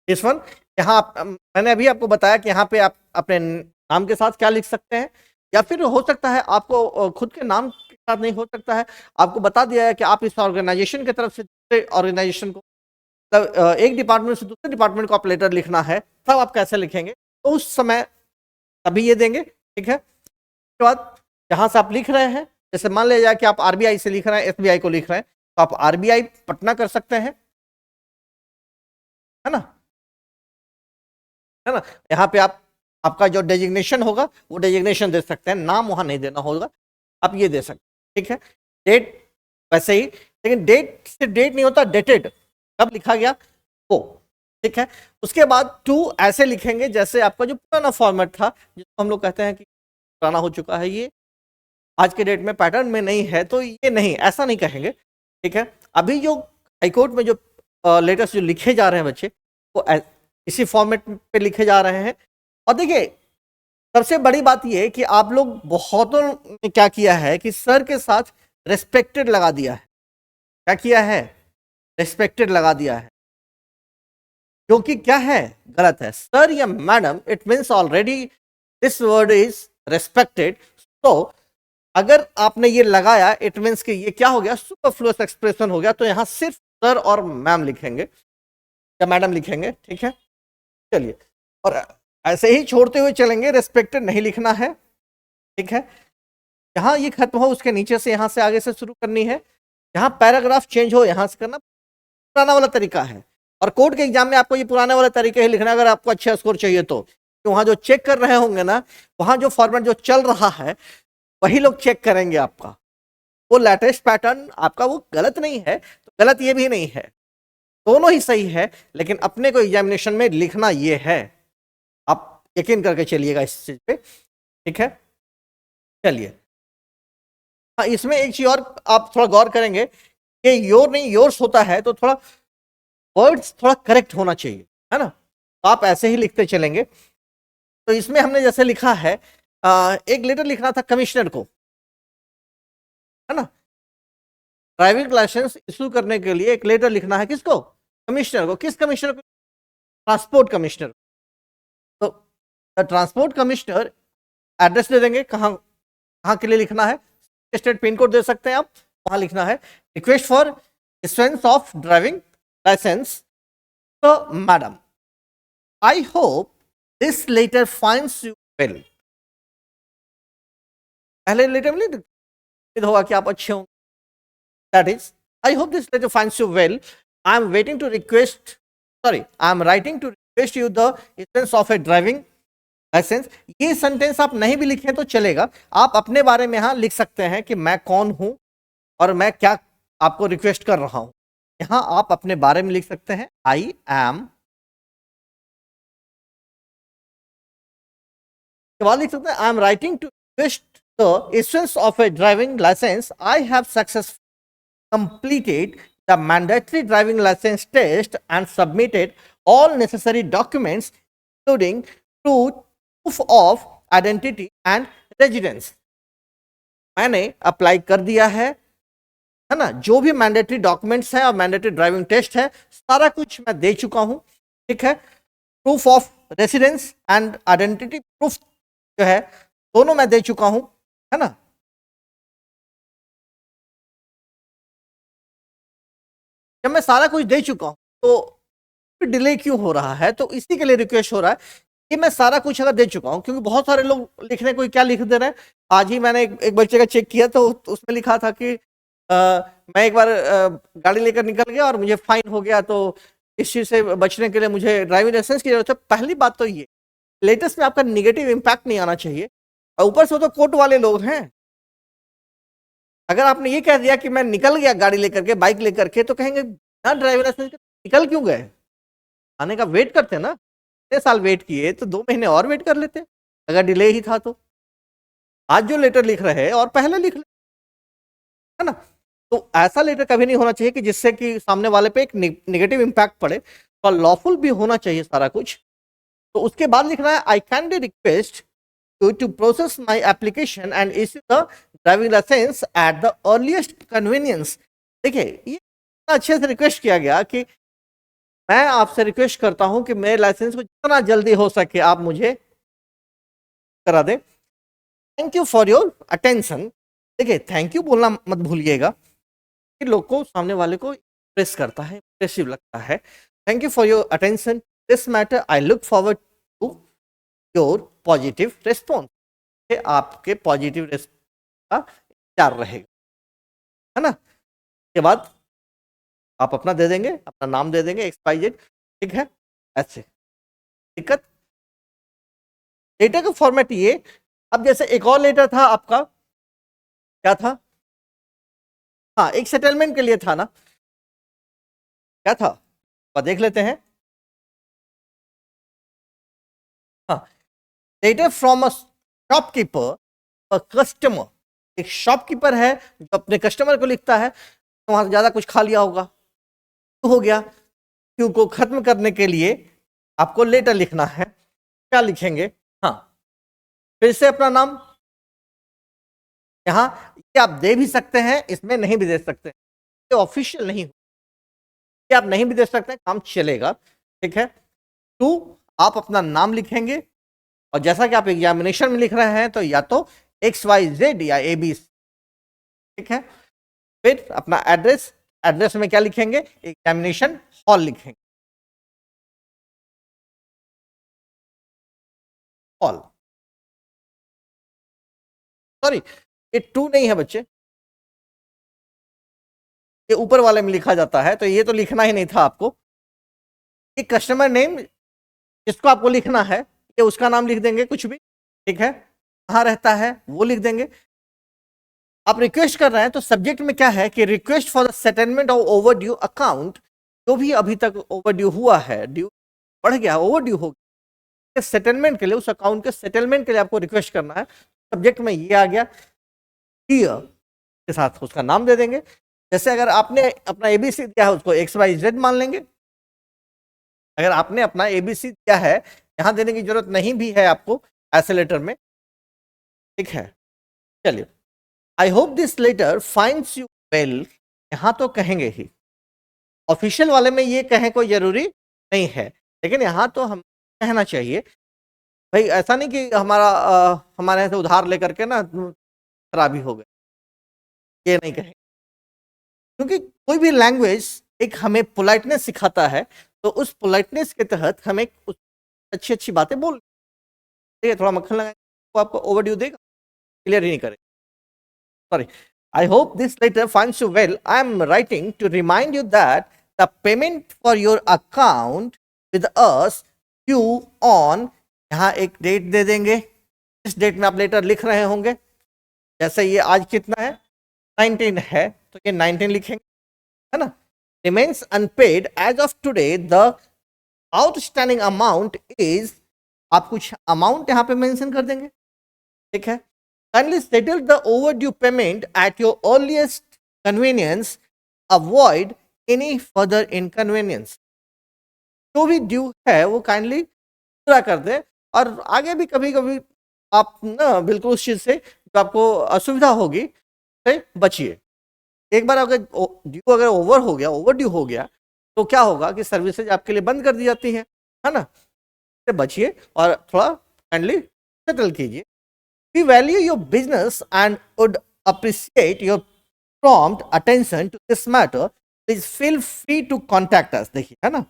इस वन, यहाँ मैंने अभी आपको बताया कि यहाँ पे आप अपने नाम के साथ क्या लिख सकते हैं, या फिर हो सकता है आपको खुद के नाम के साथ नहीं हो सकता है, आपको बता दिया है कि आप इस ऑर्गेनाइजेशन की तरफ से दूसरे ऑर्गेनाइजेशन को, मतलब एक डिपार्टमेंट से दूसरे डिपार्टमेंट को आप लेटर लिखना है, तब आप कैसे लिखेंगे, तो उस समय तभी ये देंगे, ठीक है। उसके बाद जहां से आप लिख रहे हैं, जैसे मान लिया जाए कि आप आरबीआई से लिख रहे हैं, एसबीआई को लिख रहे हैं, तो आप आरबीआई पटना कर सकते हैं, है ना, है ना। यहाँ पे आप आपका जो डेजिग्नेशन होगा वो डेजिग्नेशन दे सकते हैं, नाम वहां नहीं देना होगा, आप ये दे सकते हैं, ठीक है। डेट वैसे ही, लेकिन डेट से डेट नहीं होता, डेटेड कब लिखा गया वो, ठीक है। उसके बाद टू ऐसे लिखेंगे जैसे आपका जो पुराना फॉर्मेट था, जिसको हम लोग कहते हैं कि पुराना हो चुका है, ये आज के डेट में पैटर्न में नहीं है, तो ये नहीं, ऐसा नहीं कहेंगे, ठीक है। अभी जो हाईकोर्ट में जो लेटेस्ट जो लिखे जा रहे हैं बच्चे, वो इसी फॉर्मेट पे लिखे जा रहे हैं। और देखिए सबसे बड़ी बात ये है कि आप लोग बहुतों ने क्या किया है कि सर के साथ रेस्पेक्टेड लगा दिया है, क्या किया है, रेस्पेक्टेड लगा दिया है, जो कि क्या है, गलत है। सर या madam, it means already this word is respected, तो अगर आपने ये लगाया इट मीन्स कि ये क्या हो गया, सुपरफ्लुअस एक्सप्रेशन हो गया, तो यहां सिर्फ सर और मैम लिखेंगे या मैडम लिखेंगे, ठीक है। चलिए, और ऐसे ही छोड़ते हुए चलेंगे, रेस्पेक्टेड नहीं लिखना है, ठीक है। जहां ये खत्म हो उसके नीचे से यहां से आगे से शुरू करनी है, जहां पैराग्राफ चेंज हो यहां से करना, पुराना वाला तरीका है। और कोर्ट के एग्जाम में आपको ये पुराने वाले तरीके ही लिखना है, अगर आपको अच्छा स्कोर चाहिए तो वहां जो चेक कर रहे होंगे ना, वहां जो फॉर्मेट जो चल रहा है वही लोग चेक करेंगे आपका, वो लेटेस्ट पैटर्न आपका वो गलत नहीं है, तो गलत ये भी नहीं है, दोनों ही सही है, लेकिन अपने को एग्जामिनेशन में लिखना ये है, आप यकीन करके चलिएगा इस चीज पे, ठीक है। चलिए, हाँ, इसमें एक चीज और आप थोड़ा गौर करेंगे कि योर नहीं योर्स होता है, तो थोड़ा वर्ड्स थोड़ा करेक्ट होना चाहिए, है ना, तो आप ऐसे ही लिखते चलेंगे। तो इसमें हमने जैसे लिखा है, एक लेटर लिखना था कमिश्नर को, है ना, ड्राइविंग लाइसेंस इशू करने के लिए एक लेटर लिखना है, किसको, कमिश्नर को। किस कमिश्नर को, ट्रांसपोर्ट कमिश्नर। तो ट्रांसपोर्ट कमिश्नर एड्रेस दे देंगे, कहाँ कहाँ के लिए लिखना है, स्टेट पिन कोड दे सकते हैं आप, वहां लिखना है, request for issuance of driving licence. तो madam, I hope this letter finds you well, पहले लेटर में नहीं होगा कि आप अच्छे होंगे, that is, I hope this letter finds you well. I am waiting to request, sorry, I am writing to request you the issuance of a driving license. ये sentence आप नहीं भी लिखें तो चलेगा, आप अपने बारे में यहाँ लिख सकते हैं कि मैं कौन हूं और मैं क्या आपको रिक्वेस्ट कर रहा हूं। यहाँ आप अपने बारे में लिख सकते हैं, आई एम, के बाद लिख सकते हैं, I am writing to request the issuance of a driving license. I have successfully completed the mandatory driving license test and submitted all necessary documents including proof of identity and residence. मैंने apply कर दिया है ना, जो भी mandatory documents है और mandatory driving test है सारा कुछ मैं दे चुका हूं, ठीक है। Proof of residence and identity proof जो है दोनों मैं दे चुका हूं, है ना। जब मैं सारा कुछ दे चुका हूं तो डिले क्यों हो रहा है, तो इसी के लिए रिक्वेस्ट हो रहा है कि मैं सारा कुछ अगर दे चुका हूं, क्योंकि बहुत सारे लोग लिखने को क्या लिख दे रहे हैं। आज ही मैंने एक बच्चे का चेक किया तो उसमें लिखा था कि मैं एक बार गाड़ी लेकर निकल गया और मुझे फाइन हो गया, तो इस चीज से बचने के लिए मुझे ड्राइविंग लाइसेंस की जरूरत है। पहली बात तो ये लेटेस्ट में आपका निगेटिव इम्पैक्ट नहीं आना चाहिए, और ऊपर से तो कोर्ट वाले लोग हैं। अगर आपने ये कह दिया कि मैं निकल गया गाड़ी लेकर के, बाइक लेकर के, तो कहेंगे ना ड्राइविंग लाइसेंस निकल क्यों गए, आने का वेट करते ना, इतने साल वेट किए तो 2 महीने और वेट कर लेते अगर डिले ही था तो। आज जो लेटर लिख रहे हैं और पहले लिख ले, है ना। तो ऐसा लेटर कभी नहीं होना चाहिए कि जिससे कि सामने वाले पे एक निगेटिव इम्पैक्ट पड़े। और लॉफुल भी होना चाहिए सारा कुछ। तो उसके बाद लिखना है I kindly request you to process my application and issue the driving licence at the earliest convenience. देखिए ये इतना अच्छे से रिक्वेस्ट किया गया कि मैं आपसे रिक्वेस्ट करता हूं कि मेरे लाइसेंस को जितना जल्दी हो सके आप मुझे करा दें। Thank you for your attention. देखिए थैंक यू बोलना मत भूलिएगा, कि लोग को सामने वाले को इम्प्रेस करता है, इम्प्रेसिव लगता है। Thank you for your attention this matter, I look forward to your positive response. आपके पॉजिटिव रिस्पॉन्स का इंतजार रहेगा, है ना। के बाद आप अपना दे देंगे, अपना नाम दे देंगे XYZ, ठीक है। ऐसे दिक्कत लेटर का फॉर्मेट ये। अब जैसे एक और लेटर था आपका, क्या था, हाँ एक सेटलमेंट के लिए था ना, क्या था देख लेते हैं। हाँ, letter from a shopkeeper a customer. एक शॉपकीपर है जो अपने कस्टमर को लिखता है, तो वहां ज्यादा कुछ खा लिया होगा, तो हो गया। क्यू को खत्म करने के लिए आपको लेटर लिखना है। क्या लिखेंगे, हाँ फिर से अपना नाम, यहाँ ये आप दे भी सकते हैं, इसमें नहीं भी दे सकते, ये ऑफिशियल नहीं, ये आप नहीं भी दे सकते हैं, काम चलेगा, ठीक है। टू आप अपना नाम लिखेंगे, और जैसा कि आप एग्जामिनेशन में लिख रहे हैं तो या तो XYZ या ABC, ठीक है। फिर अपना एड्रेस, एड्रेस में क्या लिखेंगे, एग्जामिनेशन हॉल लिखेंगे, हॉल। सॉरी ये टू नहीं है बच्चे, ये ऊपर वाले में लिखा जाता है, तो ये तो लिखना ही नहीं था आपको। ये कस्टमर नेम जिसको आपको लिखना है, ये उसका नाम लिख देंगे कुछ भी, ठीक है, कहाँ रहता है वो लिख देंगे। आप रिक्वेस्ट कर रहे हैं तो सब्जेक्ट में क्या है कि request for the settlement of over due account. जो भी अभी तक ओवर ड्यू हुआ है, ड्यू बढ़ गया, ओवर ड्यू हो गया, सेटलमेंट के लिए, उस अकाउंट के सेटलमेंट के लिए आपको रिक्वेस्ट करना है। सब्जेक्ट में ये आ गया, हियर के साथ उसका नाम दे देंगे। जैसे अगर आपने अपना ABC दिया है, उसको XYZ मान लेंगे। अगर आपने अपना ABC दिया है, यहां देने की जरूरत नहीं भी है आपको ऐसे लेटर में, ठीक है। चलिए, I hope this letter finds you well, यहां तो कहेंगे ही, ऑफिशियल वाले में ये कहें कोई जरूरी नहीं है, लेकिन यहां तो हम कहना चाहिए। भाई ऐसा नहीं कि हमारे यहाँ से उधार लेकर के ना खराबी हो गई, ये नहीं कहेंगे, क्योंकि कोई भी लैंग्वेज एक हमें पोलाइटनेस सिखाता है, तो उस पोलाइटनेस के तहत हमें अच्छी अच्छी बातें बोल, ठीक है। थोड़ा मक्खन लगाएंगे तो आपको ओवरड्यू देगा, क्लियर ही नहीं करेगा। Sorry. I hope this letter finds you well. I am writing to remind you that the payment for your account with us due on, यहाँ एक डेट दे देंगे, इस डेट में आप लेटर लिख रहे होंगे। जैसे ये आज कितना है, 19 है, तो ये 19 लिखेंगे, है ना। Remains unpaid as of today. The outstanding amount is, आप कुछ अमाउंट यहाँ पे मेंशन कर देंगे, ठीक है। Kindly settle the overdue payment at your earliest convenience. Avoid any further inconvenience. जो भी ड्यू है वो काइंडली पूरा कर दे, और आगे भी कभी कभी आप ना बिल्कुल उस चीज से जो आपको असुविधा होगी से बचिए। एक बार अगर ड्यू अगर ओवर हो गया, ओवर ड्यू हो गया, तो क्या होगा कि सर्विसेज आपके लिए बंद कर दी जाती है ना। से बचिए और थोड़ा काइंडली सेटल कीजिए। We value your business and would appreciate your prompt attention to this matter. Please feel free to contact us. देखिए, है ना,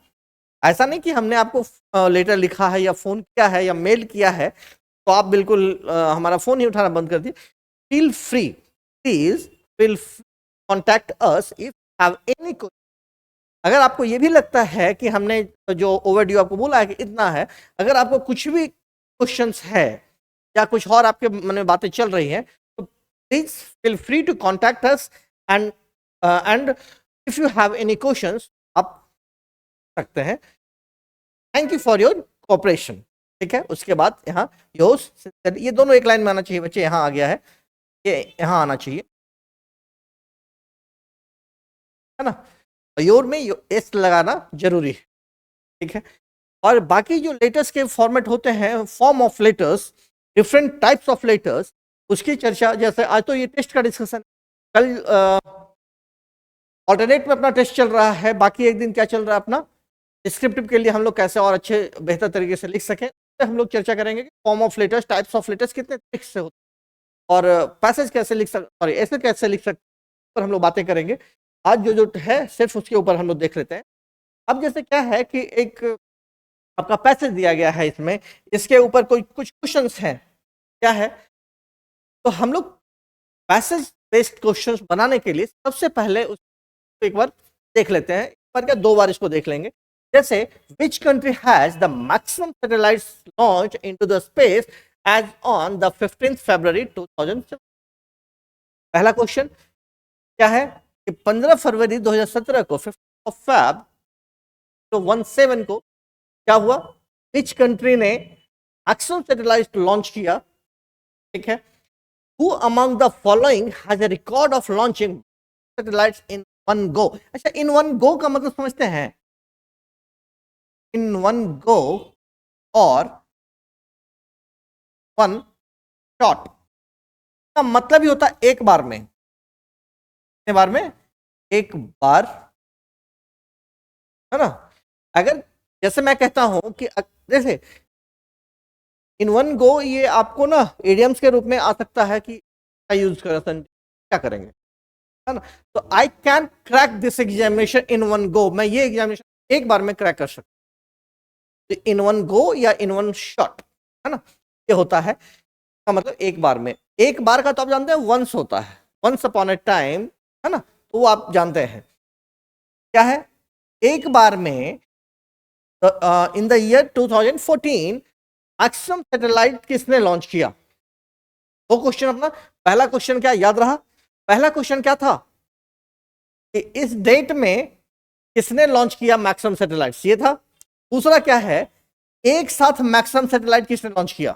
ऐसा नहीं कि हमने आपको लेटर लिखा है या फोन किया है या मेल किया है तो आप बिल्कुल हमारा फोन ही उठाना बंद कर दिए। Feel free, please feel contact us if have any question. अगर आपको ये भी लगता है कि हमने जो ओवरड्यू आपको बोला है कि इतना है, अगर आपको कुछ भी क्वेश्चंस है या कुछ और आपके मन में बातें चल रही हैं, तो please feel free to contact us and if you have any questions आप सकते हैं। Thank you for your cooperation, ठीक है। उसके बाद यहाँ योर्स, ये दोनों एक लाइन में आना चाहिए बच्चे, यहाँ आ गया है, ये यहाँ आना चाहिए, है ना। योर में एस लगाना जरूरी है, ठीक है। और बाकी जो लेटर्स के फॉर्मेट होते हैं, form of letters, different types of letters, उसकी चर्चा, जैसे आज तो ये टेस्ट का डिस्कशन, कल ऑल्टरनेट में अपना टेस्ट चल रहा है, बाकी एक दिन क्या चल रहा है अपना डिस्क्रिप्टिव के लिए हम लोग कैसे और अच्छे बेहतर तरीके से लिख सकें, हम लोग चर्चा करेंगे कि form of letters, types of letters कितने तरीके से होते हैं और पैसेज कैसे लिख सकते, सॉरी ऐसे कैसे लिख सकते, पर हम लोग बातें करेंगे। आज जो है सिर्फ उसके ऊपर हम लोग देख लेते हैं। अब जैसे क्या है कि एक आपका पैसेज दिया गया है, इसमें इसके ऊपर कोई कुछ क्वेश्चंस हैं, क्या है, तो हम लोग पैसेज बेस्ड क्वेश्चंस बनाने के लिए सबसे पहले उसको एक बार देख लेते हैं, एक बार क्या 2 बार इसको देख लेंगे। जैसे which country has the maximum satellites launch into the space as on the 15 February 2007। पहला क्वेश्चन क्या है कि 15 फरवरी 2017 को 15 Feb 2017 को क्या हुआ, विच कंट्री ने मैक्सिमम सैटेलाइट लॉन्च किया, ठीक है। Who among the following has a record of launching satellites in one go? अच्छा, in one go का मतलब समझते हैं, in one go और one shot का मतलब ही होता है एक बार में, कितने बार में, एक बार, है ना। अगर जैसे मैं कहता हूं कि जैसे इन वन गो, ये आपको ना इडियम्स के रूप में आ सकता है कि यूज कर क्या करेंगे, है ना। तो I can crack this examination in one go, मैं ये एग्जामिनेशन एक बार में क्रैक कर सकता हूं। इन वन गो या इन वन शॉट, है ना, ये होता है का मतलब एक बार में। एक बार का तो आप जानते हैं वंस होता है, वंस अपॉन ए टाइम, है ना, तो वो आप जानते हैं क्या है, एक बार में। In the year 2014 maximum satellite किसने लॉन्च किया, वो क्वेश्चन अपना। पहला क्वेश्चन क्या याद रहा, पहला क्वेश्चन क्या था कि इस डेट में किसने लॉन्च किया मैक्सिमम सैटेलाइट्स, ये था। दूसरा क्या है, एक साथ मैक्सिमम सैटेलाइट किसने लॉन्च किया,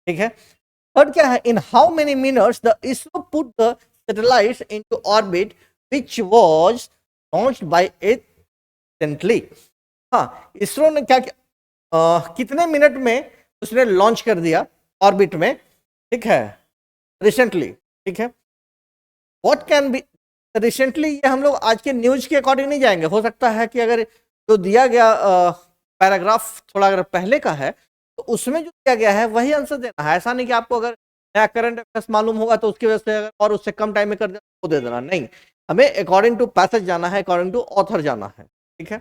ठीक है। थर्ड क्या है, in how many minutes the ISRO put the satellites into orbit which was launched by it recently. हाँ, इसरो ने क्या कितने मिनट में उसने लॉन्च कर दिया ऑर्बिट में, ठीक है, रिसेंटली, ठीक है। व्हाट कैन बी रिसेंटली, ये हम लोग आज के न्यूज के अकॉर्डिंग नहीं जाएंगे, हो सकता है कि अगर जो दिया गया पैराग्राफ थोड़ा अगर पहले का है तो उसमें जो दिया गया है वही आंसर देना है। ऐसा नहीं कि आपको अगर नया करंट अफेयर्स मालूम होगा तो उसकी वजह से अगर और उससे कम टाइम में कर देना वो दे देना, नहीं, हमें अकॉर्डिंग टू पैसेज जाना है, अकॉर्डिंग टू ऑथर जाना है, ठीक है।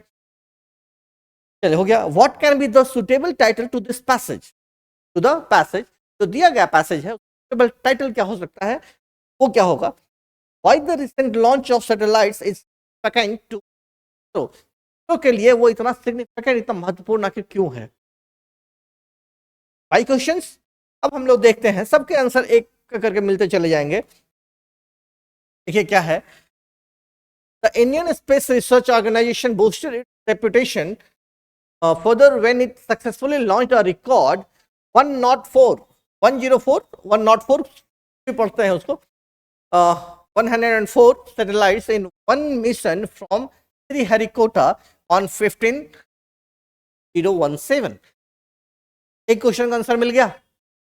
चलिए, हो गया। What can be the suitable title to this passage, to the passage, जो दिया गया पैसेज है सुटेबल टाइटल क्या हो सकता है, वो क्या होगा, why the recent launch of satellites is significant to, तो के लिए वो इतना सिग्निफिकेंट, इतना महत्वपूर्ण आखिर क्यों है। 5 क्वेश्चंस अब हम लोग देखते हैं, सबके आंसर एक करके मिलते चले जाएंगे। देखिए क्या है, the Indian space research organisation boosted its reputation further when it successfully launched a record 104 भी पढ़ते हैं उसको, 104 satellites in one mission from Sriharikota on 15/017। एक क्वेश्चन का आंसर मिल गया,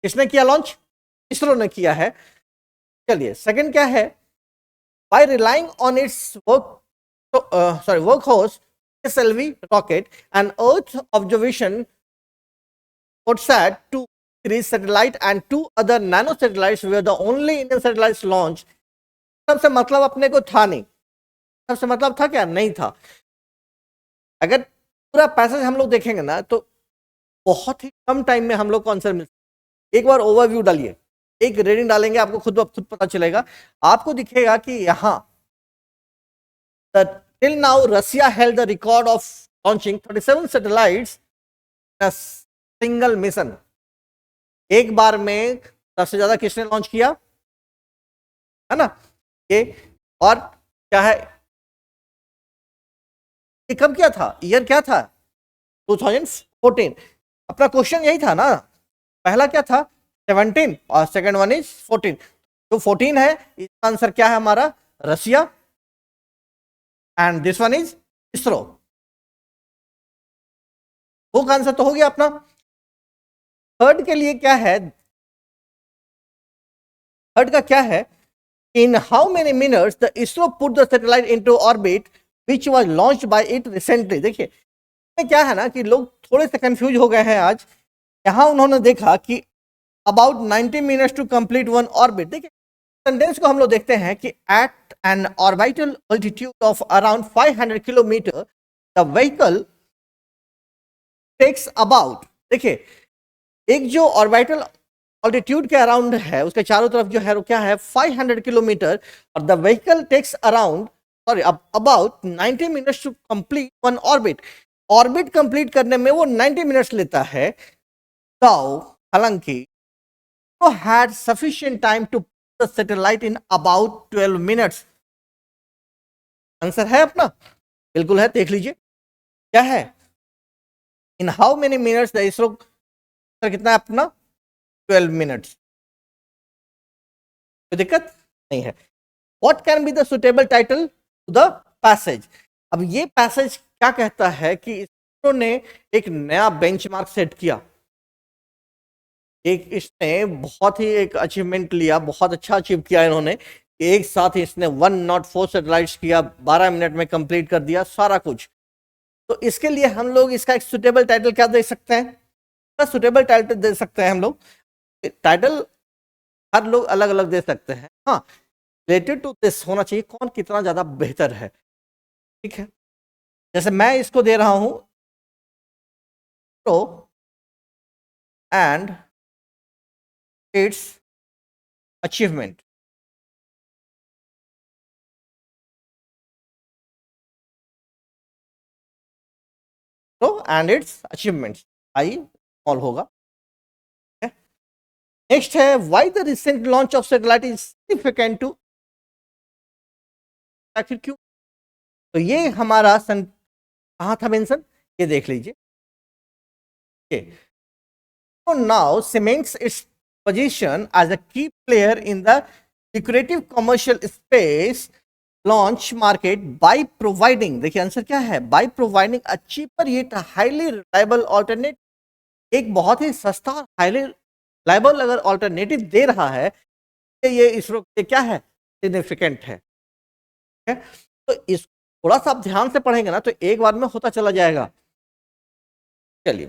किसने किया लॉन्च, इसरो ने किया है। चलिए, सेकंड क्या है, by relying on its workhorse SLV rocket and Earth observation COTSAT 2 series satellite and 2 other nano satellites were the only Indian satellites launched। सबसे मतलब अपने को था नहीं, सबसे मतलब था क्या, नहीं था। अगर पूरा पैसेज हम लोग देखेंगे ना तो बहुत ही कम टाइम में हम लोग को आंसर मिल, एक बार ओवरव्यू डालिए, एक रीडिंग डालेंगे, आपको खुद पता चलेगा, आपको दिखेगा कि यहां till now Russia held the record of launching 37 satellites in a single mission। एक बार में सबसे ज्यादा किसने लॉन्च किया, है ना, ये। और क्या है, ये कब किया था, ईयर क्या था, 2014। अपना क्वेश्चन यही था ना, पहला क्या था 17 और सेकंड वन इज 14, तो 14 है, इसका आंसर क्या है हमारा, Russia, and this one is ISRO। वो का आंसर तो हो गया अपना। थर्ड के लिए क्या है, थर्ड का क्या है, in how many minutes the ISRO put the satellite into orbit which was launched by it recently. देखिए क्या है ना कि लोग थोड़े से कंफ्यूज हो गए हैं आज। यहां उन्होंने देखा कि about 90 minutes to complete one orbit. देखिए सेंटेंस को हम लोग देखते हैं कि at an orbital altitude of around 500 kilometre the vehicle takes about, देखिए एक जो ऑर्बिटल ऑल्टीट्यूड के अराउंड है उसके चारों तरफ जो है वो क्या है 500 किलोमीटर, और the vehicle takes around about 90 minutes to complete one orbit. Orbit complete करने में वो 90 मिनट्स लेता है। तो हालांकि तो had sufficient time to put the satellite in about 12 minutes. Answer है अपना, बिल्कुल है, देख लीजिए क्या है, in how many minutes the ISRO, कितना है अपना 12 मिनट्स। कोई दिक्कत नहीं है। What can be the suitable title to the passage. अब ये पैसेज क्या कहता है कि इसरो ने एक नया बेंचमार्क सेट किया, एक इसने बहुत ही एक अचीवमेंट लिया, बहुत अच्छा अचीव किया इन्होंने। एक साथ ही इसने 104 सैटेलाइट्स किया, 12 मिनट में कंप्लीट कर दिया सारा कुछ। तो इसके लिए हम लोग इसका एक सुटेबल टाइटल क्या दे सकते हैं, सुटेबल टाइटल दे सकते हैं हम लोग। टाइटल हर लोग अलग अलग दे सकते हैं, हाँ रिलेटेड टू दिस होना चाहिए, कौन कितना ज्यादा बेहतर है, ठीक है। जैसे मैं इसको दे रहा हूं तो एंड इट्स अचीवमेंट, तो and its achievements I small होगा। नेक्स्ट है why the recent launch of satellite is significant to, आखिर क्यों। तो ये हमारा कहाँ था मेंशन, ये देख लीजिए। So now cements its position as a key player in the lucrative commercial space launch market by providing, देखिए आंसर क्या है, by providing a cheaper yet highly reliable alternate, एक बहुत ही सस्ता और हाईली रिलायबल अगर ऑल्टरनेटिव दे रहा है तो ये इसरो के क्या है, सिग्निफिकेंट है। तो इस थोड़ा सा आप ध्यान से पढ़ेंगे ना तो एक बार में होता चला जाएगा। चलिए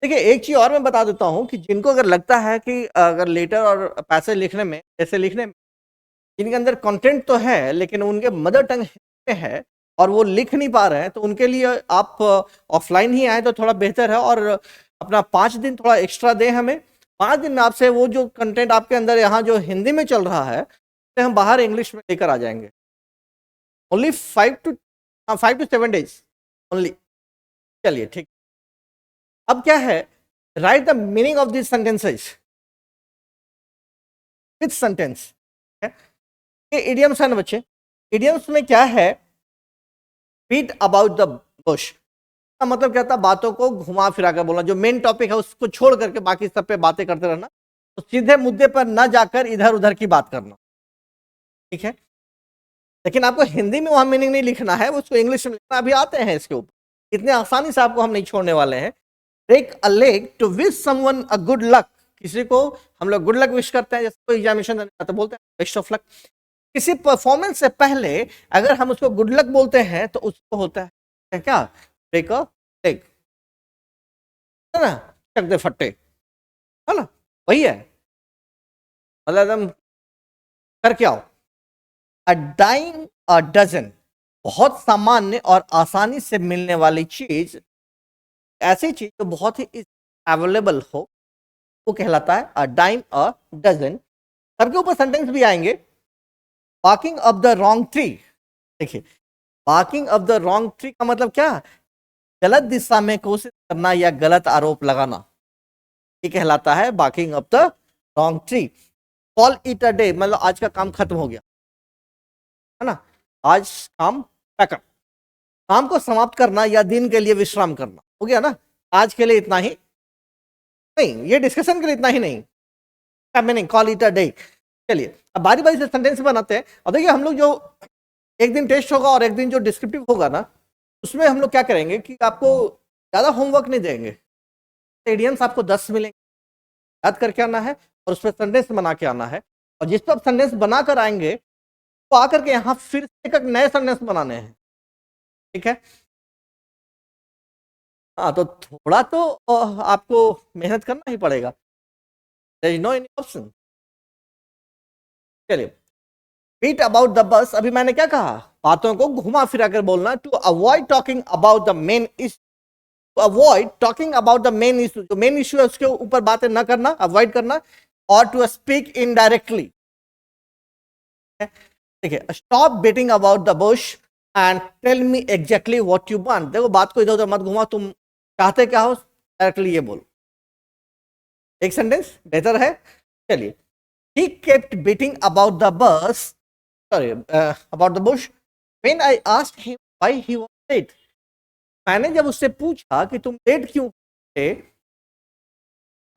देखिए एक चीज और मैं बता देता हूं कि जिनको अगर लगता है कि अगर लेटर और पैसे लिखने में, जैसे लिखने में जिनके अंदर कंटेंट तो है लेकिन उनके मदर टंग में है और वो लिख नहीं पा रहे हैं, तो उनके लिए आप ऑफलाइन ही आए तो थोड़ा बेहतर है, और अपना 5 दिन थोड़ा एक्स्ट्रा दें हमें। 5 दिन में आपसे वो जो कंटेंट आपके अंदर यहाँ जो हिंदी में चल रहा है तो हम बाहर इंग्लिश में लेकर आ जाएंगे। Only 5 to 7 days only. चलिए ठीक। अब क्या है, right the meaning of this sentences with sentence. ये इडियम्स है ना बच्चे, इडियम्स में क्या है, बीट अबाउट द बुश का मतलब क्या था, बातों को घुमा फिरा कर बोलना, जो मेन टॉपिक है उसको छोड़ करके बाकी सब पे बातें करते रहना, तो सीधे मुद्दे पर ना जाकर इधर उधर की बात करना, ठीक है। लेकिन आपको हिंदी में वहां मीनिंग नहीं लिखना है, उसको इंग्लिश में लिखना। अभी आते हैं इसके ऊपर, इतने आसानी से आपको हम नहीं छोड़ने वाले हैं। Take a leg to wish someone a good luck, किसी को हम लोग गुड लक विश करते हैं, जैसे कोई एग्जामिनेशन देने जाता है तो बोलते हैं बेस्ट ऑफ लक। किसी परफॉर्मेंस से पहले अगर हम उसको गुड लक बोलते हैं तो उसको होता है क्या, टेक अ लेग, है ना, चक दे फट्टे, है ना, वही है, मतलब एकदम करके आओ। अ डाइम अ डजन, बहुत सामान्य और आसानी से मिलने वाली चीज, ऐसी चीज जो बहुत ही अवेलेबल हो वो कहलाता है अ डाइम अ डजन। सबके ऊपर सेंटेंस भी आएंगे। Barking up the wrong tree, देखिए barking up the wrong tree का मतलब क्या, गलत दिशा में कोशिश करना या गलत आरोप लगाना, ये कहलाता है barking up the wrong tree. Call it a day, मतलब आज का काम खत्म हो गया, है ना, आज काम पैकअप, काम को समाप्त करना या दिन के लिए विश्राम करना, हो गया ना, आज के लिए इतना ही नहीं, ये डिस्कशन के लिए इतना ही नहीं, meaning call it a day. चलिए अब बारी बारी से सेंटेंस बनाते हैं। और देखिए हम लोग जो एक दिन टेस्ट होगा और एक दिन जो डिस्क्रिप्टिव होगा ना, उसमें हम लोग क्या करेंगे कि आपको ज्यादा होमवर्क नहीं देंगे, इडियम्स आपको 10 मिलेंगे, याद करके आना है और उस पर सेंटेंस बना के आना है। और जिस पर आप सेंटेंस बना कर आएंगे तो आकर के यहाँ फिर से एक नए सेंटेंस बनाने हैं, ठीक है। हाँ, तो थोड़ा तो आपको मेहनत करना ही पड़ेगा, there is no any option. चलिए, बीट अबाउट द बस, अभी मैंने क्या कहा, बातों को घुमा फिरा कर बोलना। To avoid talking about the main issue, to avoid talking about the main issue, जो मेन इशू है उसके ऊपर बातें न करना, अवॉइड करना। और टू स्पीक इनडायरेक्टली, ठीक है। Stop beating about the bush and tell me exactly what you want. देखो, बात को इधर उधर मत घुमा, तुम चाहते क्या हो डायरेक्टली ये बोलो। एक सेंटेंस बेहतर है। चलिए, he kept beating about the bus, sorry, about the bush when I asked him why he was late. मैंने जब उससे पूछा कि तुम लेट क्यों थे,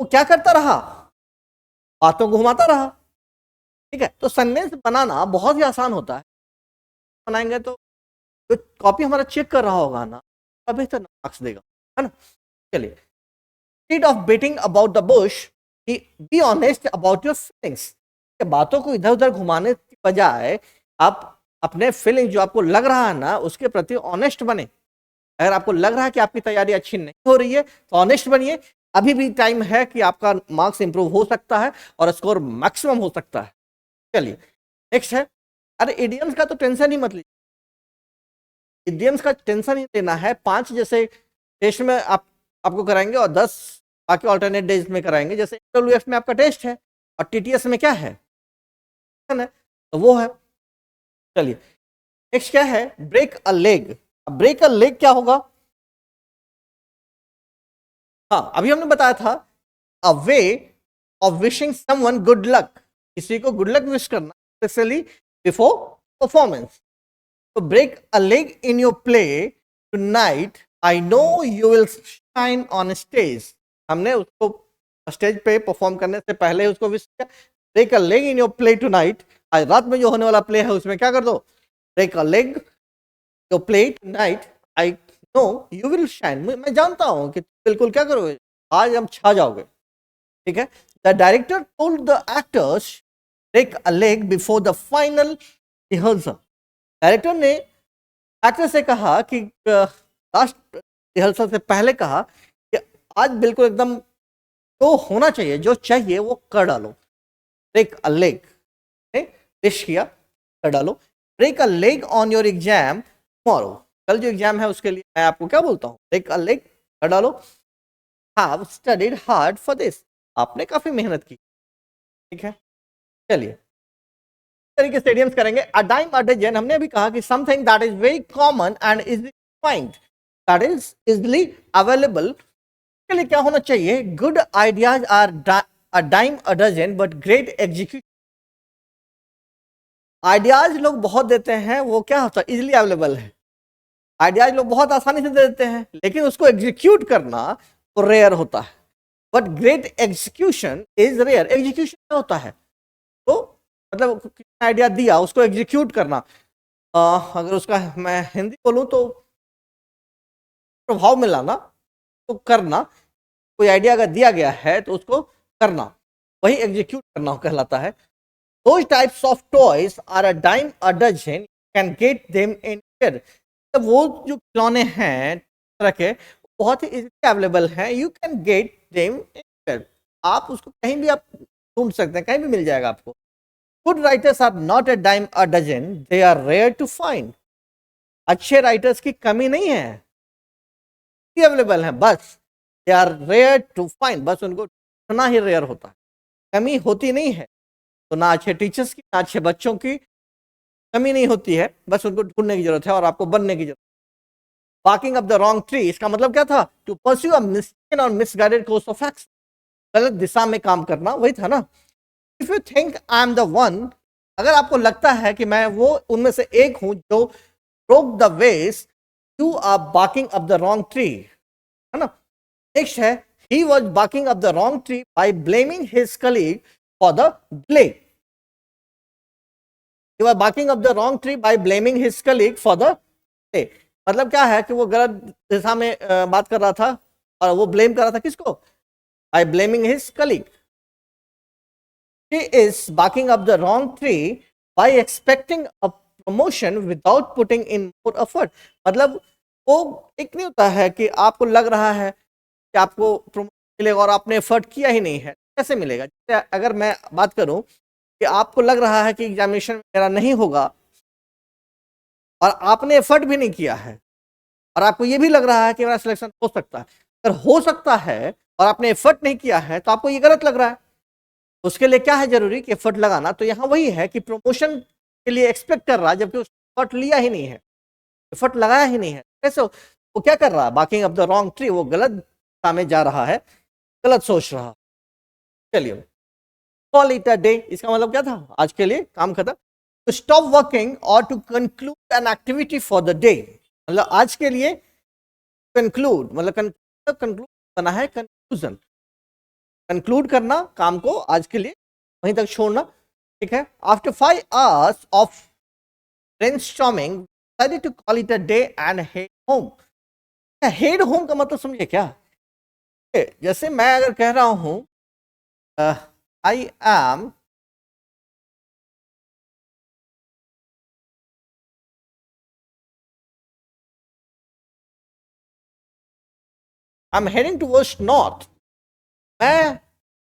वो क्या करता रहा, बातों को घुमाता रहा, ठीक है। तो सेंटेंस बनाना बहुत ही आसान होता है, बनाएंगे तो जो कॉपी हमारा चेक कर रहा होगा ना, तभी तो मार्क्स देगा, है ना। चलिए, instead of beating about the bush, be honest about your feelings. बातों को इधर उधर घुमाने की बजाय आप अपने फीलिंग जो आपको लग रहा है ना उसके प्रति ऑनेस्ट बने। अगर आपको लग रहा है कि आपकी तैयारी अच्छी नहीं हो रही है तो ऑनेस्ट बनिए, अभी भी टाइम है कि आपका मार्क्स इंप्रूव हो सकता है और स्कोर मैक्सिमम हो सकता है। चलिए, नेक्स्ट है, अरे इडियम्स का तो टेंशन ही मत लीजिए, इडियम्स का टेंशन ही लेना है। 5 जैसे टेस्ट में आपको कराएंगे और 10 बाकी ऑल्टरनेट डेज में कराएंगे। जैसे डब्ल्यूएफ में आपका टेस्ट है और टीटीएस में क्या है तो वो है। चलिए, नेक्स्ट क्या है, ब्रेक अ लेग। अब ब्रेक अ लेग क्या होगा, हाँ अभी हमने बताया था, a way of wishing someone good luck, किसी को गुड लक विश करना, स्पेशली बिफोर परफॉर्मेंस। तो break a leg in your play tonight, I know you will shine on stage. हमने उसको स्टेज पे परफॉर्म करने से पहले उसको विश किया, break a leg in your play tonight, आज रात में जो होने वाला प्ले है उसमें क्या कर दो, break a leg your play tonight, I know you will shine, मैं जानता हूं कि बिल्कुल क्या करोगे, आज हम छा जाओगे, ठीक है। The director told the actors break a leg before the final rehearsal. Director ने एक्टर से कहा कि लास्ट रिहर्सल से पहले कहा कि आज बिल्कुल एकदम जो होना चाहिए, जो चाहिए वो कर डालो। ब्रेक अ लेग, विश किया, कर डालो। Break a leg on your exam tomorrow, कल जो एग्जाम है उसके लिए मैं आपको क्या बोलता हूँ, ब्रेक अ लेग, कर डालो। Have studied hard for this, आपने काफी मेहनत की, ठीक है। चलिए, तरीके से इडियम्स करेंगे। अ डाइम अ डजन, हमने अभी कहा कि something that is very common and is find, that is easily available के लिए क्या होना चाहिए, good ideas are a dime a dozen but great execution. Ideas लोग बहुत देते हैं, वो क्या होता है, इजिली अवेलेबल है। आइडियाज लोग बहुत आसानी से दे देते हैं, लेकिन उसको एग्जीक्यूट करना तो रेयर होता है। But great execution is rare. Execution क्या होता है, तो मतलब आइडिया दिया उसको एग्जीक्यूट करना, अगर उसका मैं हिंदी बोलूं तो प्रभाव में लाना, तो करना। कोई आइडिया अगर दिया गया है तो उसको करना, वही एग्जीक्यूट करना कहलाता है। Those types of toys are a dime a dozen, you can get them anywhere. तो वो जो खिलौने हैं तरह के बहुत ही इजीली अवेलेबल हैं, you can get them anywhere, आप उसको कहीं भी आप ढूंढ सकते हैं, कहीं भी मिल जाएगा आपको। Good writers are not a dime a dozen, they are rare to find. अच्छे राइटर्स की कमी नहीं है, अवेलेबल हैं, बस they are rare to find, बस उनको ढूंढना ही रेयर होता है, कमी होती नहीं है। तो ना अच्छे टीचर्स की ना अच्छे बच्चों की कमी नहीं होती है, बस उनको ढूंढने की जरूरत है और आपको बनने की जरूरत है। Barking up the wrong tree, इसका मतलब क्या था, टू परस्यू अ मिस्टेकन और मिसगाइडेड कोर्स ऑफ एक्शन, गलत दिशा में काम करना, वही था ना। If you think I am the one, अगर आपको लगता है कि मैं वो उनमें से एक हूं जो broke the vase, you are barking up the wrong tree, है ना। नेक्स्ट है, he was barking up the wrong tree by blaming his colleague for the delay. He was barking up the wrong tree by blaming his colleague for the delay. मतलब क्या है कि वो गलत दिशा में बात कर रहा था और वो ब्लेम कर रहा था किसको? I blaming his colleague. He is barking up the wrong tree by expecting a promotion without putting in more effort। मतलब वो एक नहीं होता है कि आपको लग रहा है कि आपको प्रमोशन मिलेगा और आपने एफर्ट किया ही नहीं है, कैसे मिलेगा? जैसे अगर मैं बात करूं कि आपको लग रहा है कि एग्जामिनेशन मेरा नहीं होगा और आपने एफर्ट भी नहीं किया है और आपको ये भी लग रहा है कि मेरा सिलेक्शन हो सकता है, अगर हो सकता है और आपने एफर्ट नहीं किया है तो आपको ये गलत लग रहा है। उसके लिए क्या है जरूरी कि एफर्ट लगाना। तो यहाँ वही है कि प्रमोशन के लिए एक्सपेक्ट कर रहा है जबकि उसने एफर्ट लिया ही नहीं है, एफर्ट लगाया ही नहीं है। कैसे वो क्या कर रहा है? Barking up the wrong tree, वो गलत दिशा में जा रहा है, गलत सोच रहा है। चलिए, कॉल इट अ डे, इसका मतलब क्या था? आज के लिए काम खत्म। टू स्टॉप वर्किंग और to conclude an activity for the day, मतलब आज के लिए कंक्लूड, मतलब कंक्लूड बना है कंक्लूजन, कंक्लूड करना काम को आज के लिए, वहीं तक छोड़ना। ठीक है। After 5 hours of brainstorming decided to call it a day and head home। Head home का मतलब समझे क्या? जैसे मैं अगर कह रहा हूं I am heading towards north, मैं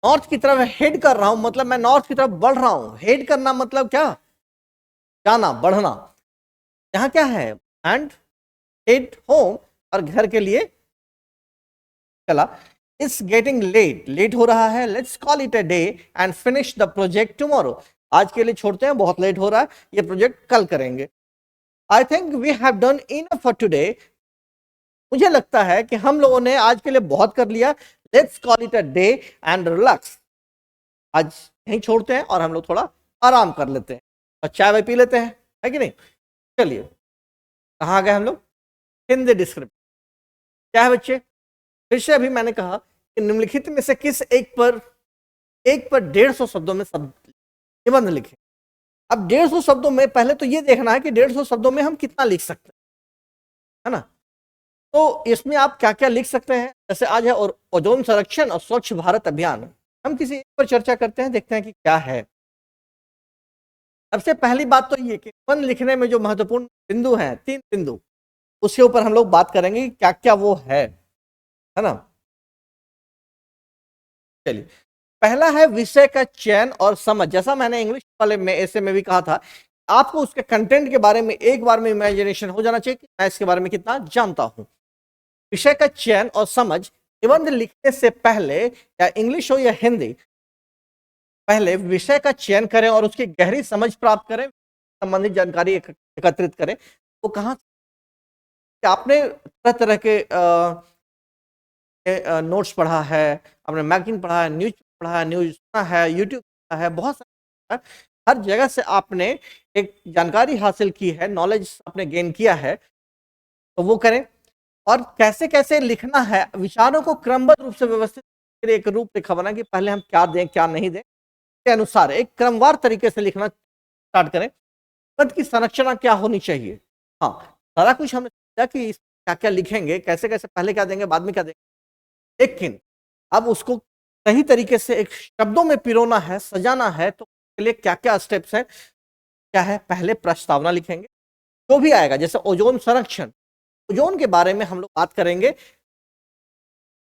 नॉर्थ की तरफ हेड कर रहा हूं, मतलब मैं नॉर्थ की तरफ बढ़ रहा हूं। हेड करना मतलब क्या? जाना, बढ़ना। यहाँ क्या है? एंड हेड होम, और घर के लिए चला। इट्स गेटिंग लेट, लेट हो रहा है। Let's call it a day and finish the project tomorrow, आज के लिए छोड़ते हैं, बहुत लेट हो रहा है, ये प्रोजेक्ट कल करेंगे। I think we have done enough for today, मुझे लगता है कि हम लोगों ने आज के लिए बहुत कर लिया। Let's call it a day and relax, आज यहीं छोड़ते हैं और हम लोग थोड़ा आराम कर लेते हैं और चाय वाय पी लेते हैं, है कि नहीं? चलिए, कहाँ आ गए हम लोग? In the description. क्या है बच्चे? फिर से अभी मैंने कहा कि निम्नलिखित में से किस एक पर 150 शब्दों में शब्द निबंध लिखे। अब 150 शब्दों में पहले तो ये देखना है कि 150 शब्दों में हम कितना लिख सकते हैं, है ना? तो इसमें आप क्या क्या लिख सकते हैं? जैसे आज है और ओजोन संरक्षण और स्वच्छ भारत अभियान, हम किसी एक पर चर्चा करते हैं, देखते हैं कि क्या है। सबसे पहली बात तो ये कि निबंध लिखने में जो महत्वपूर्ण बिंदु हैं, 3 बिंदु, उसके ऊपर हम लोग बात करेंगे कि क्या क्या वो है ना? चलिए, पहला है विषय का चयन और समझ। जैसा मैंने इंग्लिश वाले में ऐसे में भी कहा था, आपको उसके कंटेंट के बारे में एक बार में इमेजिनेशन हो जाना चाहिए कि मैं इसके बारे में कितना जानता हूं। विषय का चयन और समझ, निबंध लिखने से पहले, या इंग्लिश हो या हिंदी, पहले विषय का चयन करें और उसकी गहरी समझ प्राप्त करें, संबंधित जानकारी एकत्रित करें। वो कहाँ कि आपने तरह तरह के नोट्स पढ़ा है, आपने मैगजीन पढ़ा है, न्यूज पढ़ा है, न्यूज सुना है, यूट्यूब पढ़ा है, बहुत सारा, हर जगह से आपने एक जानकारी हासिल की है, नॉलेज आपने गेन किया है, तो वो करें। और कैसे कैसे लिखना है, विचारों को क्रमबद्ध रूप से व्यवस्थित करके एक रूपरेखा बना कि पहले हम क्या दें क्या नहीं दें, के अनुसार एक क्रमवार तरीके से लिखना स्टार्ट करें। पद की संरचना क्या होनी चाहिए, हाँ, सारा कुछ हमने सोचा कि क्या क्या लिखेंगे, कैसे कैसे, पहले क्या देंगे बाद में क्या देंगे, लेकिन अब उसको सही तरीके से एक शब्दों में पिरोना है, सजाना है, तो उसके लिए क्या क्या स्टेप्स हैं? क्या है? पहले प्रस्तावना लिखेंगे, जो भी आएगा, जैसे ओजोन संरक्षण, ओजोन के बारे में हम लोग बात करेंगे,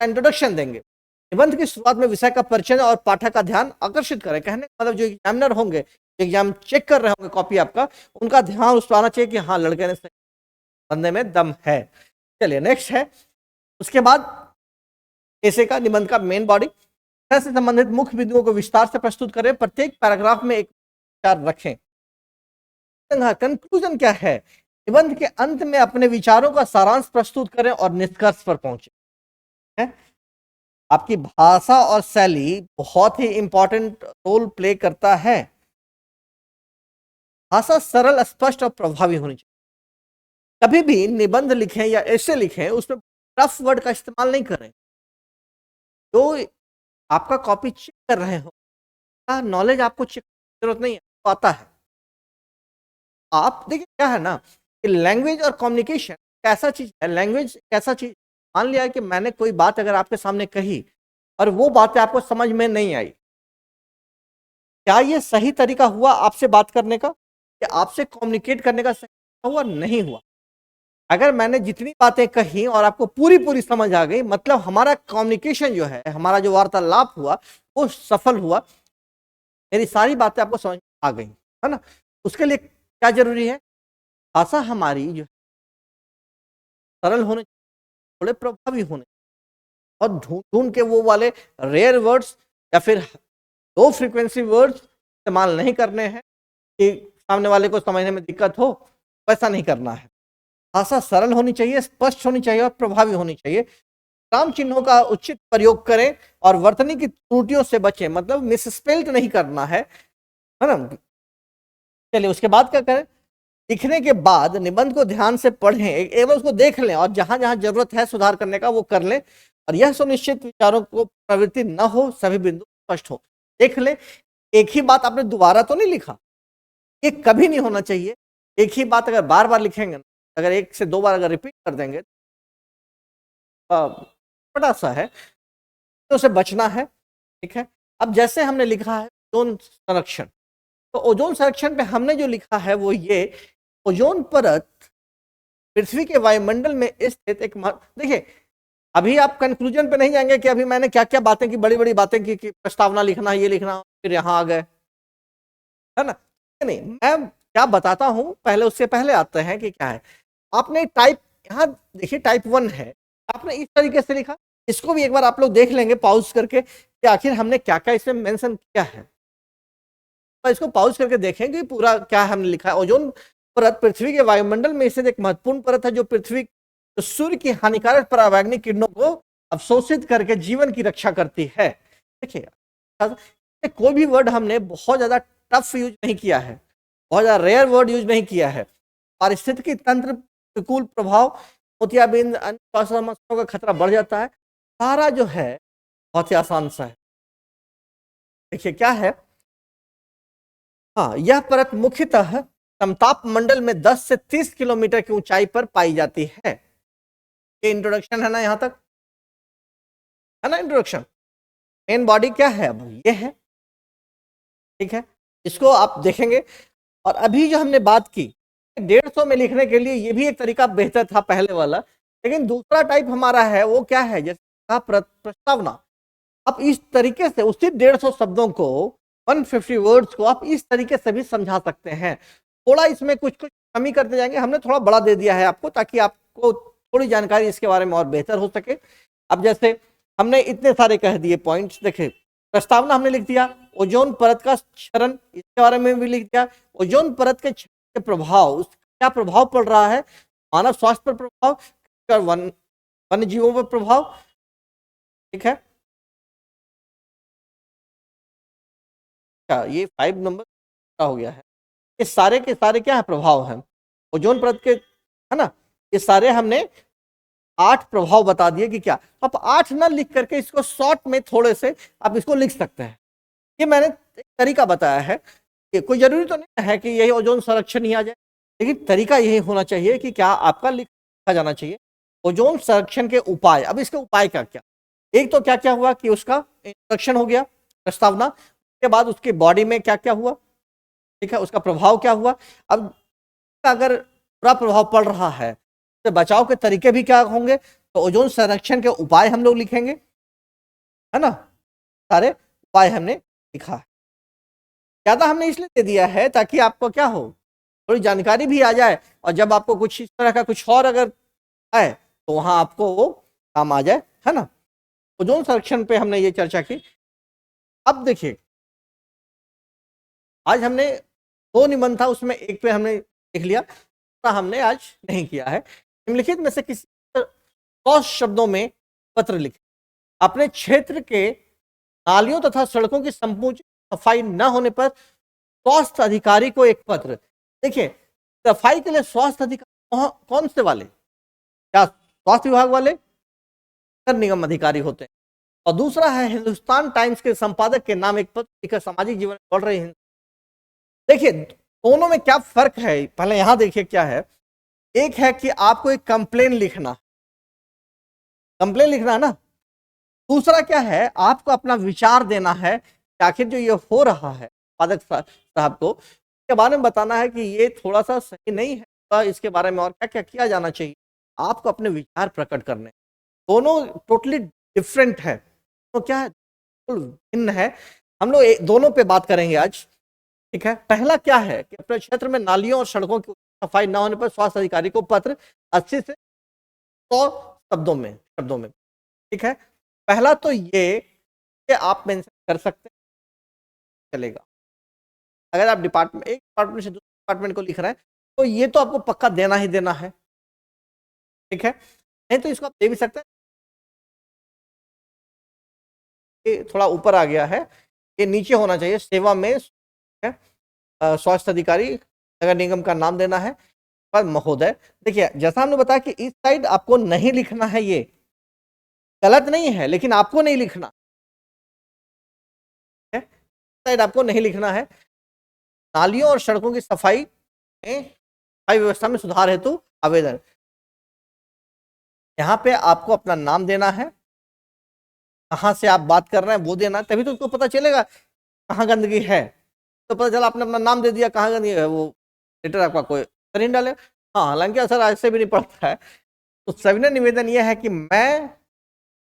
इंट्रोडक्शन देंगे। निबंध की शुरुआत में विषय का परिचय और पाठक का ध्यान आकर्षित करें। कहने का मतलब जो एग्जामिनर होंगे, एग्जाम चेक कर रहे होंगे कॉपी आपका, उनका ध्यान उस पर आना चाहिए कि हाँ, लड़के ने बंदे में दम है। चलिए, नेक्स्ट है, उसके बाद ऐसे का निबंध का मेन बॉडी से संबंधित मुख्य बिंदुओं को विस्तार से प्रस्तुत करें, प्रत्येक पैराग्राफ में एक विचार रखें। कंक्लूजन क्या है? निबंध के अंत में अपने विचारों का सारांश प्रस्तुत करें और निष्कर्ष पर पहुंचे। आपकी भाषा और शैली बहुत ही इंपॉर्टेंट रोल प्ले करता है। भाषा सरल, स्पष्ट और प्रभावी होनी चाहिए। कभी भी निबंध लिखें या ऐसे लिखें, उसमें टफ वर्ड का इस्तेमाल नहीं करें। तो आपका कॉपी चेक कर रहे हो, नॉलेज आपको चेक करने की जरूरत नहीं है, आता है। आप देखिए क्या है ना कि लैंग्वेज और कम्युनिकेशन कैसा चीज है, लैंग्वेज कैसा चीज, मान लिया कि मैंने कोई बात अगर आपके सामने कही और वो बातें आपको समझ में नहीं आई, क्या ये सही तरीका हुआ आपसे बात करने का, या आपसे कम्युनिकेट करने का सही तरीका हुआ? नहीं हुआ। अगर मैंने जितनी बातें कही और आपको पूरी पूरी समझ आ गई, मतलब हमारा कम्युनिकेशन जो है, हमारा जो वार्तालाप हुआ वो सफल हुआ, मेरी सारी बातें आपको समझ आ गई, है ना। उसके लिए क्या जरूरी है, भाषा हमारी जो सरल होने, थोड़े प्रभावी होने, और ढूंढ ढूंढ के वो वाले रेयर वर्ड्स या फिर लो फ्रीक्वेंसी वर्ड्स इस्तेमाल नहीं करने हैं कि सामने वाले को समझने में दिक्कत हो, वैसा नहीं करना है। भाषा सरल होनी चाहिए, स्पष्ट होनी चाहिए और प्रभावी होनी चाहिए। विराम चिन्हों का उचित प्रयोग करें और वर्तनी की त्रुटियों से बचें, मतलब मिसस्पेल्ड नहीं करना है ना। चलिए उसके बाद क्या करें, लिखने के बाद निबंध को ध्यान से पढ़ें, एवं उसको देख लें और जहां जहां जरूरत है सुधार करने का वो कर लें, और यह सुनिश्चित विचारों को प्रवृत्ति न हो, सभी बिंदु स्पष्ट हो। देख लें, एक ही बात आपने दोबारा तो नहीं लिखा, ये कभी नहीं होना चाहिए। एक ही बात अगर बार बार लिखेंगे, अगर 1 से 2 बार अगर रिपीट कर देंगे, बड़ा सा है तो उसे बचना है, ठीक है। अब जैसे हमने लिखा है ओजोन संरक्षण, तो ओजोन संरक्षण पे हमने जो लिखा है वो ये, ओजोन परत पृथ्वी के वायुमंडल में स्थित एक, देखिए अभी आप कंक्लूजन पे नहीं जाएंगे कि अभी मैंने क्या क्या बातें की, बड़ी बड़ी बातें की कि प्रस्तावना लिखना, ये लिखना, फिर यहाँ आ गए, है ना। नहीं, मैं क्या बताता हूं, पहले उससे पहले आते हैं कि क्या है। आपने टाइप, यहाँ देखिए टाइप 1 है, आपने इस तरीके से लिखा, इसको भी एक बार आप लोग देख लेंगे पॉज करके कि आखिर हमने क्या क्या इसमें मेंशन किया है, तो इसको पॉज करके देखेंगे पूरा क्या हमने लिखा है। ओजोन परत पृथ्वी के वायुमंडल में स्थित एक महत्वपूर्ण परत है जो पृथ्वी, तो सूर्य की हानिकारक परावैंगनिक किरणों को अवशोषित करके जीवन की रक्षा करती है। देखिए कोई भी वर्ड हमने बहुत ज्यादा टफ यूज नहीं किया है, बहुत ज्यादा रेयर वर्ड यूज नहीं किया है। पारिस्थितिकी तंत्र प्रतिकूल प्रभाव, मोतियाबिंद, अन्य स्वास्थ्य समस्याओं का खतरा बढ़ जाता है, सारा जो है बहुत ही आसान सा है। देखिए क्या है, हाँ, यह परत मुख्यतः समताप मंडल में 10 से 30 किलोमीटर की ऊंचाई पर पाई जाती है। ये इंट्रोडक्शन है ना, यहां तक है ना इंट्रोडक्शन। मेन बॉडी क्या है, अब ये है, ठीक है, इसको आप देखेंगे। और अभी जो हमने बात की 150 में लिखने के लिए, ये भी एक तरीका बेहतर था पहले वाला, लेकिन दूसरा टाइप हमारा है वो क्या है, जैसे प्रस्तावना। आप इस तरीके से उसी 150 शब्दों को, 150 वर्ड्स को आप इस तरीके से भी समझा सकते हैं। थोड़ा इसमें कुछ कुछ कमी करते जाएंगे, हमने थोड़ा बड़ा दे दिया है आपको ताकि आपको थोड़ी जानकारी इसके बारे में और बेहतर हो सके। अब जैसे हमने इतने सारे कह दिए पॉइंट्स, देखे प्रस्तावना हमने लिख दिया, ओजोन परत का क्षरण इसके बारे में भी लिख दिया, ओजोन परत के क्षरण के प्रभाव, क्या प्रभाव पड़ रहा है, मानव स्वास्थ्य पर प्रभाव, वन्य जीवों पर प्रभाव, ठीक है। ये 5 नंबर का हो गया है। ये सारे के सारे क्या है, प्रभाव है ओजोन परत के, है ना। ये सारे हमने 8 प्रभाव बता दिए कि क्या। आप 8 ना लिख करके इसको शॉर्ट में थोड़े से आप इसको लिख सकते हैं। ये मैंने एक तरीका बताया है, कि कोई जरूरी तो नहीं है कि यही ओजोन संरक्षण ही आ जाए, लेकिन तरीका यही होना चाहिए कि क्या आपका लिखा जाना चाहिए ओजोन संरक्षण के उपाय। अब इसके उपाय क्या क्या, एक तो क्या क्या हुआ कि उसका इंट्रोडक्शन हो गया, प्रस्तावना, के बाद उसके बॉडी में क्या क्या हुआ, ठीक है, उसका प्रभाव क्या हुआ। अब अगर बुरा प्रभाव पड़ रहा है तो बचाव के तरीके भी क्या होंगे, तो ओजोन संरक्षण के उपाय हम लोग लिखेंगे, है ना। सारे उपाय हमने लिखा है, ज्यादा हमने इसलिए दे दिया है ताकि आपको क्या हो, थोड़ी जानकारी भी आ जाए, और जब आपको कुछ इस तरह का कुछ और अगर आए तो वहां आपको वो काम आ जाए, है ना। ओजोन संरक्षण पे हमने ये चर्चा की। अब देखिए आज हमने 2 निबंध था, उसमें एक पे हमने लिख लिया, हमने आज नहीं किया है। निम्नलिखित में से किसी 100 शब्दों में पत्र लिखें। अपने क्षेत्र के नालियों तथा सड़कों की संपूर्ण सफाई न होने पर स्वास्थ्य अधिकारी को एक पत्र। देखिए सफाई के लिए स्वास्थ्य अधिकारी कौन से वाले, क्या स्वास्थ्य विभाग वाले, नगर निगम अधिकारी होते हैं। और दूसरा है हिंदुस्तान टाइम्स के संपादक के नाम एक पत्र लिखकर सामाजिक जीवन में बढ़ रही है। देखिए दोनों में क्या फर्क है, पहले यहां देखिए क्या है। एक है कि आपको एक कंप्लेन लिखना, कंप्लेन लिखना है ना। दूसरा क्या है, आपको अपना विचार देना है कि आखिर जो ये हो रहा है पादक साहब को, इसके बारे में बताना है कि ये थोड़ा सा सही नहीं है, तो इसके बारे में और क्या क्या किया जाना चाहिए। आपको अपने विचार प्रकट करने, दोनों टोटली डिफरेंट है, तो क्या है, भिन्न है। हम लोग दोनों पे बात करेंगे आज, ठीक है। पहला क्या है कि अपने क्षेत्र में नालियों और सड़कों की सफाई न होने पर स्वास्थ्य अधिकारी को पत्र 80 से 100 शब्दों में, ठीक है। पहला तो ये आप मेंशन कर सकते हैं, चलेगा। अगर आप डिपार्टमेंट, एक डिपार्टमेंट से दूसरे डिपार्टमेंट को लिख रहे हैं तो ये तो आपको पक्का देना ही देना है, ठीक है। नहीं तो इसको आप दे भी सकते हैं, ये थोड़ा ऊपर आ गया है, ये नीचे होना चाहिए, सेवा में, स्वास्थ्य अधिकारी नगर निगम का नाम देना है, पर महोदय। देखिए जैसा हमने बताया कि इस साइड आपको नहीं लिखना है, ये गलत नहीं है लेकिन आपको नहीं लिखना है, साइड आपको नहीं लिखना है। नालियों और सड़कों की सफाई व्यवस्था में सुधार हेतु आवेदन, यहाँ पे आपको अपना नाम देना है, कहाँ से आप बात कर रहे हैं वो देना है, तभी तो उसको पता चलेगा कहाँ गंदगी है। तो पता चला आपने अपना नाम दे दिया, कहाँ गंदगी है, वो लेटर आपका कोई असर नहीं डाले। हाँ, हालांकि असर ऐसे भी नहीं पड़ता है। तो सविनय निवेदन यह है कि मैं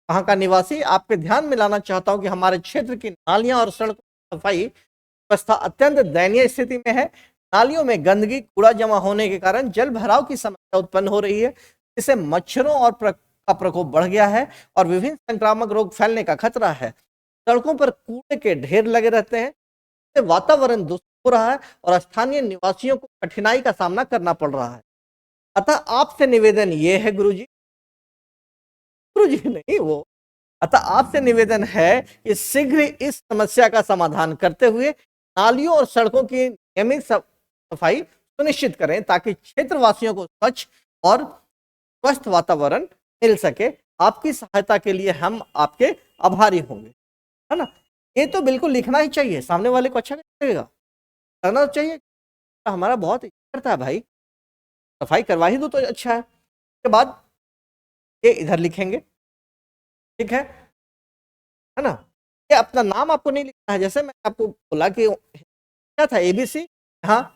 वहाँ का निवासी आपके ध्यान में लाना चाहता हूँ कि हमारे क्षेत्र की नालियां और सड़क सफाई व्यवस्था अत्यंत दयनीय स्थिति में है। नालियों में गंदगी, कूड़ा जमा होने के कारण जल भराव की समस्या उत्पन्न हो रही है, इससे मच्छरों और का प्रकोप बढ़ गया है और विभिन्न संक्रामक रोग फैलने का खतरा है। सड़कों पर कूड़े के ढेर लगे रहते हैं, इससे वातावरण दूषित हो रहा है और स्थानीय निवासियों को कठिनाई का सामना करना पड़ रहा है। अतः आपसे निवेदन ये है गुरुजी नहीं वो, अतः आपसे निवेदन है कि शीघ्र इस समस्या का समाधान करते हुए नालियों और सड़कों की नियमित सफाई सुनिश्चित करें ताकि क्षेत्रवासियों को स्वच्छ और स्वस्थ वातावरण मिल सके। आपकी सहायता के लिए हम आपके आभारी होंगे, है ना। ये तो बिल्कुल लिखना ही चाहिए, सामने वाले को अच्छा लगेगा, करना चाहिए। हमारा बहुत इच्छा करता है भाई, सफाई करवा ही दो तो अच्छा है। उसके बाद ये इधर लिखेंगे, ठीक है ना। ये अपना नाम आपको नहीं लिखना है, जैसे मैंने आपको बोला कि क्या था ABC, हाँ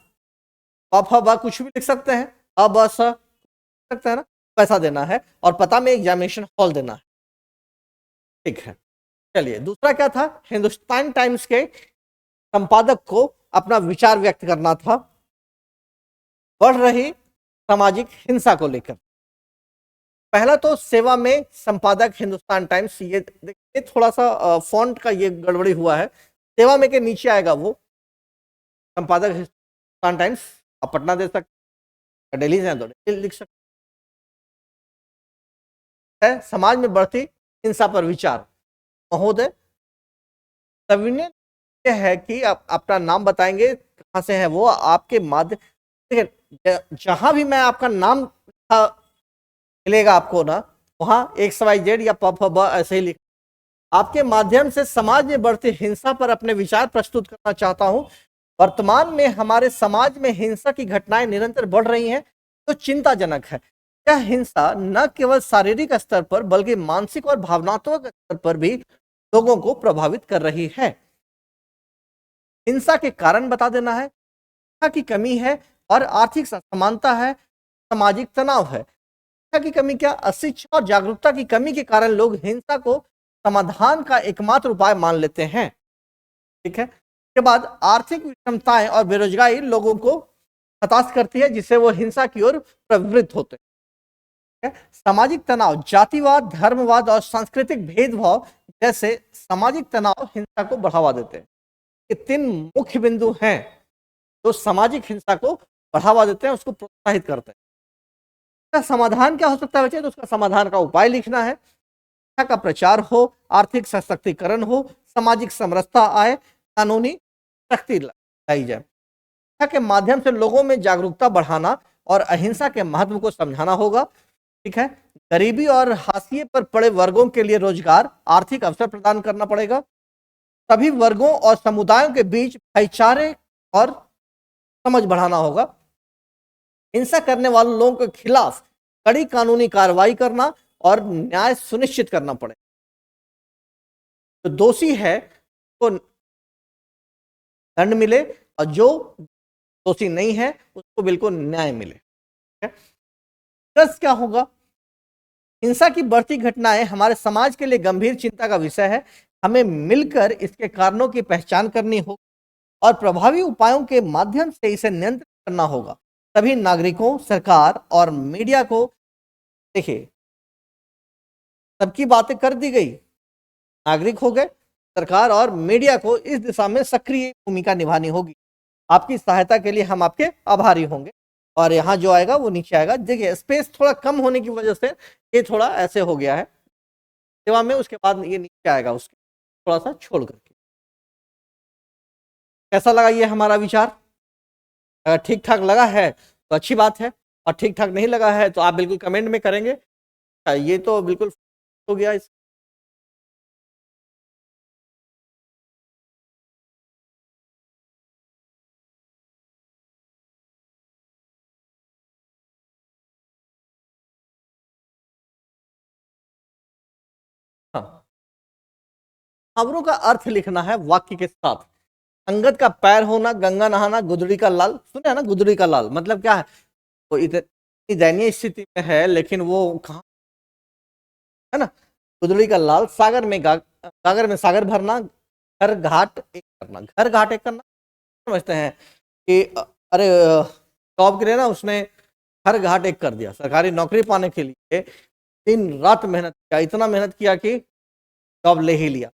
बा कुछ भी लिख सकते हैं, अब सकते हैं ना, पैसा देना है और पता में एग्जामिनेशन हॉल देना है, ठीक है। चलिए दूसरा क्या था, हिंदुस्तान टाइम्स के संपादक को अपना विचार व्यक्त करना था बढ़ रही सामाजिक हिंसा को लेकर। पहला तो सेवा में संपादक हिंदुस्तान टाइम्स, ये देखिए थोड़ा सा फॉन्ट का ये गड़बड़ी हुआ है, सेवा में के नीचे आएगा वो संपादक हिंदुस्तान टाइम्स, आप पटना दे सकते, दिल्ली से तो दिल्ली लिख सकते हैं। समाज में बढ़ती हिंसा पर विचार, महोदय सविनय यह है कि आप अपना नाम बताएंगे, कहाँ से है वो, आपके माध्यम, जहां भी मैं आपका नाम मिलेगा आपको ना, वहां XYZ या प ऐसे ही लिख, आपके माध्यम से समाज में बढ़ती हिंसा पर अपने विचार प्रस्तुत करना चाहता हूं। वर्तमान में हमारे समाज में हिंसा की घटनाएं निरंतर बढ़ रही हैं, तो चिंताजनक है। यह हिंसा न केवल शारीरिक स्तर पर बल्कि मानसिक और भावनात्मक स्तर पर भी लोगों को प्रभावित कर रही है। हिंसा के कारण बता देना है, शिक्षा की कमी है और आर्थिक असमानता है, सामाजिक तनाव है। शिक्षा की कमी क्या, अशिक्षा और जागरूकता की कमी के कारण लोग हिंसा को समाधान का एकमात्र उपाय मान लेते हैं, ठीक है। के बाद आर्थिक विषमताएं और बेरोजगारी लोगों को हताश करती है, जिससे वो हिंसा की ओर प्रवृत्त होते हैं। सामाजिक तनाव, जातिवाद, धर्मवाद और सांस्कृतिक भेदभाव जैसे सामाजिक तनाव हिंसा को बढ़ावा देते हैं। ये 3 मुख्य बिंदु हैं जो सामाजिक हिंसा को बढ़ावा देते हैं, उसको प्रोत्साहित करते हैं। इसका समाधान क्या हो सकता है बच्चे, तो उसका समाधान का उपाय लिखना है। शिक्षा का प्रचार हो, आर्थिक सशक्तिकरण हो, सामाजिक समरसता आए, कानूनी सख्ती लाई जाए। शिक्षा के माध्यम से लोगों में जागरूकता बढ़ाना और अहिंसा के महत्व को समझाना होगा, ठीक है। गरीबी और हाशिए पर पड़े वर्गों के लिए रोजगार, आर्थिक अवसर प्रदान करना पड़ेगा। सभी वर्गों और समुदायों के बीच भाईचारे और समझ बढ़ाना होगा। हिंसा करने वाले लोगों के खिलाफ कड़ी कानूनी कार्रवाई करना और न्याय सुनिश्चित करना पड़े। जो दोषी है तो दंड मिले और जो दोषी नहीं है उसको बिल्कुल न्याय मिले। क्या होगा? हिंसा की बढ़ती घटनाएं हमारे समाज के लिए गंभीर चिंता का विषय है। हमें मिलकर इसके कारणों की पहचान करनी होगी और प्रभावी उपायों के माध्यम से इसे नियंत्रित करना होगा। सभी नागरिकों, सरकार और मीडिया को, देखिए, सबकी बातें कर दी गई, नागरिक हो गए, सरकार और मीडिया को इस दिशा में सक्रिय भूमिका निभानी होगी। आपकी सहायता के लिए हम आपके आभारी होंगे। और यहाँ जो आएगा वो नीचे आएगा। देखिए, स्पेस थोड़ा कम होने की वजह से ये थोड़ा ऐसे हो गया है सेवा में, उसके बाद ये नीचे आएगा उसके थोड़ा सा छोड़ करके। कैसा लगा ये हमारा विचार? अगर ठीक ठाक लगा है तो अच्छी बात है, और ठीक ठाक नहीं लगा है तो आप बिल्कुल कमेंट में करेंगे। ये तो बिल्कुल हो गया इस हाँ, खबरों का अर्थ लिखना है वाक्य के साथ। अंगद का पैर होना, गंगा नहाना, गुदड़ी का लाल। सुने है ना, गुदड़ी का लाल मतलब क्या है? वो इतनी दयनीय स्थिति में है, लेकिन वो कहाँ है ना, गुदड़ी का लाल। सागर में गागर में सागर भरना, घर घाट एक करना। घर घाट एक करना समझते हैं कि अरे जॉब के लिए ना उसने घर घाट एक कर दिया। सरकारी नौकरी पाने के लिए दिन रात मेहनत किया, इतना मेहनत किया कि जॉब ले ही लिया।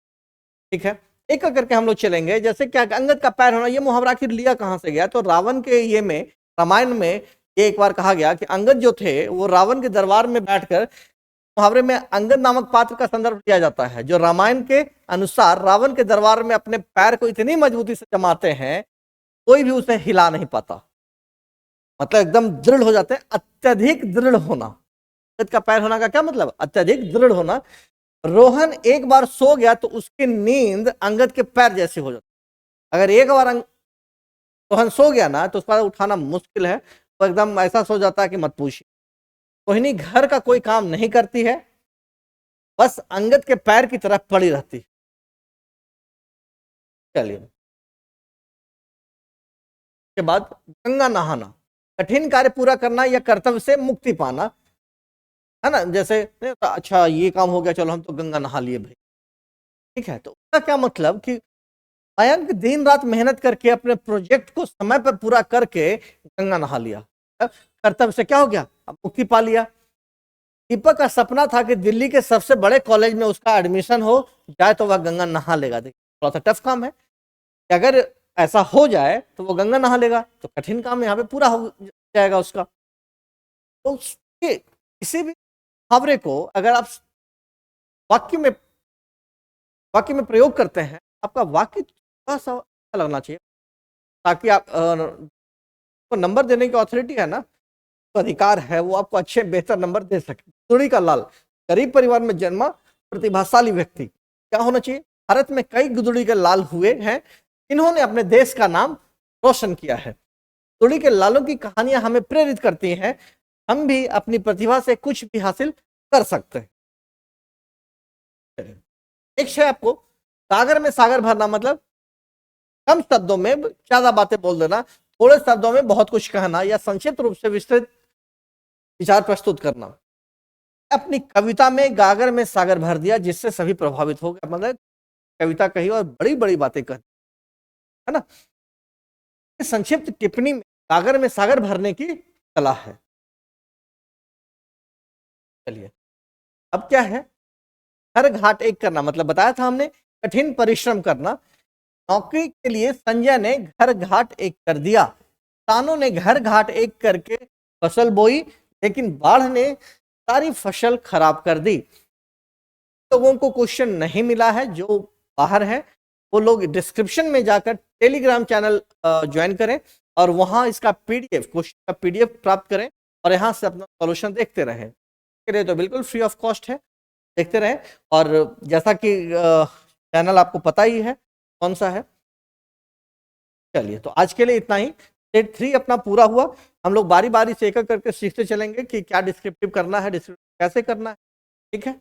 ठीक है, एक करके हम लोग चलेंगे। जैसे क्या, अंगद का पैर होना, ये मुहावरा आखिर लिया कहाँ से गया? तो रावण के ये में, रामायण में ये एक बार कहा गया कि अंगद जो थे वो रावण के दरबार में बैठकर, मुहावरे में अंगद नामक पात्र का संदर्भ लिया जाता है जो रामायण के अनुसार रावण के दरबार में अपने पैर को इतनी मजबूती से जमाते हैं कोई भी उसे हिला नहीं पाता। मतलब एकदम दृढ़ हो जाते हैं, अत्यधिक दृढ़ होना। अंगद का पैर होना का क्या मतलब? अत्यधिक दृढ़ होना। रोहन एक बार सो गया तो उसकी नींद अंगद के पैर जैसी हो जाती। अगर एक बार रोहन सो गया ना तो उसका उठाना मुश्किल है, तो एकदम ऐसा सो जाता है कि मत पूछिए। कोहिनी घर का कोई काम नहीं करती है, बस अंगद के पैर की तरफ पड़ी रहती है। चलिए, के बाद गंगा नहाना, कठिन कार्य पूरा करना या कर्तव्य से मुक्ति पाना, है ना। जैसे अच्छा ये काम हो गया, चलो हम तो गंगा नहा लिए भाई। ठीक है, तो उसका क्या मतलब कि मयंक दिन रात मेहनत करके अपने प्रोजेक्ट को समय पर पूरा करके गंगा नहा लिया। कर्तव्य से क्या हो गया? अब मुक्ति पा लिया। दीपक का सपना था कि दिल्ली के सबसे बड़े कॉलेज में उसका एडमिशन हो जाए तो वह गंगा नहा लेगा। देखिए, थोड़ा सा टफ काम है कि अगर ऐसा हो जाए तो वो गंगा नहा लेगा, तो कठिन काम यहाँ पे पूरा हो जाएगा उसका। तो किसी भी मुहावरे को अगर आप वाक्य में प्रयोग करते हैं, आपका वाक्य थोड़ा सा अच्छा लगना चाहिए, ताकि आप को नंबर देने की अथॉरिटी है ना, तो अधिकार है, वो आपको अच्छे बेहतर नंबर दे सके। गुदड़ी का लाल, गरीब परिवार में जन्मा प्रतिभाशाली व्यक्ति। क्या होना चाहिए? भारत में कई गुदड़ी के लाल हुए हैं, इन्होंने अपने देश का नाम रोशन किया है। गुदड़ी के लालों की कहानियां हमें प्रेरित करती हैं, हम भी अपनी प्रतिभा से कुछ भी हासिल कर सकते हैं। एक है आपको, सागर में सागर भरना मतलब कम शब्दों में ज्यादा बातें बोल देना, थोड़े शब्दों में बहुत कुछ कहना या संक्षिप्त रूप से विस्तृत विचार प्रस्तुत करना। अपनी कविता में गागर में सागर भर दिया जिससे सभी प्रभावित हो गए। मतलब कविता कही और बड़ी बड़ी बातें कही, है ना। संक्षिप्त टिप्पणी में गागर में सागर भरने की कला है। चलिए, अब क्या है? घर घाट एक करना मतलब बताया था हमने, कठिन परिश्रम करना। नौकरी के लिए संजय ने घर घाट एक कर दिया। किसानों ने घर घाट एक करके फसल बोई, लेकिन बाढ़ ने सारी फसल खराब कर दी। लोगों को क्वेश्चन नहीं मिला है, जो बाहर है वो लोग डिस्क्रिप्शन में जाकर टेलीग्राम चैनल ज्वाइन करें और वहां इसका पीडीएफ, क्वेश्चन का पीडीएफ प्राप्त करें और यहाँ से अपना सॉल्यूशन देखते रहें। इसके लिए तो बिल्कुल फ्री ऑफ कॉस्ट है, देखते रहें। और जैसा कि चैनल आपको पता ही है कौन सा है। चलिए, तो आज के लिए इतना ही। सेट 3 अपना पूरा हुआ। हम लोग बारी बारी से एक एक करके सीखते चलेंगे कि क्या डिस्क्रिप्टिव करना है, डिस्क्रिप्टिव कैसे करना है। ठीक है।